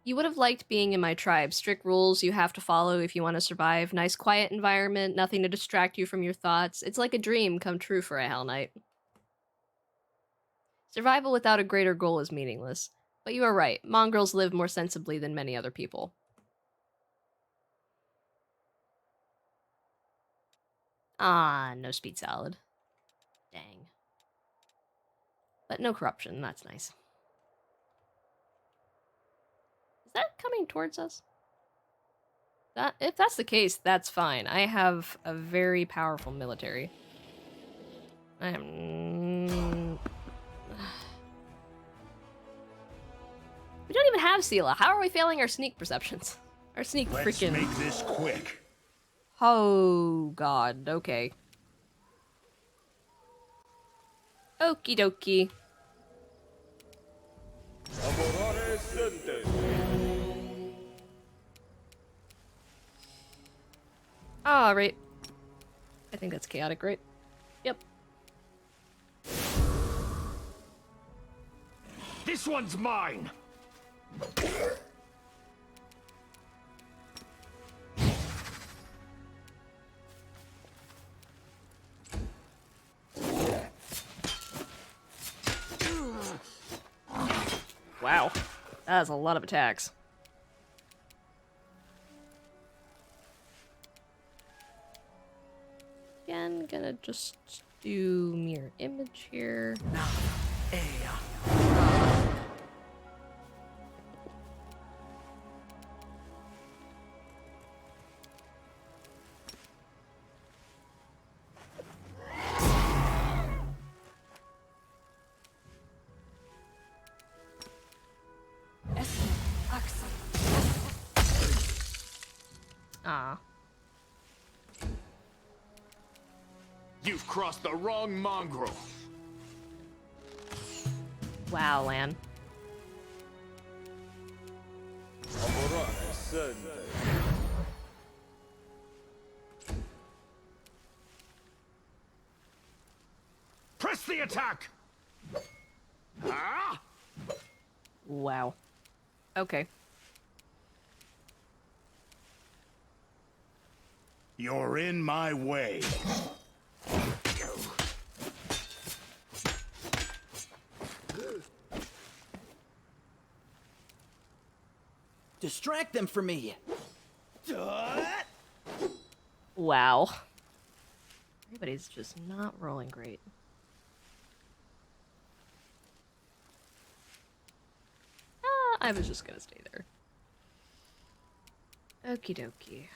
You would have liked being in my tribe. Strict rules you have to follow if you want to survive. Nice quiet environment, nothing to distract you from your thoughts. It's like a dream come true for a Hell Knight. Survival without a greater goal is meaningless. But you are right, mongrels live more sensibly than many other people. Ah, no speed salad. Dang. But no corruption, that's nice. Is that coming towards us? If that's the case, that's fine. I have a very powerful military. I am... We don't even have Sela. How are we failing our sneak perceptions? Our sneak Let's freaking... make this quick. Oh, God. Okay. Okie dokie. Alright. I think that's chaotic, right? Yep. This one's mine. Wow. That is a lot of attacks. Again, gonna just do mirror image here. Ah. You've crossed the wrong mongrel. Wow, Lan. Press the attack! Ah! Wow. Okay. You're in my way. Distract them from me. Wow. Everybody's just not rolling great. I was just gonna stay there. Okie dokie.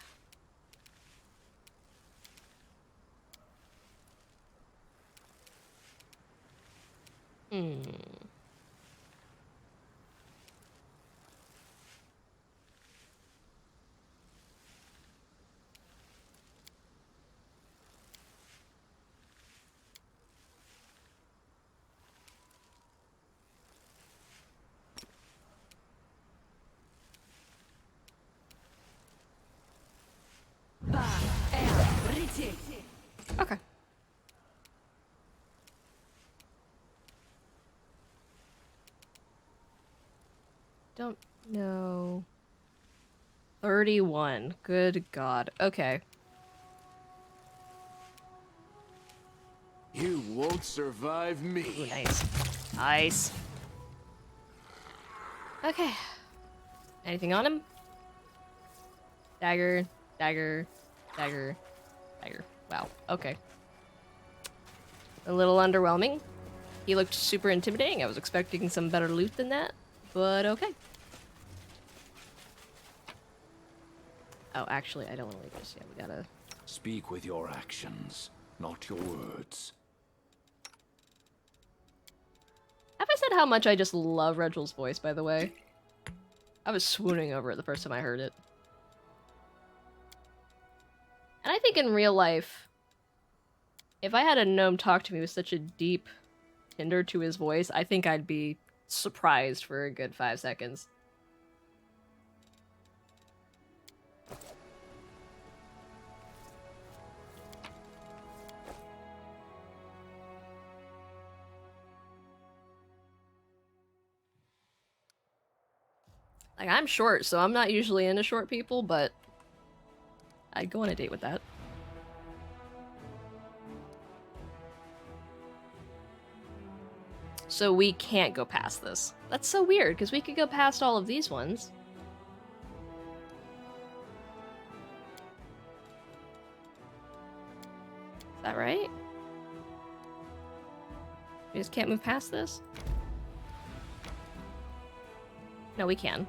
Okay. Don't know. 31. Good God. Okay. You won't survive Ooh, me. nice. Nice. Okay. Anything on him? Dagger, dagger, dagger, dagger. Wow. Okay. A little underwhelming. He looked super intimidating. I was expecting some better loot than that, but okay. Oh, actually, I don't want to leave this yet. We gotta... Speak with your actions, not your words. Have I said how much I just love Reginald's voice, by the way? I was swooning over it the first time I heard it. And I think in real life, if I had a gnome talk to me with such a deep timbre to his voice, I think I'd be surprised for a good 5 seconds. Like, I'm short, so I'm not usually into short people, but I'd go on a date with that. So we can't go past this. That's so weird, because we could go past all of these ones. Is that right? We just can't move past this? No, we can.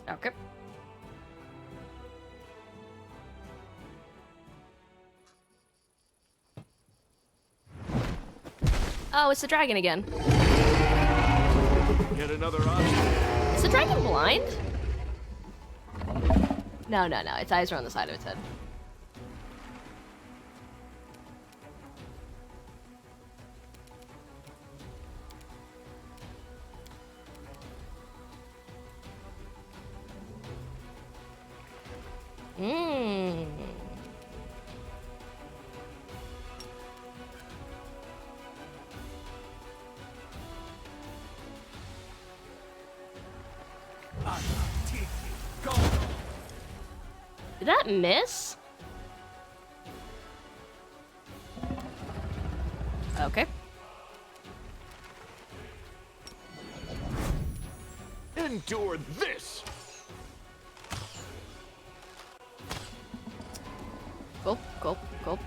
Okay. Oh, it's the dragon again. Yet another option. Is the dragon blind? No, no, no. Its eyes are on the side of its head. Mmm. Did that miss? Okay. Endure this. Gulp, gulp, gulp.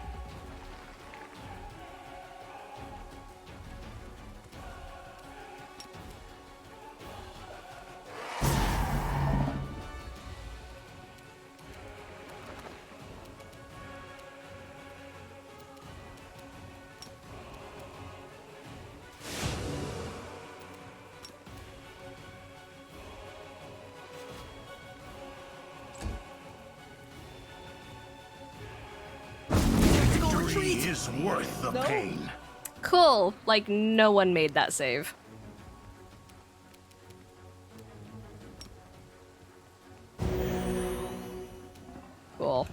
Victory is worth the pain. Cool. Like, no one made that save. Cool.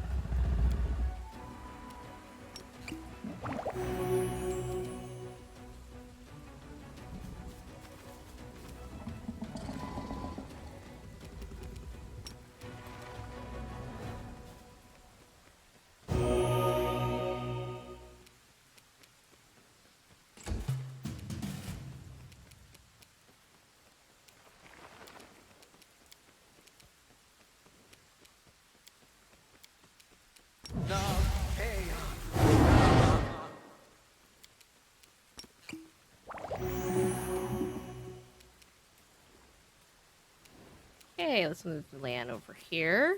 Okay, let's move the land over here.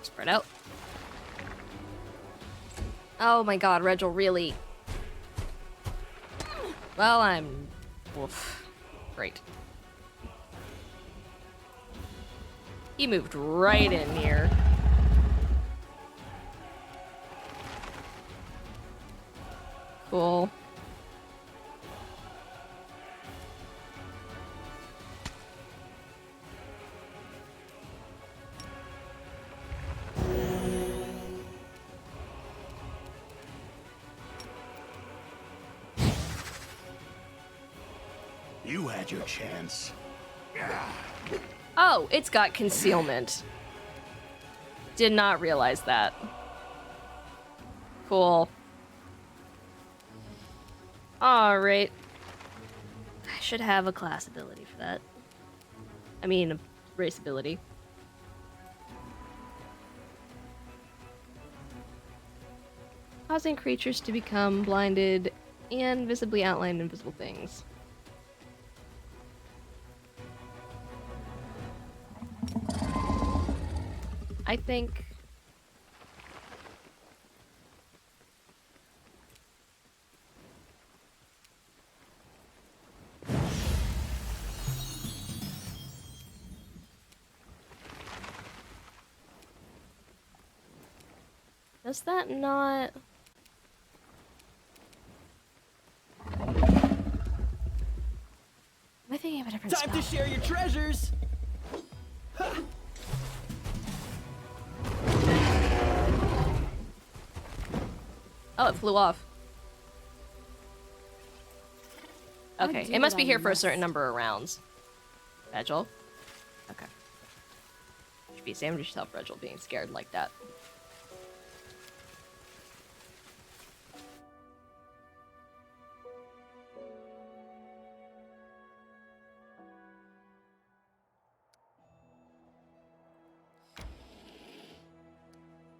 Spread out. Oh my god, Regil, really? Well, I'm... Oof. Great. He moved right in here. Cool. You had your chance. Oh, it's got concealment. Did not realize that. Cool. Alright. I should have a class ability for that. I mean, a race ability. Causing creatures to become blinded and visibly outline invisible things. I think... Does that not... Am I thinking of a different Time to spell? share your treasures! Oh, it flew off. I Okay, do it must what be I here for a must. certain number of rounds. Regil? Okay. You should be ashamed of yourself, Regil, being scared like that.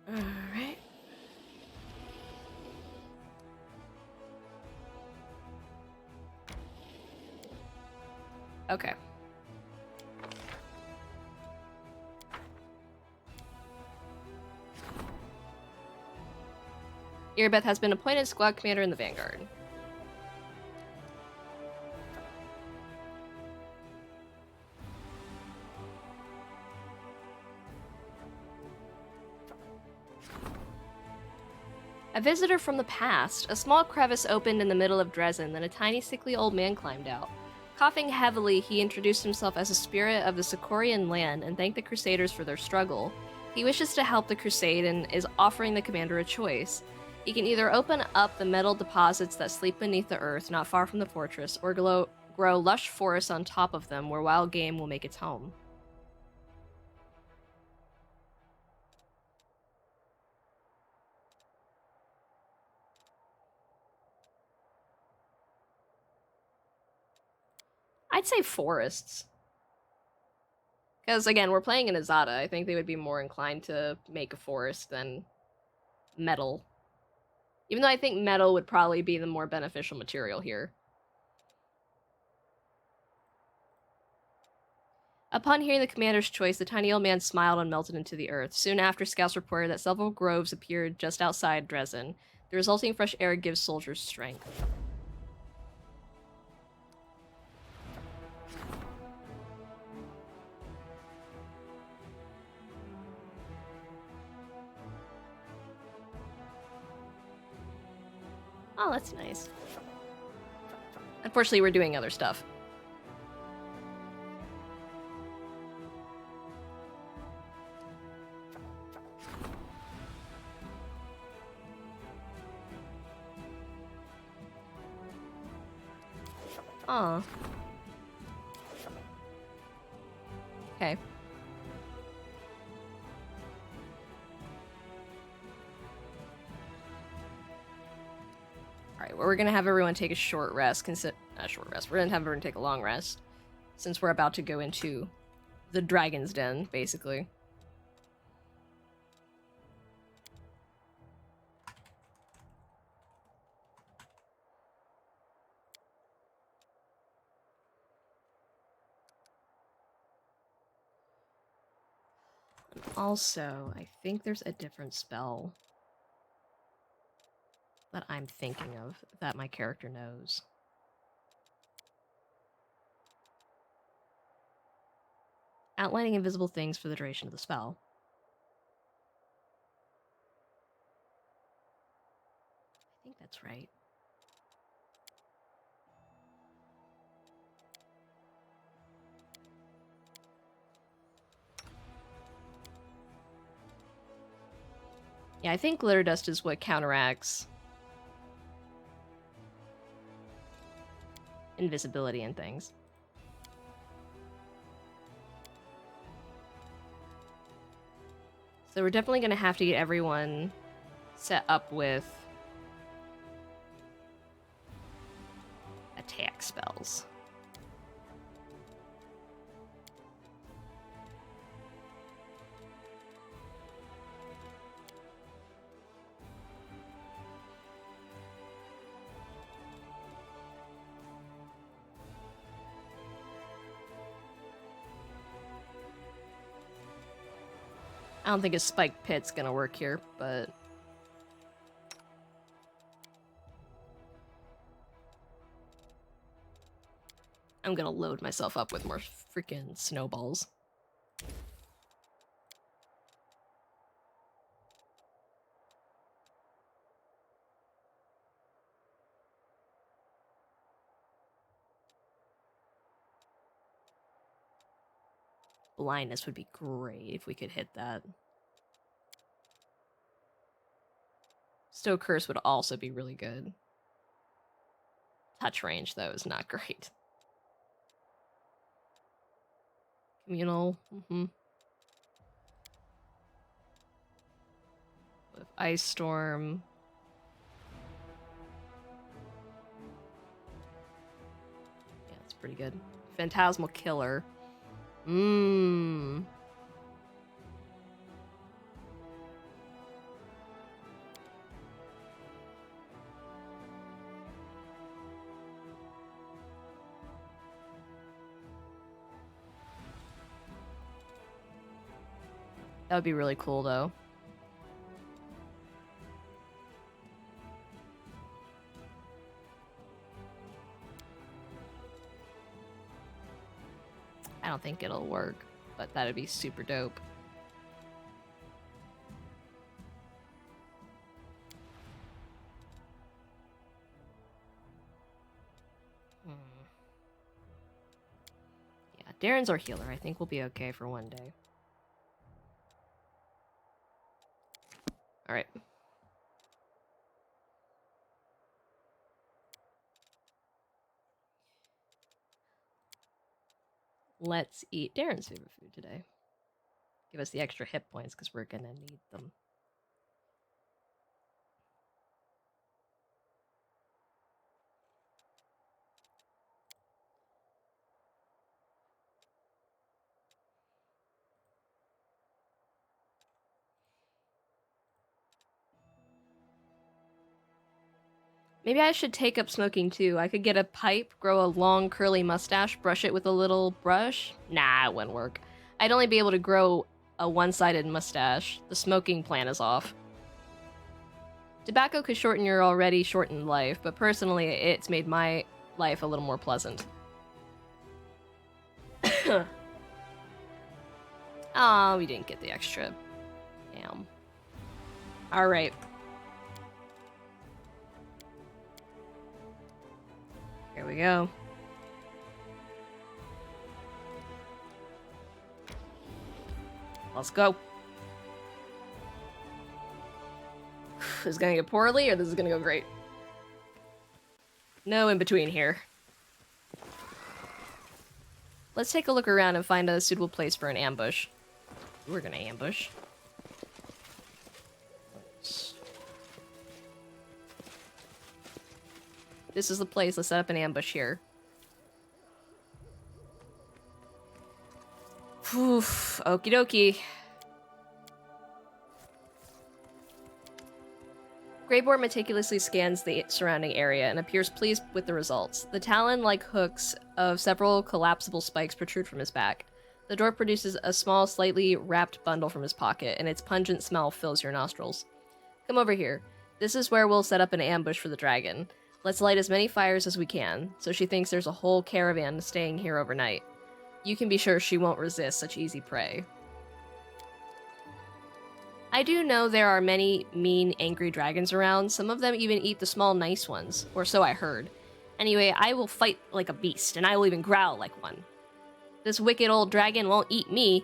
Alright. Okay. Earbeth has been appointed squad commander in the Vanguard. A visitor from the past. A small crevice opened in the middle of Dresden, then a tiny, sickly old man climbed out. Coughing heavily, he introduced himself as a spirit of the Sicorian land and thanked the Crusaders for their struggle. He wishes to help the crusade and is offering the commander a choice. He can either open up the metal deposits that sleep beneath the earth not far from the fortress, or grow lush forests on top of them where wild game will make its home. I'd say forests. Because, again, we're playing in Azada. I think they would be more inclined to make a forest than metal. Even though I think metal would probably be the more beneficial material here. Upon hearing the commander's choice, the tiny old man smiled and melted into the earth. Soon after, scouts reported that several groves appeared just outside Dresden. The resulting fresh air gives soldiers strength. Oh, that's nice. Unfortunately, we're doing other stuff. Aw. Okay. Alright, well, we're gonna have everyone take a short rest. Not a short rest. We're gonna have everyone take a long rest. Since we're about to go into the Dragon's Den, basically. And also, I think there's a different spell that I'm thinking of that my character knows. Outlining invisible things for the duration of the spell. I think that's right. Yeah, I think glitter dust is what counteracts invisibility and things. So we're definitely going to have to get everyone set up with attack spells. I don't think a spiked pit's gonna work here, but... I'm gonna load myself up with more freaking snowballs. Blindness would be great if we could hit that. Stow Curse would also be really good. Touch range, though, is not great. Communal, With Ice Storm. Yeah, it's pretty good. Phantasmal Killer. That would be really cool, though. I don't think it'll work, but that'd be super dope. Darren's our healer. I think we'll be okay for one day. Alright. Let's eat Darren's favorite food today. Give us the extra hit points because we're gonna need them. Maybe I should take up smoking too. I could get a pipe, grow a long curly mustache, brush it with a little brush. Nah, it wouldn't work. I'd only be able to grow a one-sided mustache. The smoking plan is off. Tobacco could shorten your already shortened life, but personally, it's made my life a little more pleasant. Oh, we didn't get the extra. Damn. Alright. Here we go. Let's go. This is gonna go poorly, or this is gonna go great? No in between here. Let's take a look around and find a suitable place for an ambush. We're gonna ambush. This is the place. Let's set up an ambush here. Oof. Okie dokie. Greyboard meticulously scans the surrounding area and appears pleased with the results. The talon-like hooks of several collapsible spikes protrude from his back. The dwarf produces a small, slightly wrapped bundle from his pocket, and its pungent smell fills your nostrils. Come over here. This is where we'll set up an ambush for the dragon. Let's light as many fires as we can, so she thinks there's a whole caravan staying here overnight. You can be sure she won't resist such easy prey. I do know there are many mean, angry dragons around. Some of them even eat the small, nice ones, or so I heard. Anyway, I will fight like a beast, and I will even growl like one. This wicked old dragon won't eat me.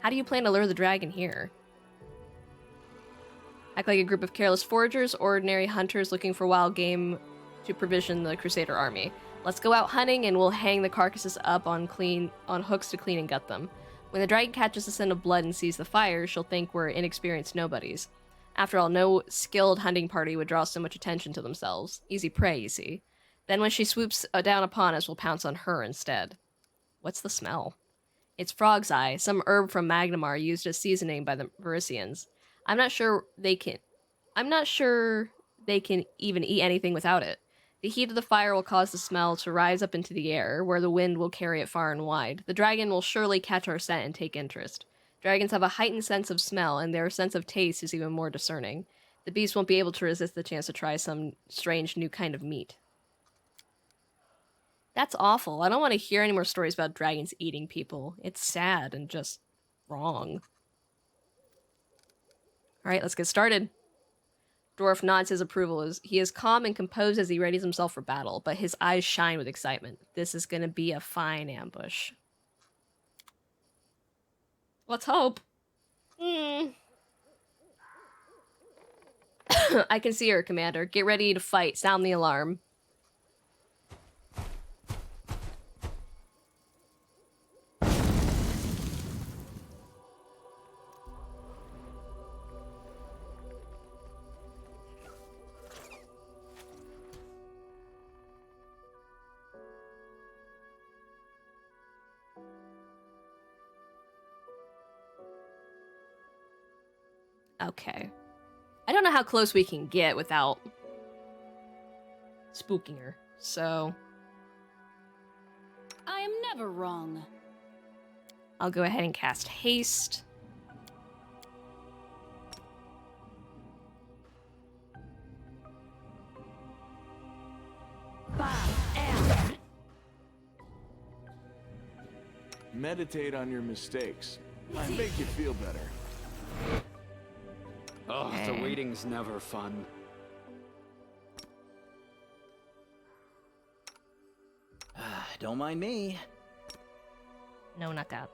How do you plan to lure the dragon here? Act like a group of careless foragers, ordinary hunters looking for wild game to provision the Crusader army. Let's go out hunting and we'll hang the carcasses up on hooks to clean and gut them. When the dragon catches the scent of blood and sees the fire, she'll think we're inexperienced nobodies. After all, no skilled hunting party would draw so much attention to themselves. Easy prey, you see. Then when she swoops down upon us, we'll pounce on her instead. What's the smell? It's frog's eye, some herb from Magnamar used as seasoning by the Varisians. I'm not sure they can even eat anything without it. The heat of the fire will cause the smell to rise up into the air, where the wind will carry it far and wide. The dragon will surely catch our scent and take interest. Dragons have a heightened sense of smell, and their sense of taste is even more discerning. The beast won't be able to resist the chance to try some strange new kind of meat. That's awful. I don't want to hear any more stories about dragons eating people. It's sad and just wrong. Alright, let's get started. Dwarf nods his approval as he is calm and composed as he readies himself for battle, but his eyes shine with excitement. This is gonna be a fine ambush. Let's hope. I can see her, Commander. Get ready to fight. Sound the alarm. Okay. I don't know how close we can get without spooking her, so I am never wrong. I'll go ahead and cast haste. Meditate on your mistakes. Might make you feel better. Oh, the waiting's never fun. Don't mind me. No, not that.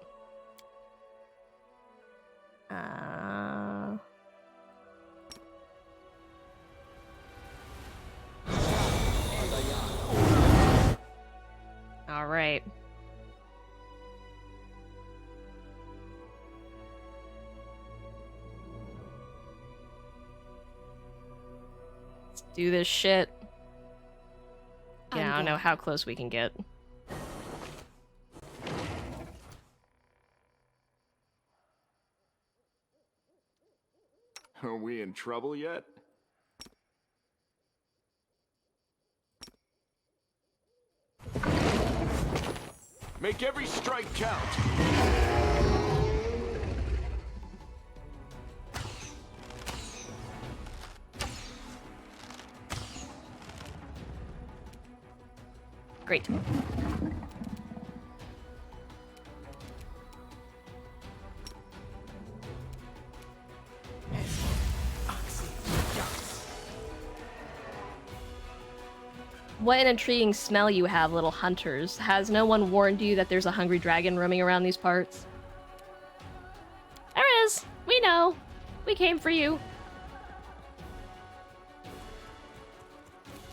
All right. Let's do this shit. Yeah, I don't know how close we can get. Are we in trouble yet? Make every strike count. Great. What an intriguing smell you have, little hunters. Has no one warned you that there's a hungry dragon roaming around these parts? There is! We know! We came for you!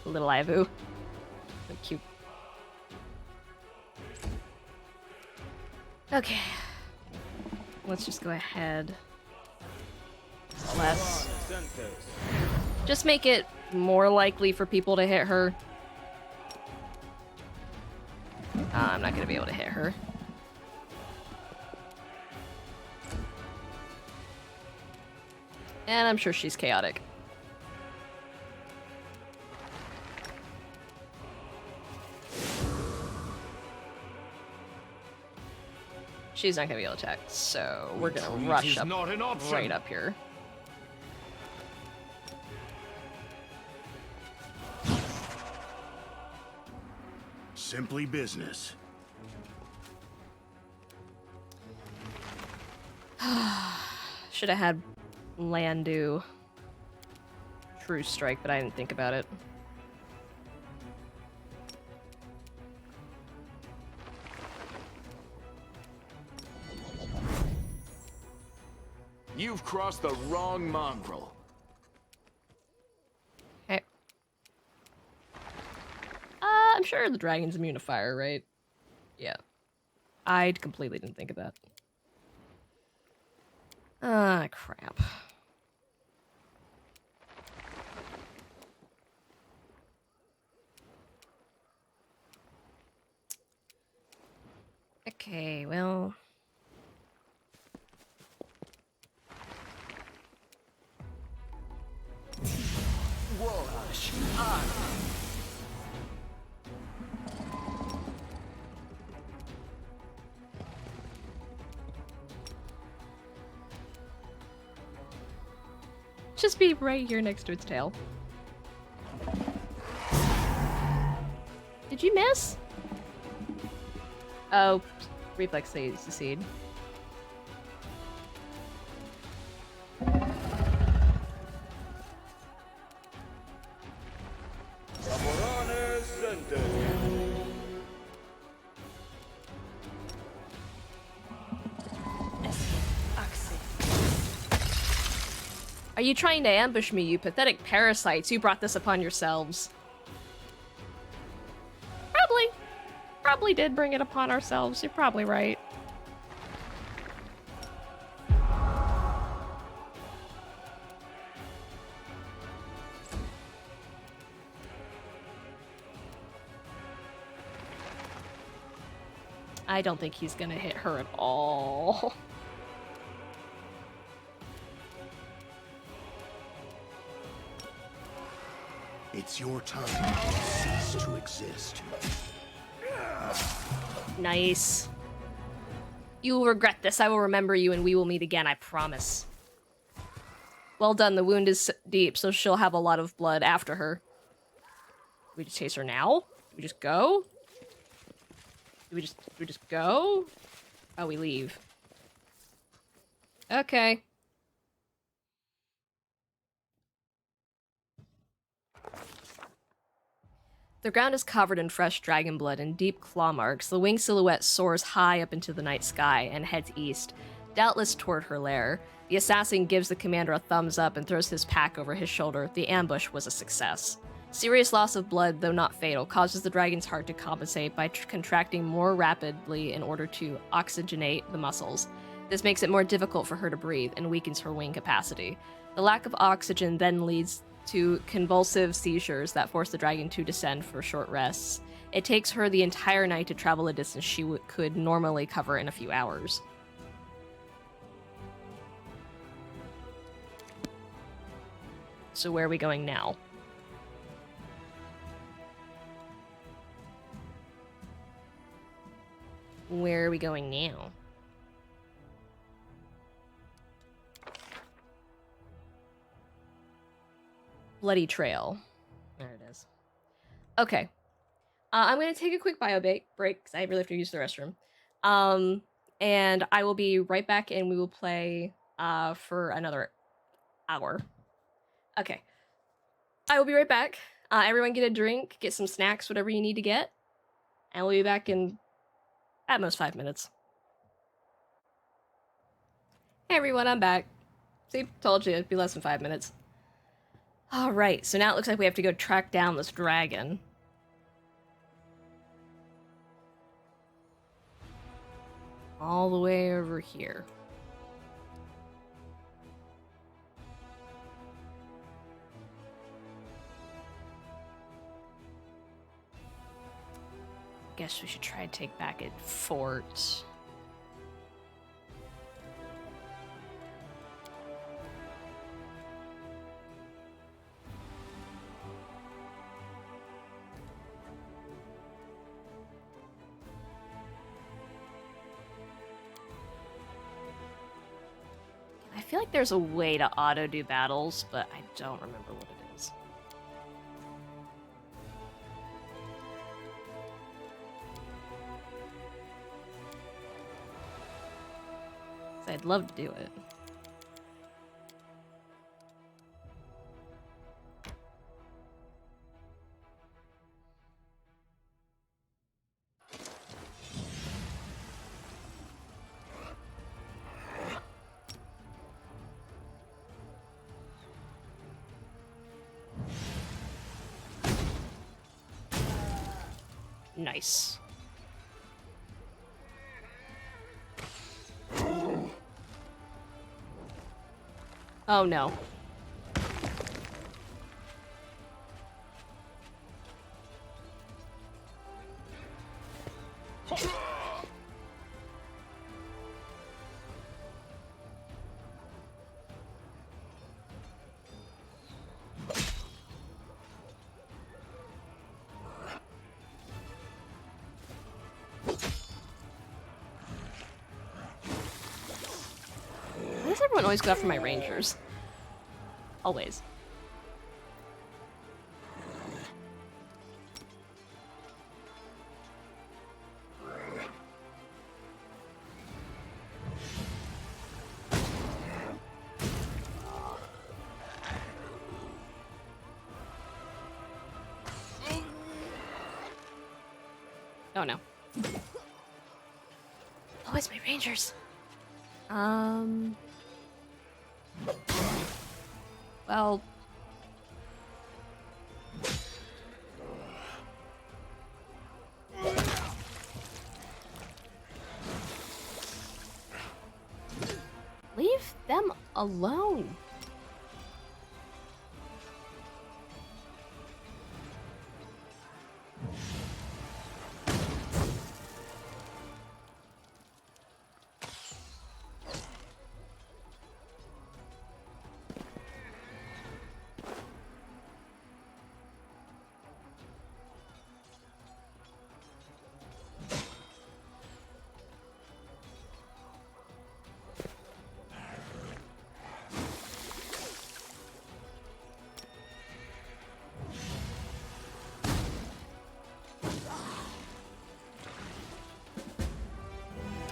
Little Ivu. So cute. Okay. Let's just go ahead. Less. Just make it more likely for people to hit her. I'm not gonna be able to hit her. And I'm sure she's chaotic. She's not gonna be able to attack, so we're gonna rush up right up here. Simply business. Should have had Landu True Strike, but I didn't think about it. You've crossed the wrong mongrel. Okay. I'm sure the dragon's immune to fire, right? Yeah. I completely didn't think of that. Ah, crap. Okay, well... Just be right here next to its tail. Did you miss? Oh, reflex saves succeed. Are you trying to ambush me, you pathetic parasites? You brought this upon yourselves. Probably did bring it upon ourselves. You're probably right. I don't think he's gonna hit her at all. It's your time to cease to exist. Nice. You will regret this. I will remember you and we will meet again, I promise. Well done, the wound is deep, so she'll have a lot of blood after her. Do we just chase her now? Do we just go? Do we just go? Oh, we leave. Okay. The ground is covered in fresh dragon blood and deep claw marks. The winged silhouette soars high up into the night sky and heads east, doubtless toward her lair. The assassin gives the commander a thumbs up and throws his pack over his shoulder. The ambush was a success. Serious loss of blood, though not fatal, causes the dragon's heart to compensate by contracting more rapidly in order to oxygenate the muscles. This makes it more difficult for her to breathe and weakens her wing capacity. The lack of oxygen then leads to convulsive seizures that force the dragon to descend for short rests. It takes her the entire night to travel a distance she could normally cover in a few hours. So where are we going now? Where are we going now? Bloody Trail. There it is. Okay. I'm going to take a quick bio break because I really have to use the restroom. And I will be right back and we will play for another hour. Okay. I will be right back. Everyone get a drink, get some snacks, whatever you need to get. And we'll be back in at most 5 minutes. Hey everyone, I'm back. See, told you it'd be less than 5 minutes. Alright, so now it looks like we have to go track down this dragon. All the way over here. Guess we should try to take back a fort. I feel like there's a way to auto-do battles, but I don't remember what it is. I'd love to do it. Nice. Oh no. Why does everyone always go after my rangers? Always. Oh no. Always my rangers. Well... leave them alone.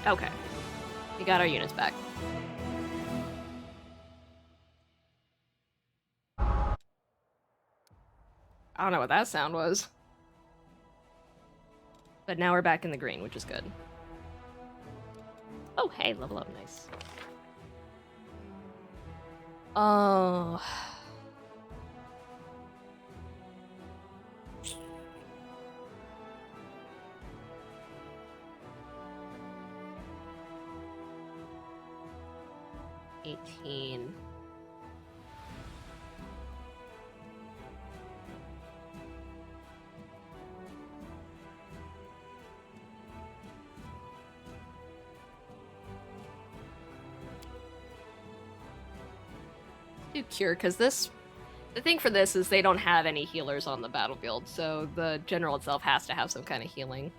Okay. We got our units back. I don't know what that sound was. But now we're back in the green, which is good. Oh, hey, level up, nice. Oh. $18. Do cure, because this, the thing for this is they don't have any healers on the battlefield, so the general itself has to have some kind of healing.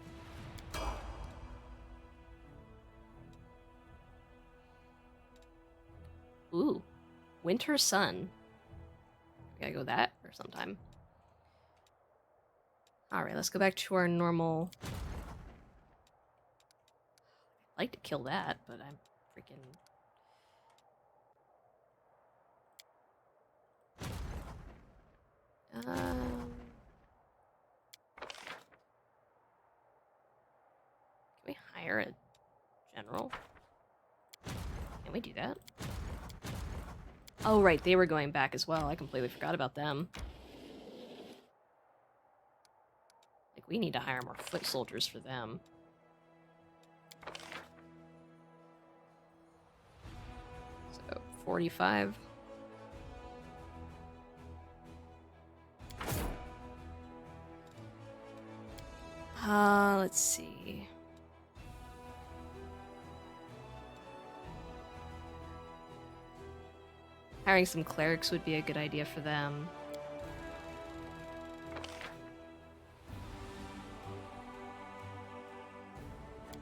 Ooh, Winter Sun. We gotta go that or sometime. Alright, let's go back to our normal. I'd like to kill that, but I'm freaking. Can we hire a general? Can we do that? Oh, right, they were going back as well. I completely forgot about them. Like, we need to hire more foot soldiers for them. So, 45. Let's see. Hiring some clerics would be a good idea for them.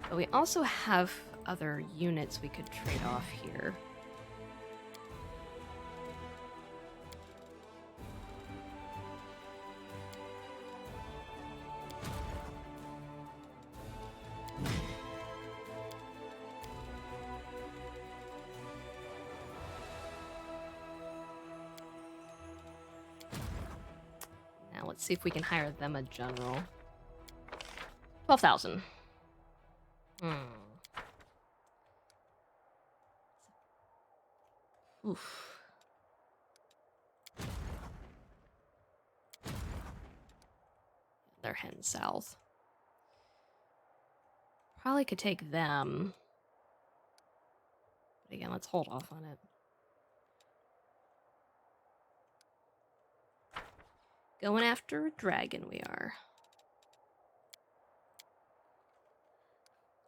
But we also have other units we could trade off here. Let's see if we can hire them a general. 12,000. Oof. They're heading south. Probably could take them. But again, let's hold off on it. Going after a dragon we are.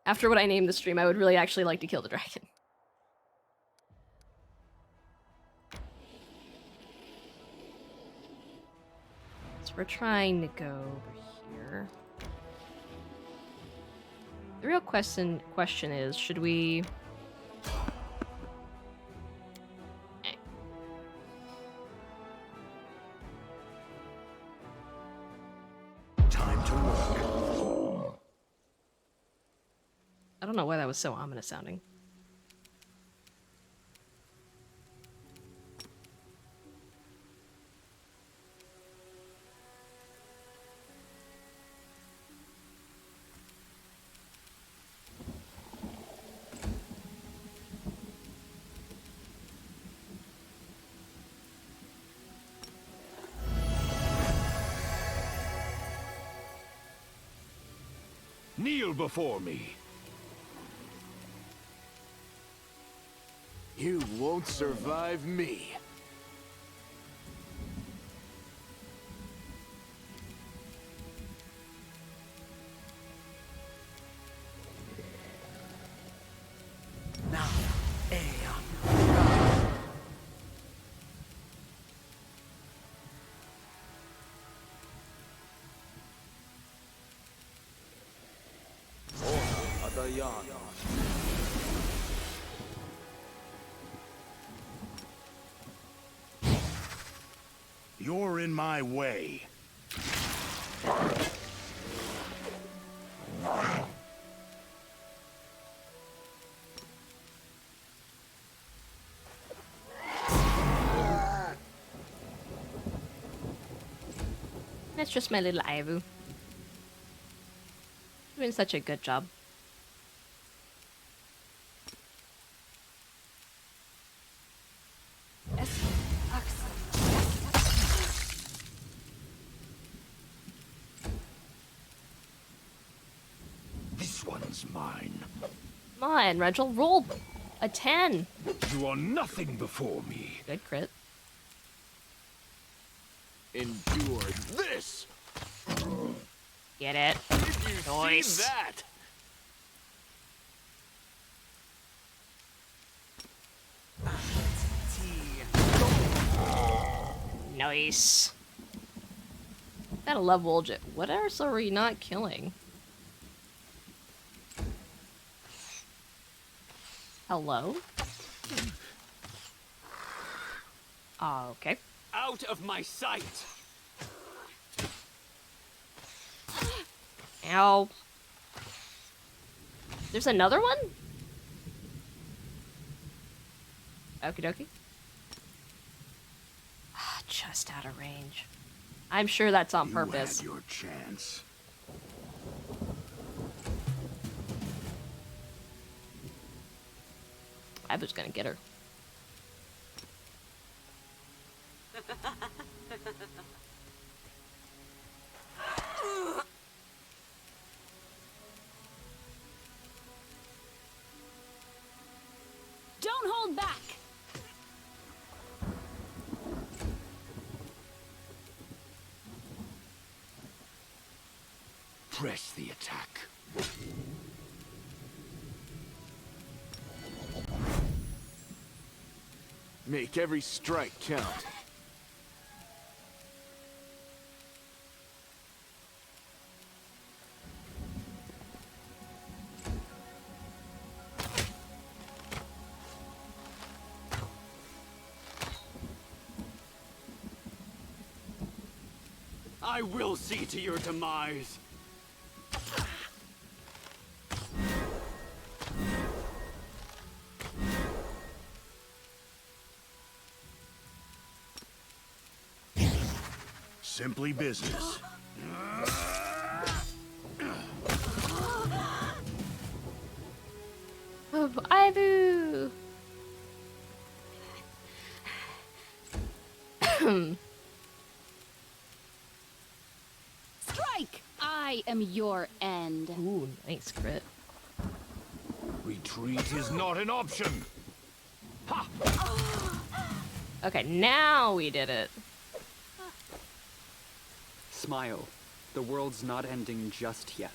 After what I named the stream, I would really actually like to kill the dragon. So we're trying to go over here. The real question is, should we... I don't know why that was so ominous sounding. Kneel before me. You won't survive me. You're in my way. That's just my little Ivu. Doing such a good job. This one's mine. Come on, Regil, roll a 10. You are nothing before me. Good crit. Endure this! Get it? If you Nice. see that! Nice. Gotta love Woljit. What else are we not killing? Hello? Okay. Out of my sight! Ow. There's another one? Okie dokie. Just out of range. I'm sure that's on purpose. You had your chance. I was gonna get her. Don't hold back. Press the attack. Make every strike count. I will see to your demise. Simply business. Oh, Ibu! Strike! I am your end. Ooh, nice crit. Retreat is not an option. Okay, now we did it. Smile. The world's not ending just yet.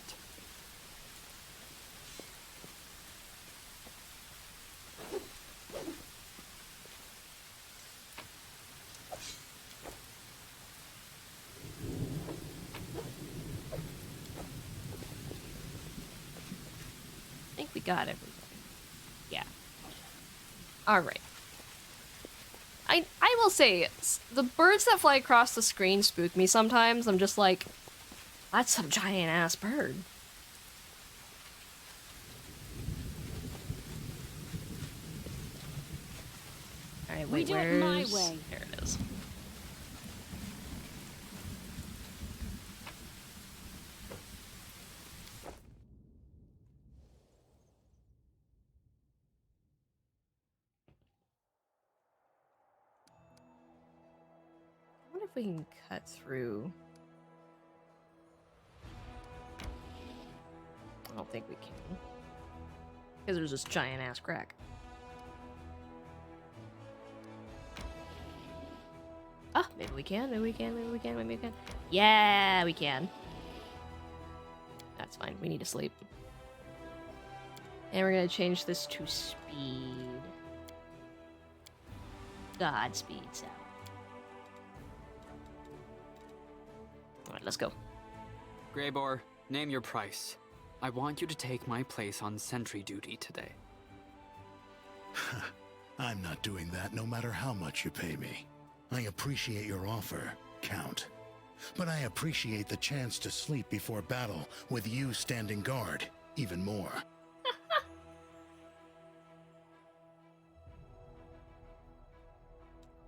I think we got everything. Yeah. Alright. I will say, the birds that fly across the screen spook me sometimes. I'm just like, that's some giant-ass bird. Alright, We wait, do it my where's... way. There it is. I wonder if we can cut through. I don't think we can. Because there's this giant ass crack. Ah, maybe we can, maybe we can, maybe we can, maybe we can. Yeah, we can. That's fine, we need to sleep. And we're gonna change this to speed. Godspeed, Sal. Alright, let's go. Greybor, name your price. I want you to take my place on sentry duty today. I'm not doing that no matter how much you pay me. I appreciate your offer, Count. But I appreciate the chance to sleep before battle with you standing guard even more.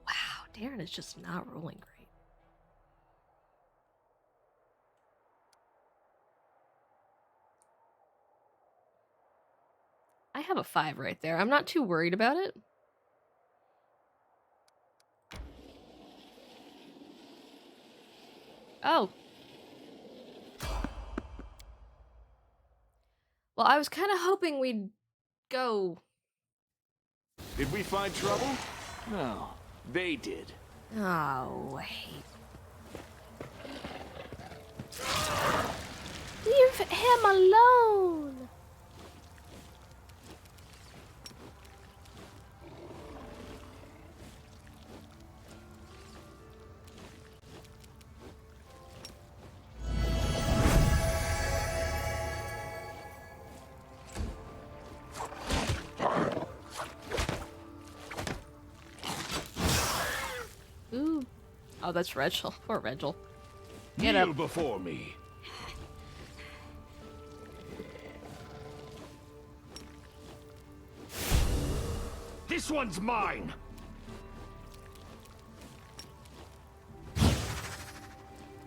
Wow, Darren is just not rolling great. have a 5 right there. I'm not too worried about it. Oh. Well, I was kind of hoping we'd go. Did we find trouble? No, they did. Oh, wait. Leave him alone! Ooh. Oh, that's Rachel. Poor Rachel. Get Kneel up. before me. This one's mine.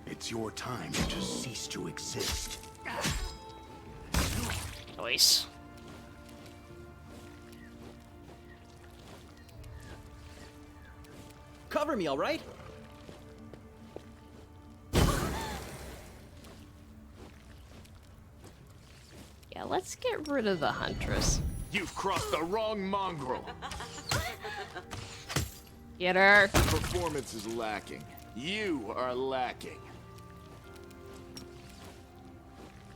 It's your time to cease to exist. Nice. Cover me, all right? Yeah, let's get rid of the Huntress. You've crossed the wrong mongrel. Get her. Performance is lacking. You are lacking.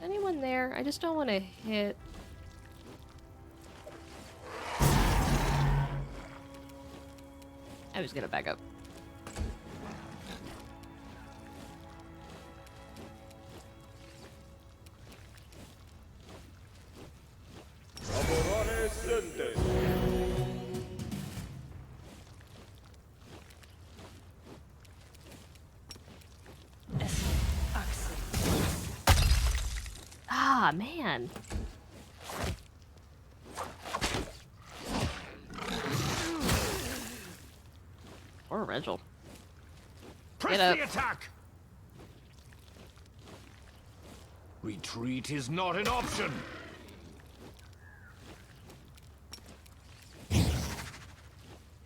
Anyone there? I just don't want to hit. I was gonna back up. Ah, man. Poor Rachel. Press Get up. the attack. Retreat is not an option.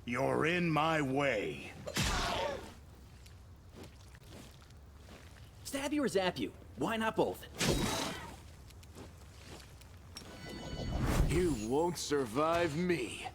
You're in my way. Stab you or zap you? Why not both? You won't survive me.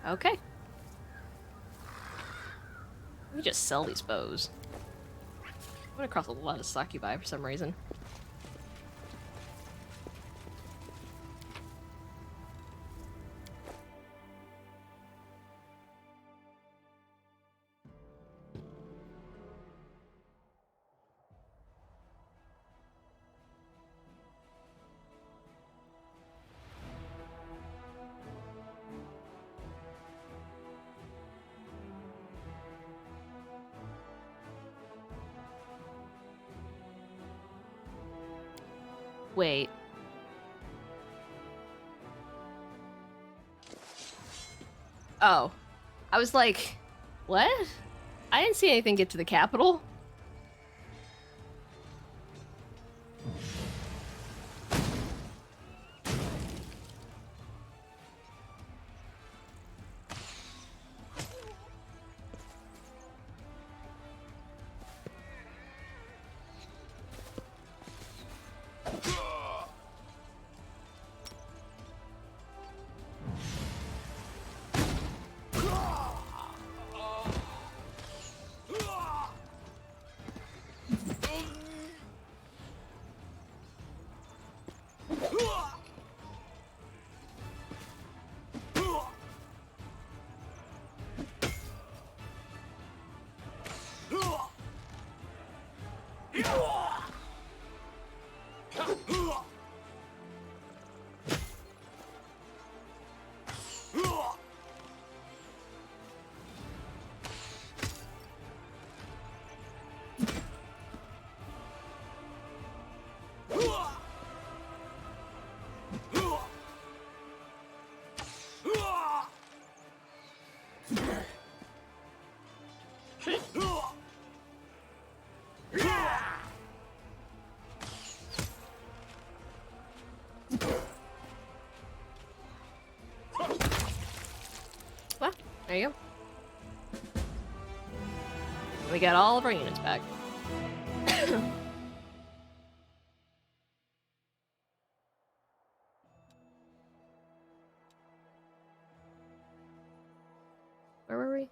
Okay. Let me just sell these bows. I'm gonna cross a lot of succubi for some reason. Wait. Oh. I was like, what? I didn't see anything get to the capital. There you go. We got all of our units back. Where were we?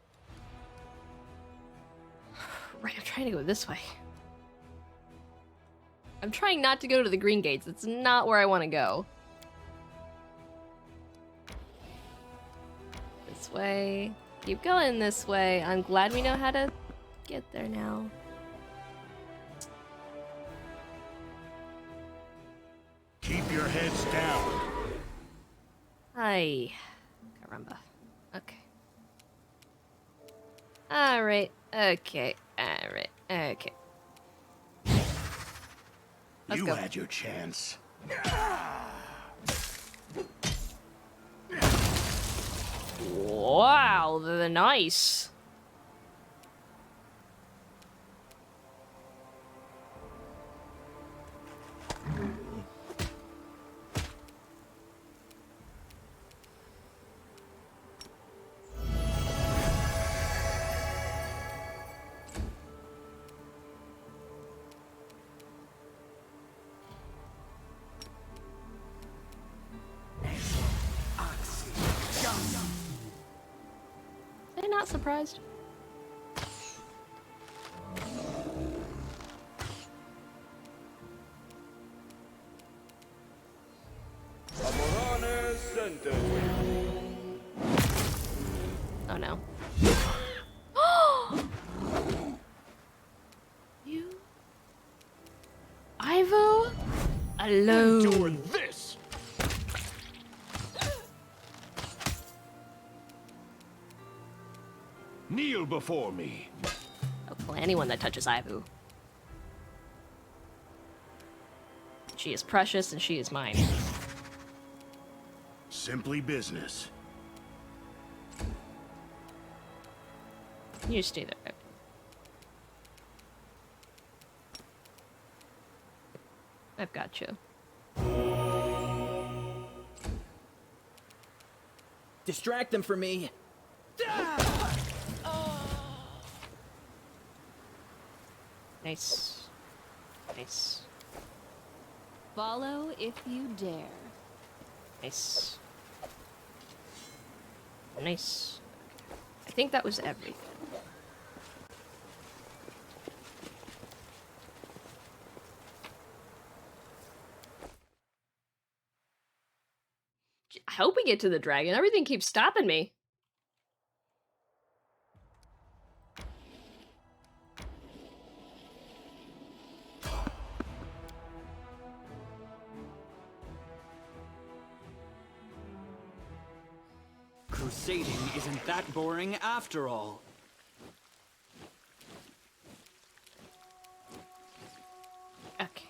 Right, I'm trying to go this way. I'm trying not to go to the green gates. It's not where I want to go. This way. Keep going this way. I'm glad we know how to get there now. Keep your heads down. Ay. Caramba. Okay. Alright. Okay. Alright. Okay. Let's You go. had your chance. Wow, they're nice. They're not surprised. Oh no. You? Ivo? Alone. Doing this! Kneel before me. I'll kill anyone that touches Ivo. She is precious and she is mine. Simply business. You stay there. Babe. I've got you. Distract them for me. Nice. Nice. Follow if you dare. Nice. Nice. I think that was everything. I hope we get to the dragon. Everything keeps stopping me. Crusading isn't that boring after all. Okay.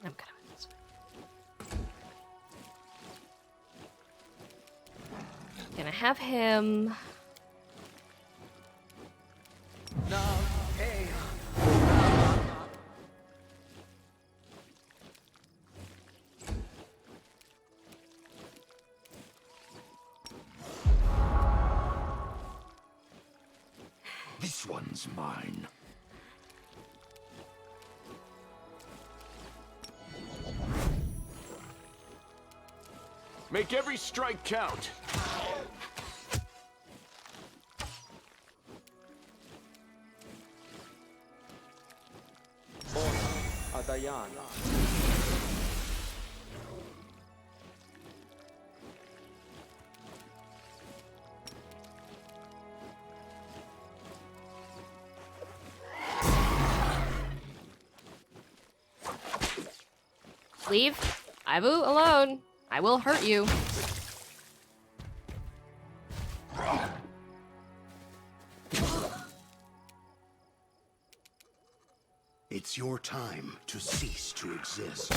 I'm gonna go this way. Gonna have him. This one's mine. Make every strike count. Leave Ivo alone. I will hurt you. It's your time to cease to exist.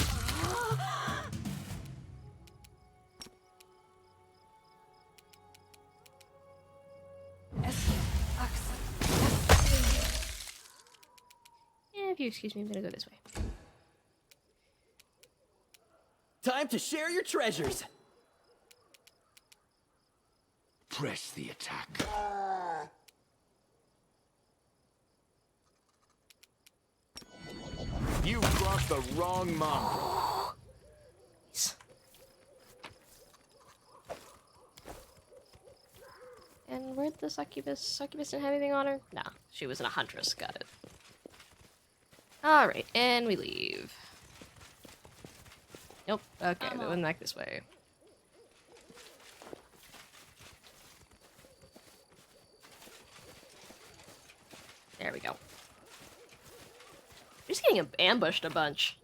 If you excuse me, I'm gonna go this way. Time to share your treasures! Press the attack. You crossed the wrong mongrel. And where'd the succubus? Succubus didn't have anything on her? Nah, she was a huntress. Got it. Alright, and we leave. Nope. Okay, we went back this way. There we go. We're just getting ambushed a bunch.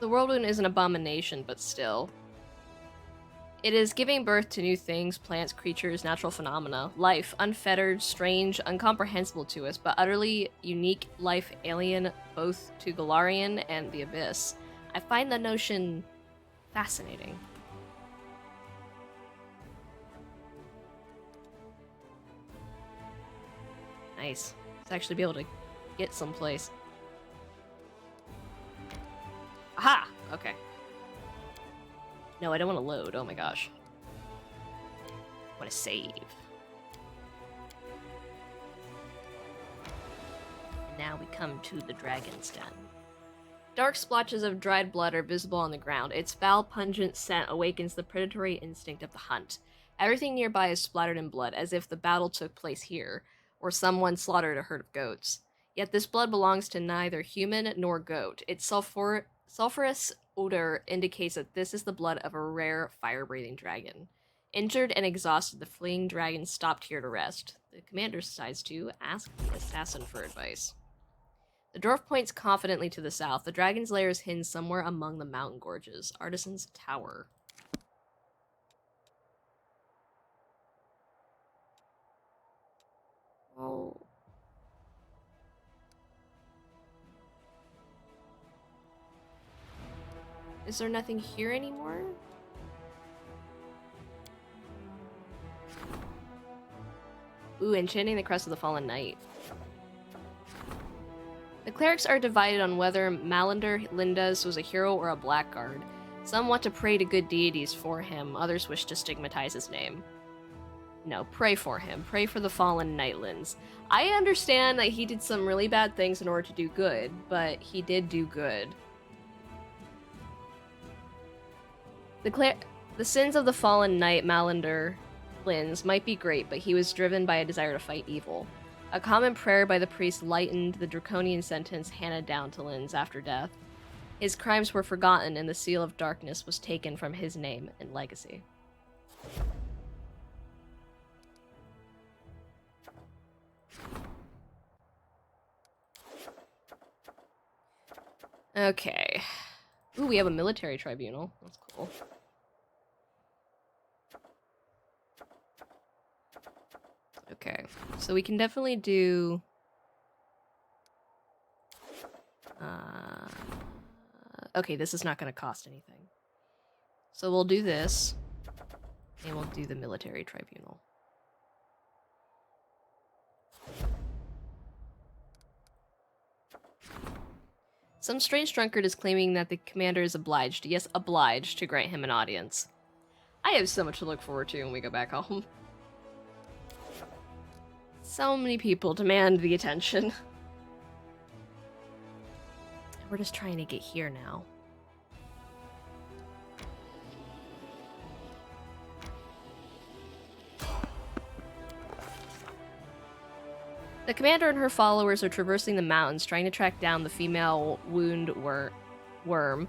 The whirlwind is an abomination, but still. It is giving birth to new things, plants, creatures, natural phenomena. Life, unfettered, strange, incomprehensible to us, but utterly unique life alien both to Galarian and the Abyss. I find the notion fascinating. Nice. Let's actually be able to get someplace. Aha! Okay. No, I don't want to load. Oh my gosh. I want to save. And now we come to the dragon's den. Dark splotches of dried blood are visible on the ground. Its foul, pungent scent awakens the predatory instinct of the hunt. Everything nearby is splattered in blood, as if the battle took place here, or someone slaughtered a herd of goats. Yet this blood belongs to neither human nor goat. Its sulfurous odor indicates that this is the blood of a rare fire-breathing dragon. Injured and exhausted, the fleeing dragon stopped here to rest. The commander decides to ask the assassin for advice. The dwarf points confidently to the south. The dragon's lair is hidden somewhere among the mountain gorges. Artisan's Tower. Oh. Is there nothing here anymore? Ooh, enchanting the crest of the fallen knight. The clerics are divided on whether Malander Lindas was a hero or a blackguard. Some want to pray to good deities for him, others wish to stigmatize his name. No, pray for him. Pray for the fallen Knightlands. I understand that he did some really bad things in order to do good, but he did do good. The sins of the fallen knight Malander Linds might be great, but he was driven by a desire to fight evil. A common prayer by the priest lightened the draconian sentence handed down to Linds after death. His crimes were forgotten, and the seal of darkness was taken from his name and legacy. Okay. Ooh, we have a military tribunal. That's cool. Okay, so we can definitely do... okay, this is not going to cost anything. So we'll do this, and we'll do the military tribunal. Some strange drunkard is claiming that the commander is obliged, yes, obliged, to grant him an audience. I have so much to look forward to when we go back home. So many people demand the attention. We're just trying to get here now. The commander and her followers are traversing the mountains, trying to track down the female wound worm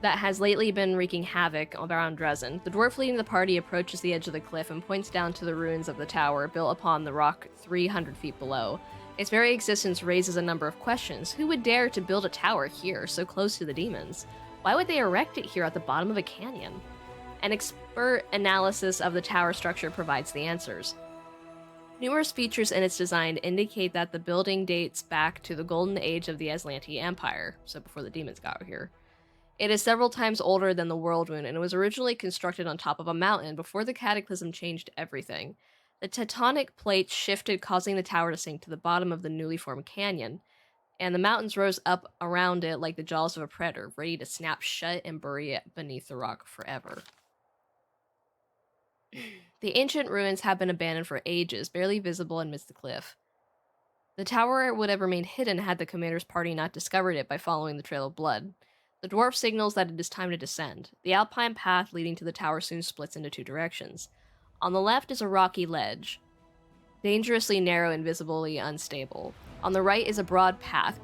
that has lately been wreaking havoc around Dresden. The dwarf leading the party approaches the edge of the cliff and points down to the ruins of the tower built upon the rock 300 feet below. Its very existence raises a number of questions. Who would dare to build a tower here, so close to the demons? Why would they erect it here at the bottom of a canyon? An expert analysis of the tower structure provides the answers. Numerous features in its design indicate that the building dates back to the golden age of the Aslanti Empire, so before the demons got here. It is several times older than the World Moon, and it was originally constructed on top of a mountain before the Cataclysm changed everything. The tectonic plates shifted, causing the tower to sink to the bottom of the newly formed canyon, and the mountains rose up around it like the jaws of a predator, ready to snap shut and bury it beneath the rock forever. The ancient ruins have been abandoned for ages, barely visible amidst the cliff. The tower would have remained hidden had the commander's party not discovered it by following the trail of blood. The dwarf signals that it is time to descend. The alpine path leading to the tower soon splits into two directions. On the left is a rocky ledge, dangerously narrow and visibly unstable. On the right is a broad path,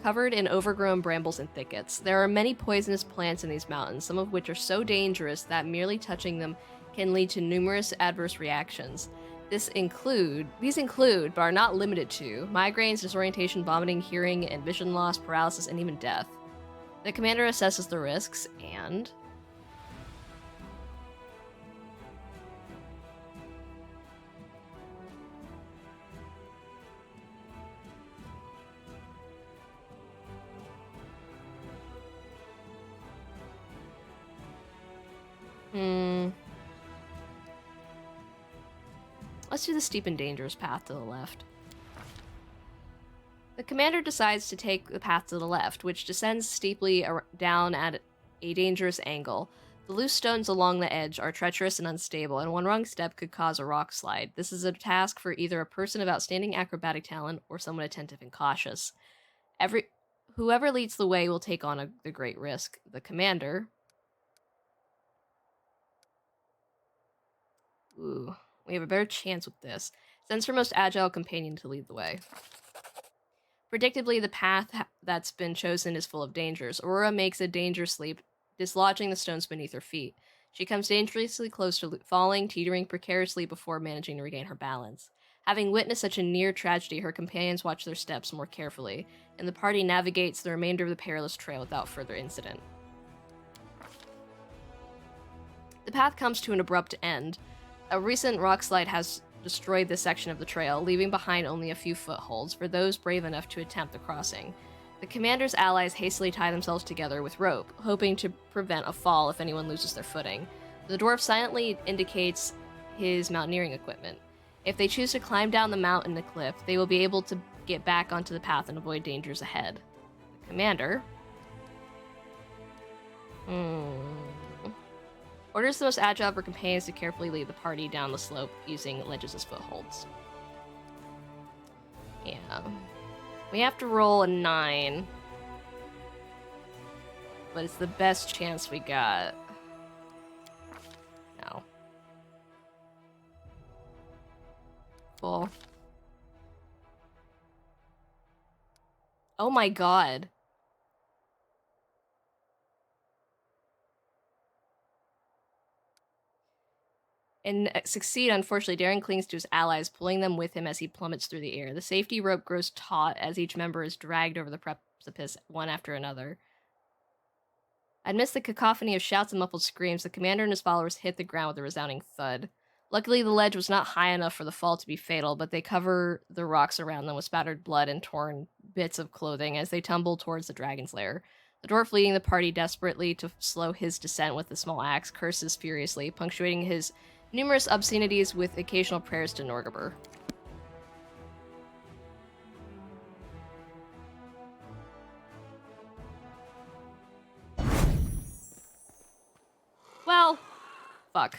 covered in overgrown brambles and thickets. There are many poisonous plants in these mountains, some of which are so dangerous that merely touching them can lead to numerous adverse reactions. These include, but are not limited to, migraines, disorientation, vomiting, hearing, and vision loss, paralysis, and even death. The commander assesses the risks and... Let's do the steep and dangerous path to the left. The commander decides to take the path to the left, which descends steeply down at a dangerous angle. The loose stones along the edge are treacherous and unstable, and one wrong step could cause a rock slide. This is a task for either a person of outstanding acrobatic talent or someone attentive and cautious. Whoever leads the way will take on the great risk. The commander... Ooh, we have a better chance with this. Sends her most agile companion to lead the way. Predictably, the path that's been chosen is full of dangers. Aurora makes a dangerous leap, dislodging the stones beneath her feet. She comes dangerously close to falling, teetering precariously before managing to regain her balance. Having witnessed such a near tragedy, her companions watch their steps more carefully, and the party navigates the remainder of the perilous trail without further incident. The path comes to an abrupt end. A recent rock slide has destroyed this section of the trail, leaving behind only a few footholds for those brave enough to attempt the crossing. The commander's allies hastily tie themselves together with rope, hoping to prevent a fall if anyone loses their footing. The dwarf silently indicates his mountaineering equipment. If they choose to climb down the mountain and the cliff, they will be able to get back onto the path and avoid dangers ahead. The commander... orders the most agile of her companions to carefully lead the party down the slope using ledges as footholds. Yeah. We have to roll a 9. But it's the best chance we got. No. Cool. Oh my god. And succeed, unfortunately, Darren clings to his allies, pulling them with him as he plummets through the air. The safety rope grows taut as each member is dragged over the precipice one after another. Amidst the cacophony of shouts and muffled screams, the commander and his followers hit the ground with a resounding thud. Luckily, the ledge was not high enough for the fall to be fatal, but they cover the rocks around them with spattered blood and torn bits of clothing as they tumble towards the dragon's lair. The dwarf leading the party desperately to slow his descent with the small axe curses furiously, punctuating his numerous obscenities with occasional prayers to Norgabur. Well, fuck.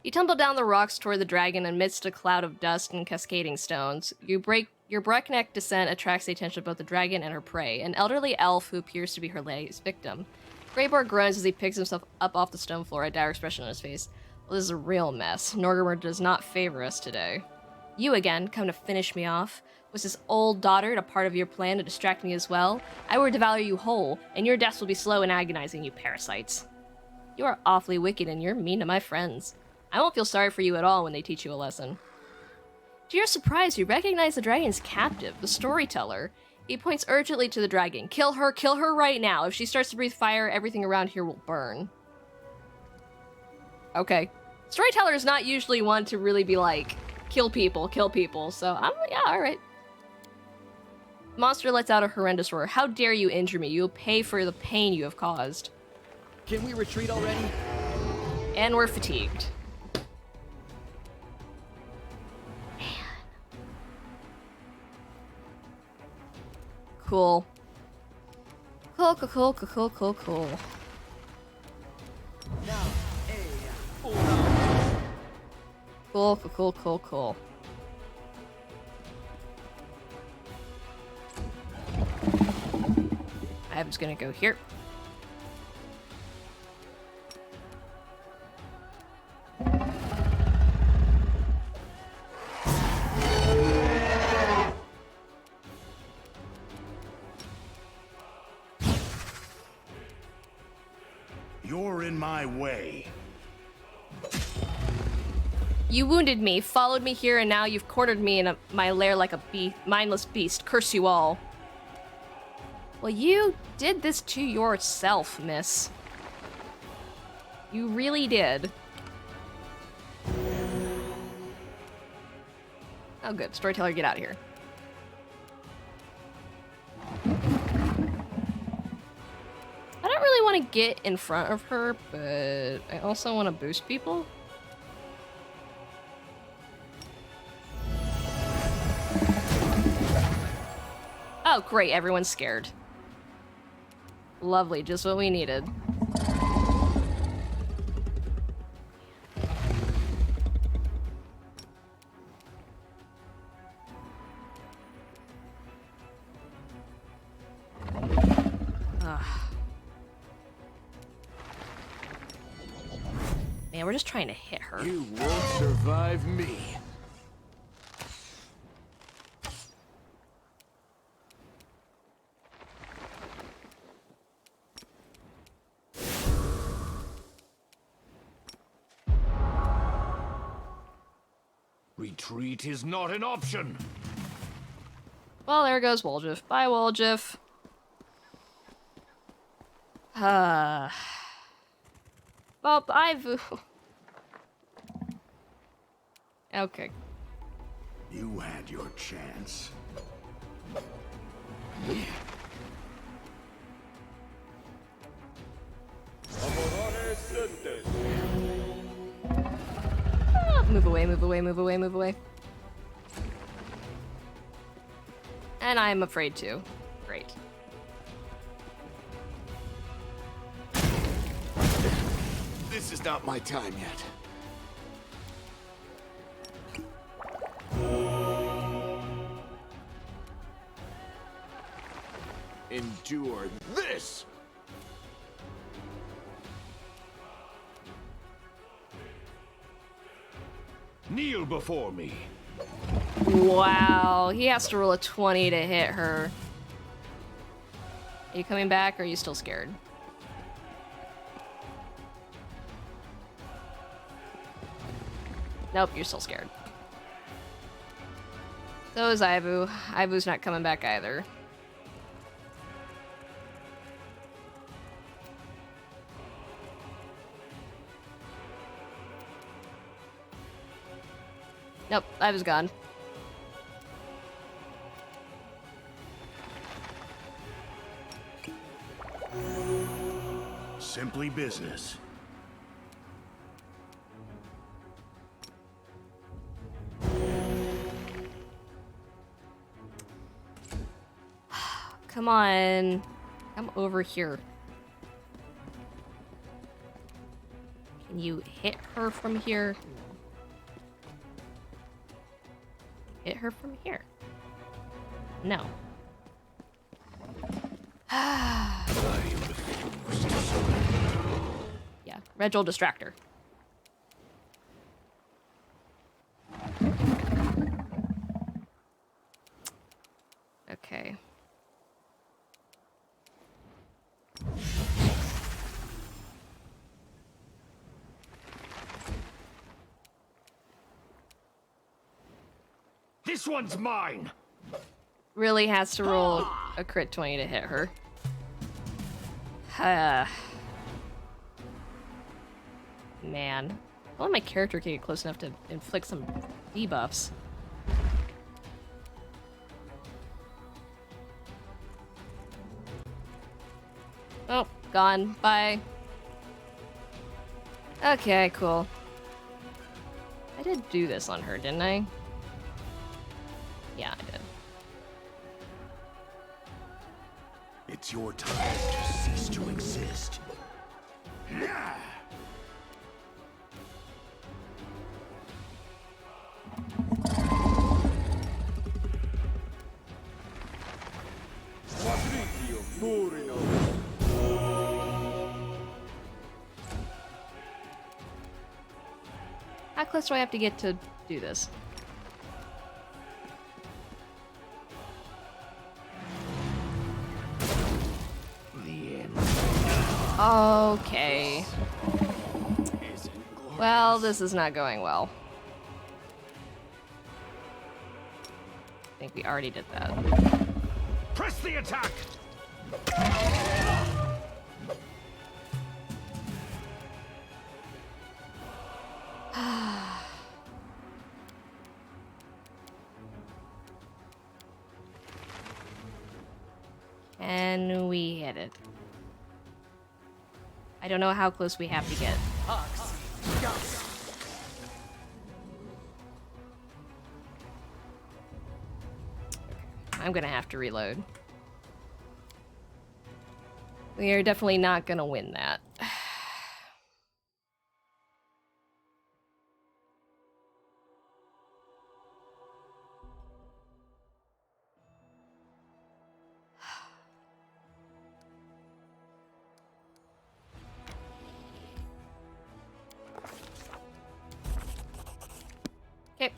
You tumble down the rocks toward the dragon amidst a cloud of dust and cascading stones. Your breakneck descent attracts the attention of both the dragon and her prey, an elderly elf who appears to be her latest victim. Greyboar groans as he picks himself up off the stone floor, a dire expression on his face. Well, this is a real mess. Norgrimmar does not favor us today. You again, come to finish me off. Was this old dotard a part of your plan to distract me as well? I will devour you whole, and your deaths will be slow and agonizing, you parasites. You are awfully wicked, and you're mean to my friends. I won't feel sorry for you at all when they teach you a lesson. To your surprise, you recognize the dragon's captive, the storyteller. He points urgently to the dragon. Kill her right now. If she starts to breathe fire, everything around here will burn. Okay. Storytellers not usually one to really be like, kill people, so I'm yeah, alright. Monster lets out a horrendous roar. How dare you injure me? You'll pay for the pain you have caused. Can we retreat already? And we're fatigued. Man. Cool. Cool. Cool. I'm just gonna go here. You're in my way. You wounded me, followed me here, and now you've cornered me in my lair like a mindless beast. Curse you all. Well, you did this to yourself, miss. You really did. Oh, good. Storyteller, get out of here. I don't really want to get in front of her, but I also want to boost people. Oh, great. Everyone's scared. Lovely. Just what we needed. Man, we're just trying to hit her. You won't survive me. Retreat is not an option. Well, there goes Woljif. Bye, Woljif. Well, I've... Okay. You had your chance. Move away. And I'm afraid to. Great. This is not my time yet. Endure this! Kneel before me. Wow, he has to roll a 20 to hit her. Are you coming back, or are you still scared? Nope, you're still scared. So is Ivu. Ivu's not coming back either. Nope, Ivu's gone. Simply business. Come on. Come over here. Can you hit her from here? Hit her from here. No. Yeah, Reg'll distract her. Okay. This one's mine. Really has to roll a crit 20 to hit her. Man. I want my character to get close enough to inflict some debuffs. Oh, gone. Bye. Okay, cool. I did do this on her, didn't I? Yeah, I did. It's your time to cease to exist. How close do I have to get to do this? Okay. Well, this is not going well. I think we already did that. Press the attack! Can we hit it? I don't know how close we have to get. I'm gonna have to reload. We are definitely not gonna win that. Okay.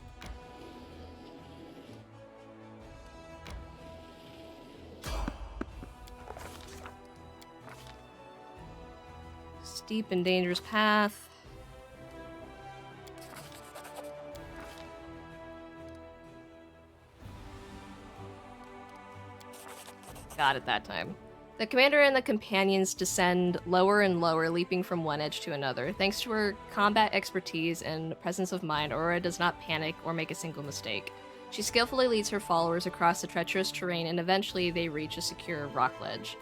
Steep and dangerous path. Got it that time. The commander and the companions descend lower and lower, leaping from one edge to another. Thanks to her combat expertise and presence of mind, Aurora does not panic or make a single mistake. She skillfully leads her followers across the treacherous terrain, and eventually they reach a secure rock ledge.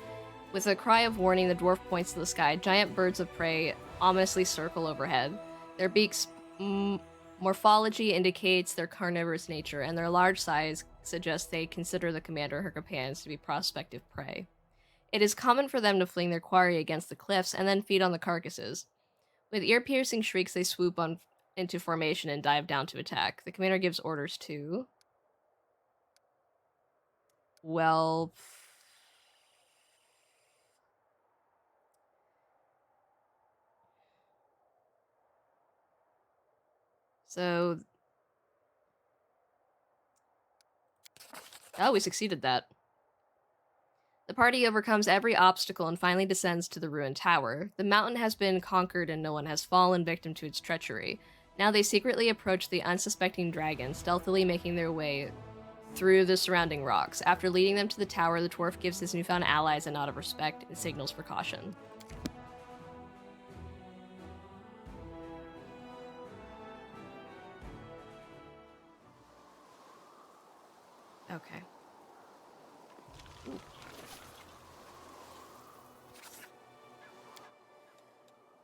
With a cry of warning, the dwarf points to the sky. Giant birds of prey ominously circle overhead. Their beaks' morphology indicates their carnivorous nature, and their large size suggests they consider the commander and her companions to be prospective prey. It is common for them to fling their quarry against the cliffs and then feed on the carcasses. With ear-piercing shrieks, they swoop into formation and dive down to attack. The commander gives orders to... Well... So... Oh, we succeeded that. The party overcomes every obstacle and finally descends to the ruined tower. The mountain has been conquered and no one has fallen victim to its treachery. Now they secretly approach the unsuspecting dragon, stealthily making their way through the surrounding rocks. After leading them to the tower, the dwarf gives his newfound allies a nod of respect and signals for caution. Okay.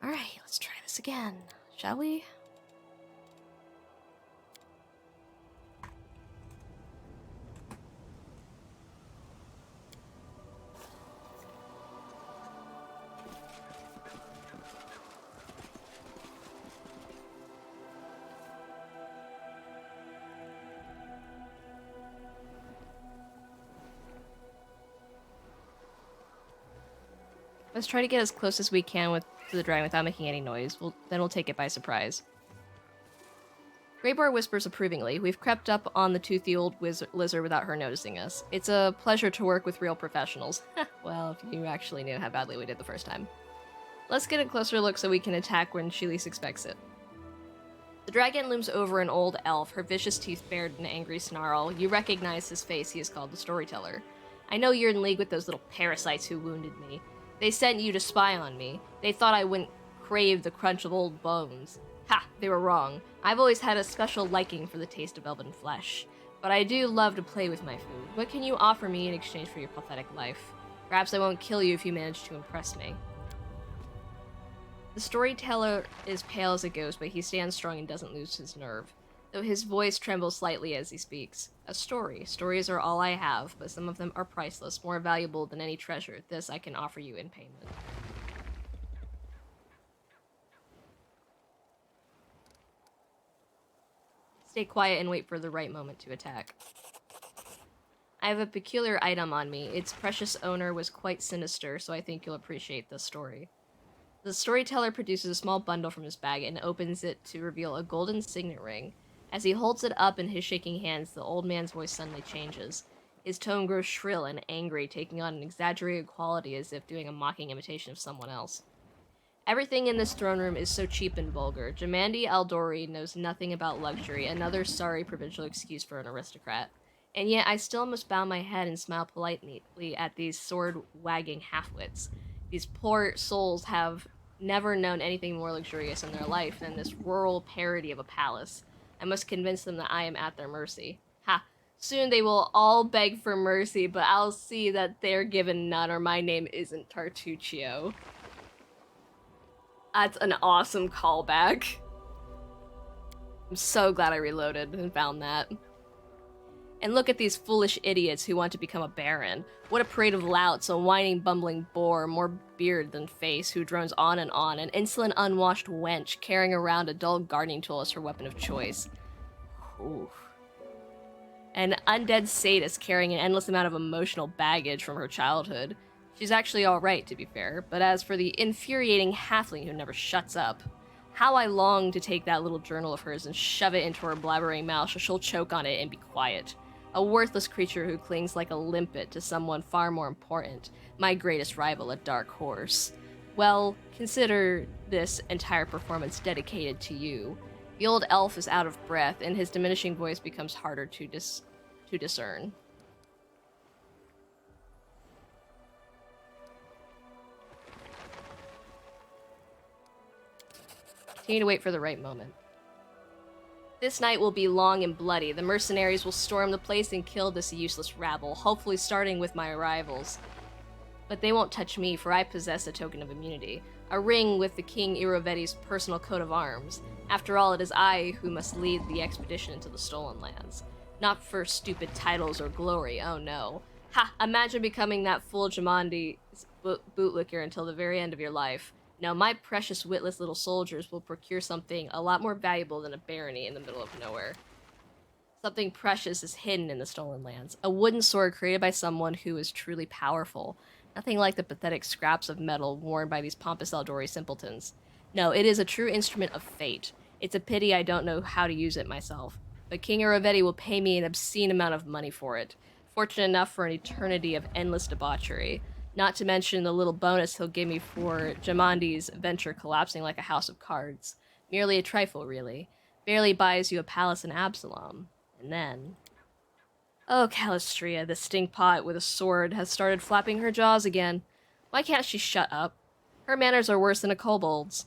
Alright, let's try this again, shall we? Let's try to get as close as we can to the dragon without making any noise. Then we'll take it by surprise. Greyboar whispers approvingly. We've crept up on the toothy old lizard without her noticing us. It's a pleasure to work with real professionals. Well, if you actually knew how badly we did the first time. Let's get a closer look so we can attack when she least expects it. The dragon looms over an old elf, her vicious teeth bared in an angry snarl. You recognize his face. He is called the Storyteller. I know you're in league with those little parasites who wounded me. They sent you to spy on me. They thought I wouldn't crave the crunch of old bones. Ha! They were wrong. I've always had a special liking for the taste of elven flesh. But I do love to play with my food. What can you offer me in exchange for your pathetic life? Perhaps I won't kill you if you manage to impress me. The storyteller is pale as a ghost, but he stands strong and doesn't lose his nerve, though his voice trembles slightly as he speaks. A story. Stories are all I have, but some of them are priceless, more valuable than any treasure. This I can offer you in payment. Stay quiet and wait for the right moment to attack. I have a peculiar item on me. Its precious owner was quite sinister, so I think you'll appreciate this story. The storyteller produces a small bundle from his bag and opens it to reveal a golden signet ring. As he holds it up in his shaking hands, the old man's voice suddenly changes. His tone grows shrill and angry, taking on an exaggerated quality as if doing a mocking imitation of someone else. Everything in this throne room is so cheap and vulgar. Jamandi Aldori knows nothing about luxury, another sorry provincial excuse for an aristocrat. And yet I still must bow my head and smile politely at these sword-wagging half-wits. These poor souls have never known anything more luxurious in their life than this rural parody of a palace. I must convince them that I am at their mercy. Ha! Soon they will all beg for mercy, but I'll see that they're given none or my name isn't Tartuccio. That's an awesome callback. I'm so glad I reloaded and found that. And look at these foolish idiots who want to become a baron. What a parade of louts, a whining, bumbling boor, more beard than face, who drones on, an insolent, unwashed wench carrying around a dull gardening tool as her weapon of choice. Oof. An undead sadist carrying an endless amount of emotional baggage from her childhood. She's actually alright, to be fair, but as for the infuriating halfling who never shuts up, how I long to take that little journal of hers and shove it into her blabbering mouth so she'll choke on it and be quiet. A worthless creature who clings like a limpet to someone far more important, my greatest rival, a dark horse. Well, consider this entire performance dedicated to you. The old elf is out of breath, and his diminishing voice becomes harder to discern. Continue to wait for the right moment. This night will be long and bloody. The mercenaries will storm the place and kill this useless rabble, hopefully starting with my arrivals. But they won't touch me, for I possess a token of immunity. A ring with the King Irovetti's personal coat of arms. After all, it is I who must lead the expedition into the Stolen Lands. Not for stupid titles or glory, oh no. Ha! Imagine becoming that fool Jamandi's bootlicker until the very end of your life. No, my precious witless little soldiers will procure something a lot more valuable than a barony in the middle of nowhere. Something precious is hidden in the Stolen Lands. A wooden sword created by someone who is truly powerful. Nothing like the pathetic scraps of metal worn by these pompous Eldori simpletons. No, it is a true instrument of fate. It's a pity I don't know how to use it myself. But King Irovetti will pay me an obscene amount of money for it. Fortunate enough for an eternity of endless debauchery. Not to mention the little bonus he'll give me for Jamandi's venture collapsing like a house of cards. Merely a trifle, really. Barely buys you a palace in Absalom. And then... Oh, Calistria, the stinkpot with a sword, has started flapping her jaws again. Why can't she shut up? Her manners are worse than a kobold's.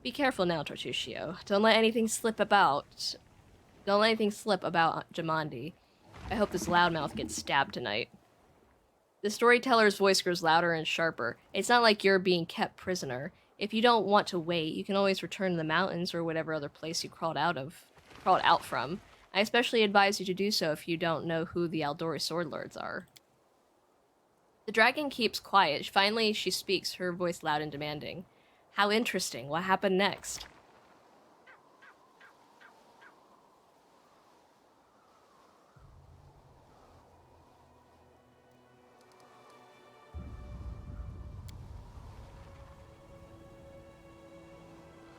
Be careful now, Tortuccio. Don't let anything slip about Jamandi. I hope this loudmouth gets stabbed tonight. The storyteller's voice grows louder and sharper. It's not like you're being kept prisoner. If you don't want to wait, you can always return to the mountains or whatever other place you crawled out from. I especially advise you to do so if you don't know who the Aldori sword lords are. The dragon keeps quiet. Finally, she speaks, her voice loud and demanding. How interesting. What happened next?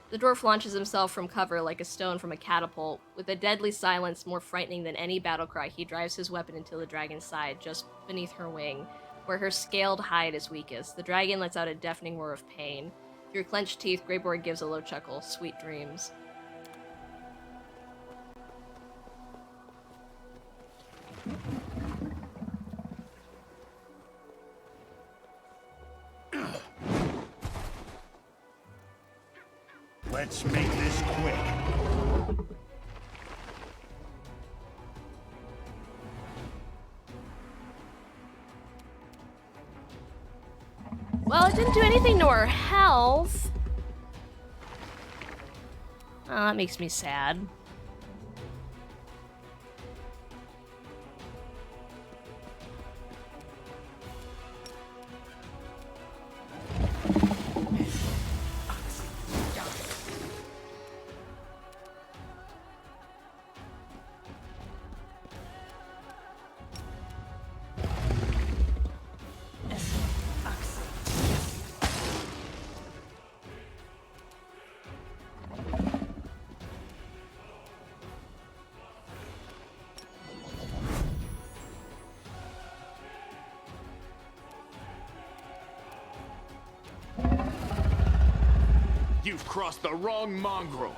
The dwarf launches himself from cover like a stone from a catapult. With a deadly silence more frightening than any battle cry, he drives his weapon into the dragon's side, just beneath her wing, where her scaled hide is weakest. The dragon lets out a deafening roar of pain. Through clenched teeth, Greyboard gives a low chuckle. Sweet dreams. Let's make this quick. Well, it didn't do anything to her health. Oh, that makes me sad. You've crossed the wrong mongrel.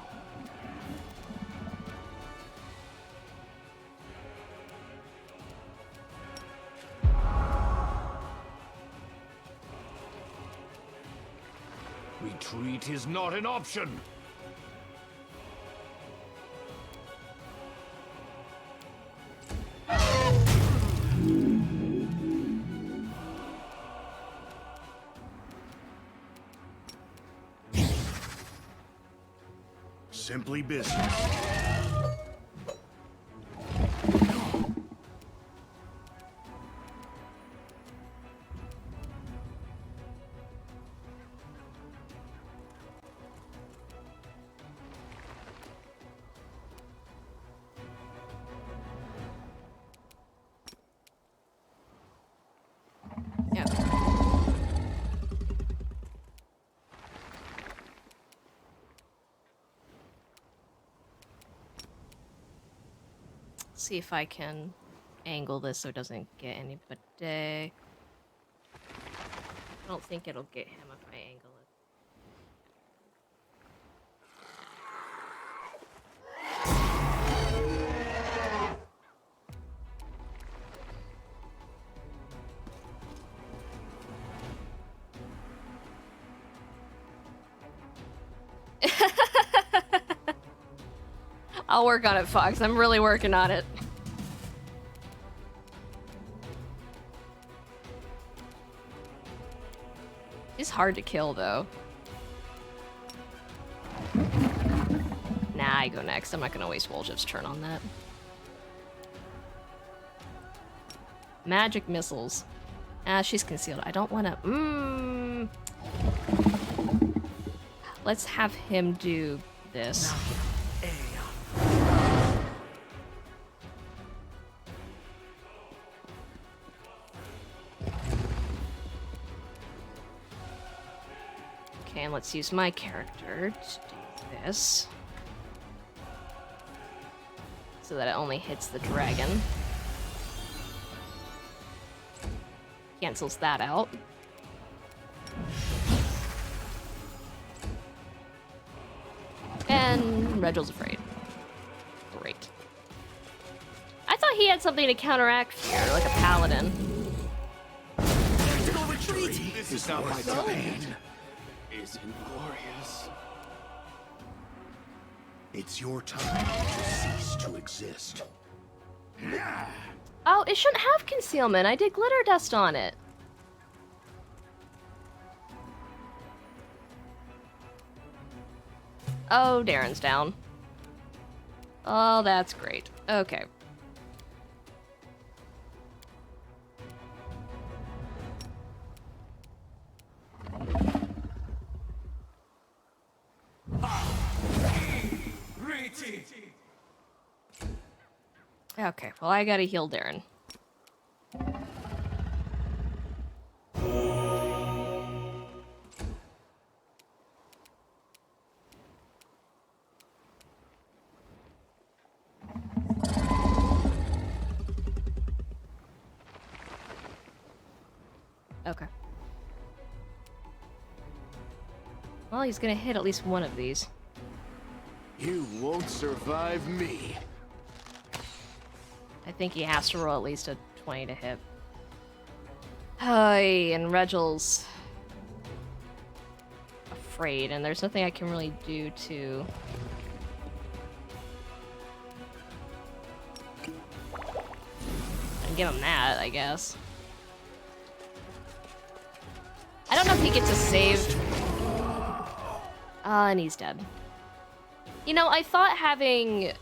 Retreat is not an option. Simply business. Yeah. See if I can angle this so it doesn't get anybody. I don't think it'll get him if I angle it. I'll work on it, Fox. I'm really working on it. He's hard to kill, though. Nah, I go next. I'm not gonna waste Woljif's turn on that. Magic missiles. Ah, she's concealed. I don't wanna... Let's have him do this. Okay, and let's use my character to do this. So that it only hits the dragon. Cancels that out. And Reginald's afraid. Great. I thought he had something to counteract fear, like a paladin. This is not my time. Is inglorious. It's your time to cease to exist. Oh, it shouldn't have concealment. I did glitter dust on it. Oh, Darren's down. Oh, that's great. Okay. Okay, well, I gotta heal Darren. Okay. Well, he's gonna hit at least one of these. You won't survive me. I think he has to roll at least a 20 to hit. Hi, and Reginald's afraid, and there's nothing I can really do to... give him that, I guess. I don't know if he gets a save. And he's dead. You know, I thought having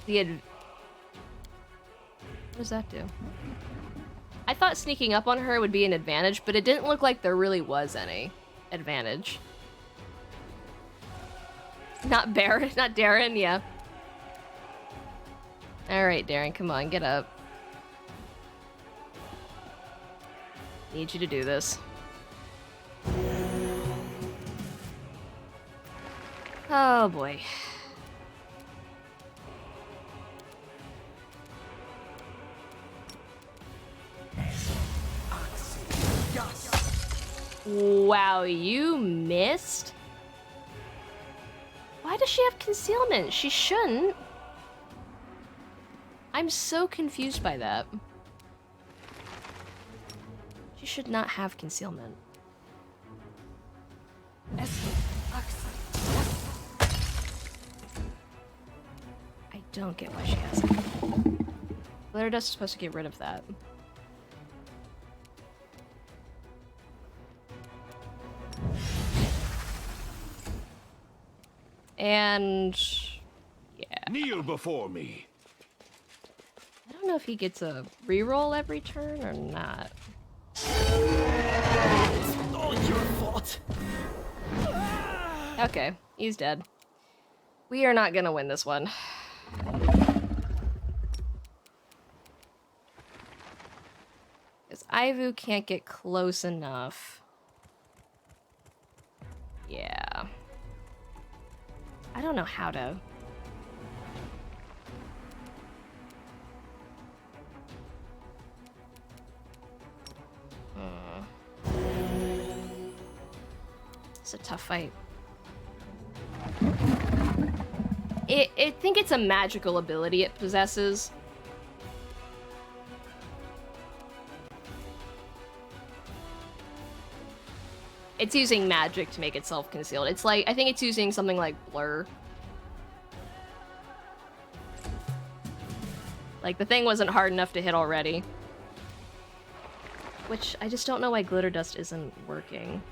the what does that do? I thought sneaking up on her would be an advantage, but it didn't look like there really was any advantage. Not Baron, not Darren, yeah. Alright, Darren, come on, get up. Need you to do this. Oh boy. Wow, you missed? Why does she have concealment? She shouldn't. I'm so confused by that. She should not have concealment. I don't get why she has it. Glitter dust is supposed to get rid of that. And yeah. Kneel before me. I don't know if he gets a reroll every turn or not. It's all your fault. Okay, he's dead. We are not gonna win this one. Because Ivu can't get close enough. Yeah. I don't know how to... It's a tough fight. I think it's a magical ability it possesses. It's using magic to make itself concealed. It's like, I think it's using something like Blur. Like, the thing wasn't hard enough to hit already. Which, I just don't know why Glitter Dust isn't working.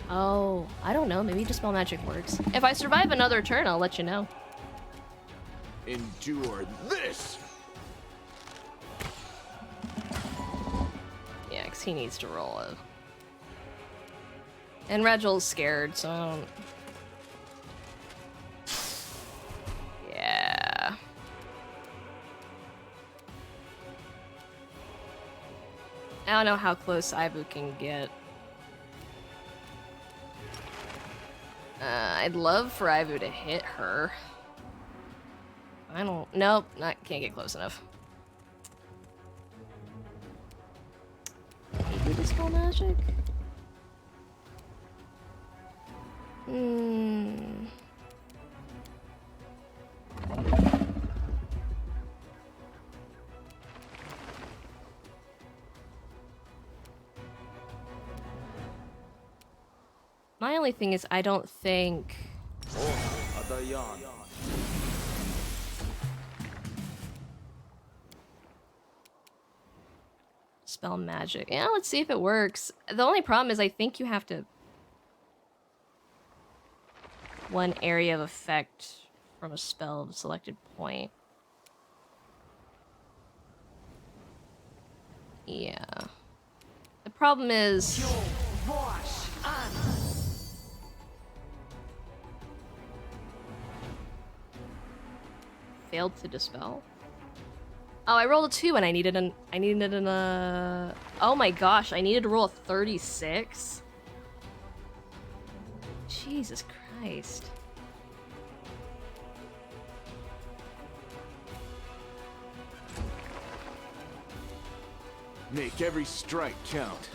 Oh, I don't know. Maybe Dispel Magic works. If I survive another turn, I'll let you know. Endure this! Yeah, because he needs to roll it. And Regel's scared, so I don't... Yeah. I don't know how close Ivu can get. I'd love for Ivu to hit her. I don't... Nope, can't get close enough. Maybe Dispel Magic? My only thing is I don't think... Spell magic. Yeah, let's see if it works. The only problem is I think you have to... One area of effect from a spell of a selected point. Yeah. The problem is... Failed to dispel? Oh, I rolled a 2 and I needed an... Oh my gosh, I needed to roll a 36? Jesus Christ. Make every strike count.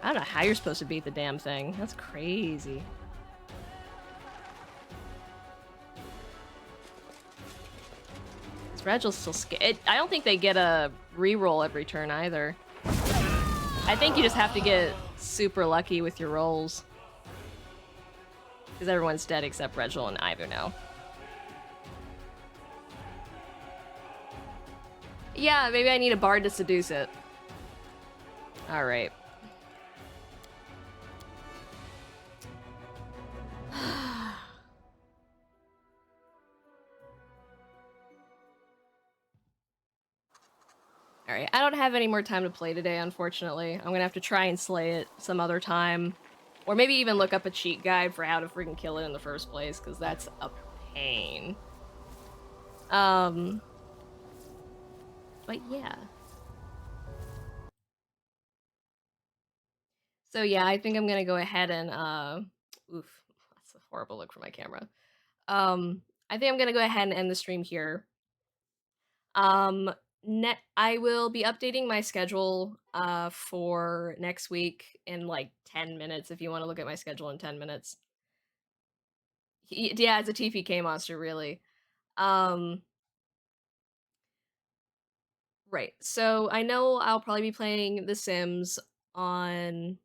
I don't know how you're supposed to beat the damn thing. That's crazy. It's Regel's still scared. I don't think they get a reroll every turn either. I think you just have to get super lucky with your rolls. Because everyone's dead except Regil and Ivor now. Yeah, maybe I need a bard to seduce it. Alright. Alright, I don't have any more time to play today, unfortunately. I'm gonna have to try and slay it some other time. Or maybe even look up a cheat guide for how to freaking kill it in the first place, because that's a pain. But yeah. So yeah, I think I'm gonna go ahead and, oof, that's a horrible look for my camera. I think I'm gonna go ahead and end the stream here. I will be updating my schedule, for next week in, like, 10 minutes, if you wanna look at my schedule in 10 minutes. Yeah, it's a TPK monster, really. Right, so I know I'll probably be playing The Sims on,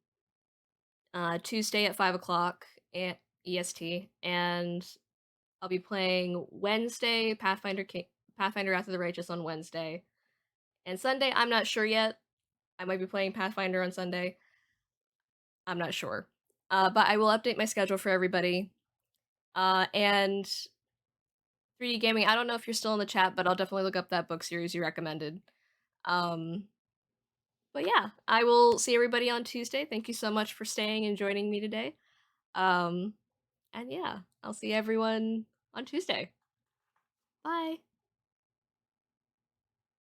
Tuesday at 5 o'clock at EST, and I'll be playing Wednesday Pathfinder Wrath of the Righteous on Wednesday. And Sunday, I'm not sure yet. I might be playing Pathfinder on Sunday. I'm not sure. But I will update my schedule for everybody. And 3D Gaming, I don't know if you're still in the chat, but I'll definitely look up that book series you recommended. But yeah, I will see everybody on Tuesday. Thank you so much for staying and joining me today. And yeah, I'll see everyone on Tuesday. Bye.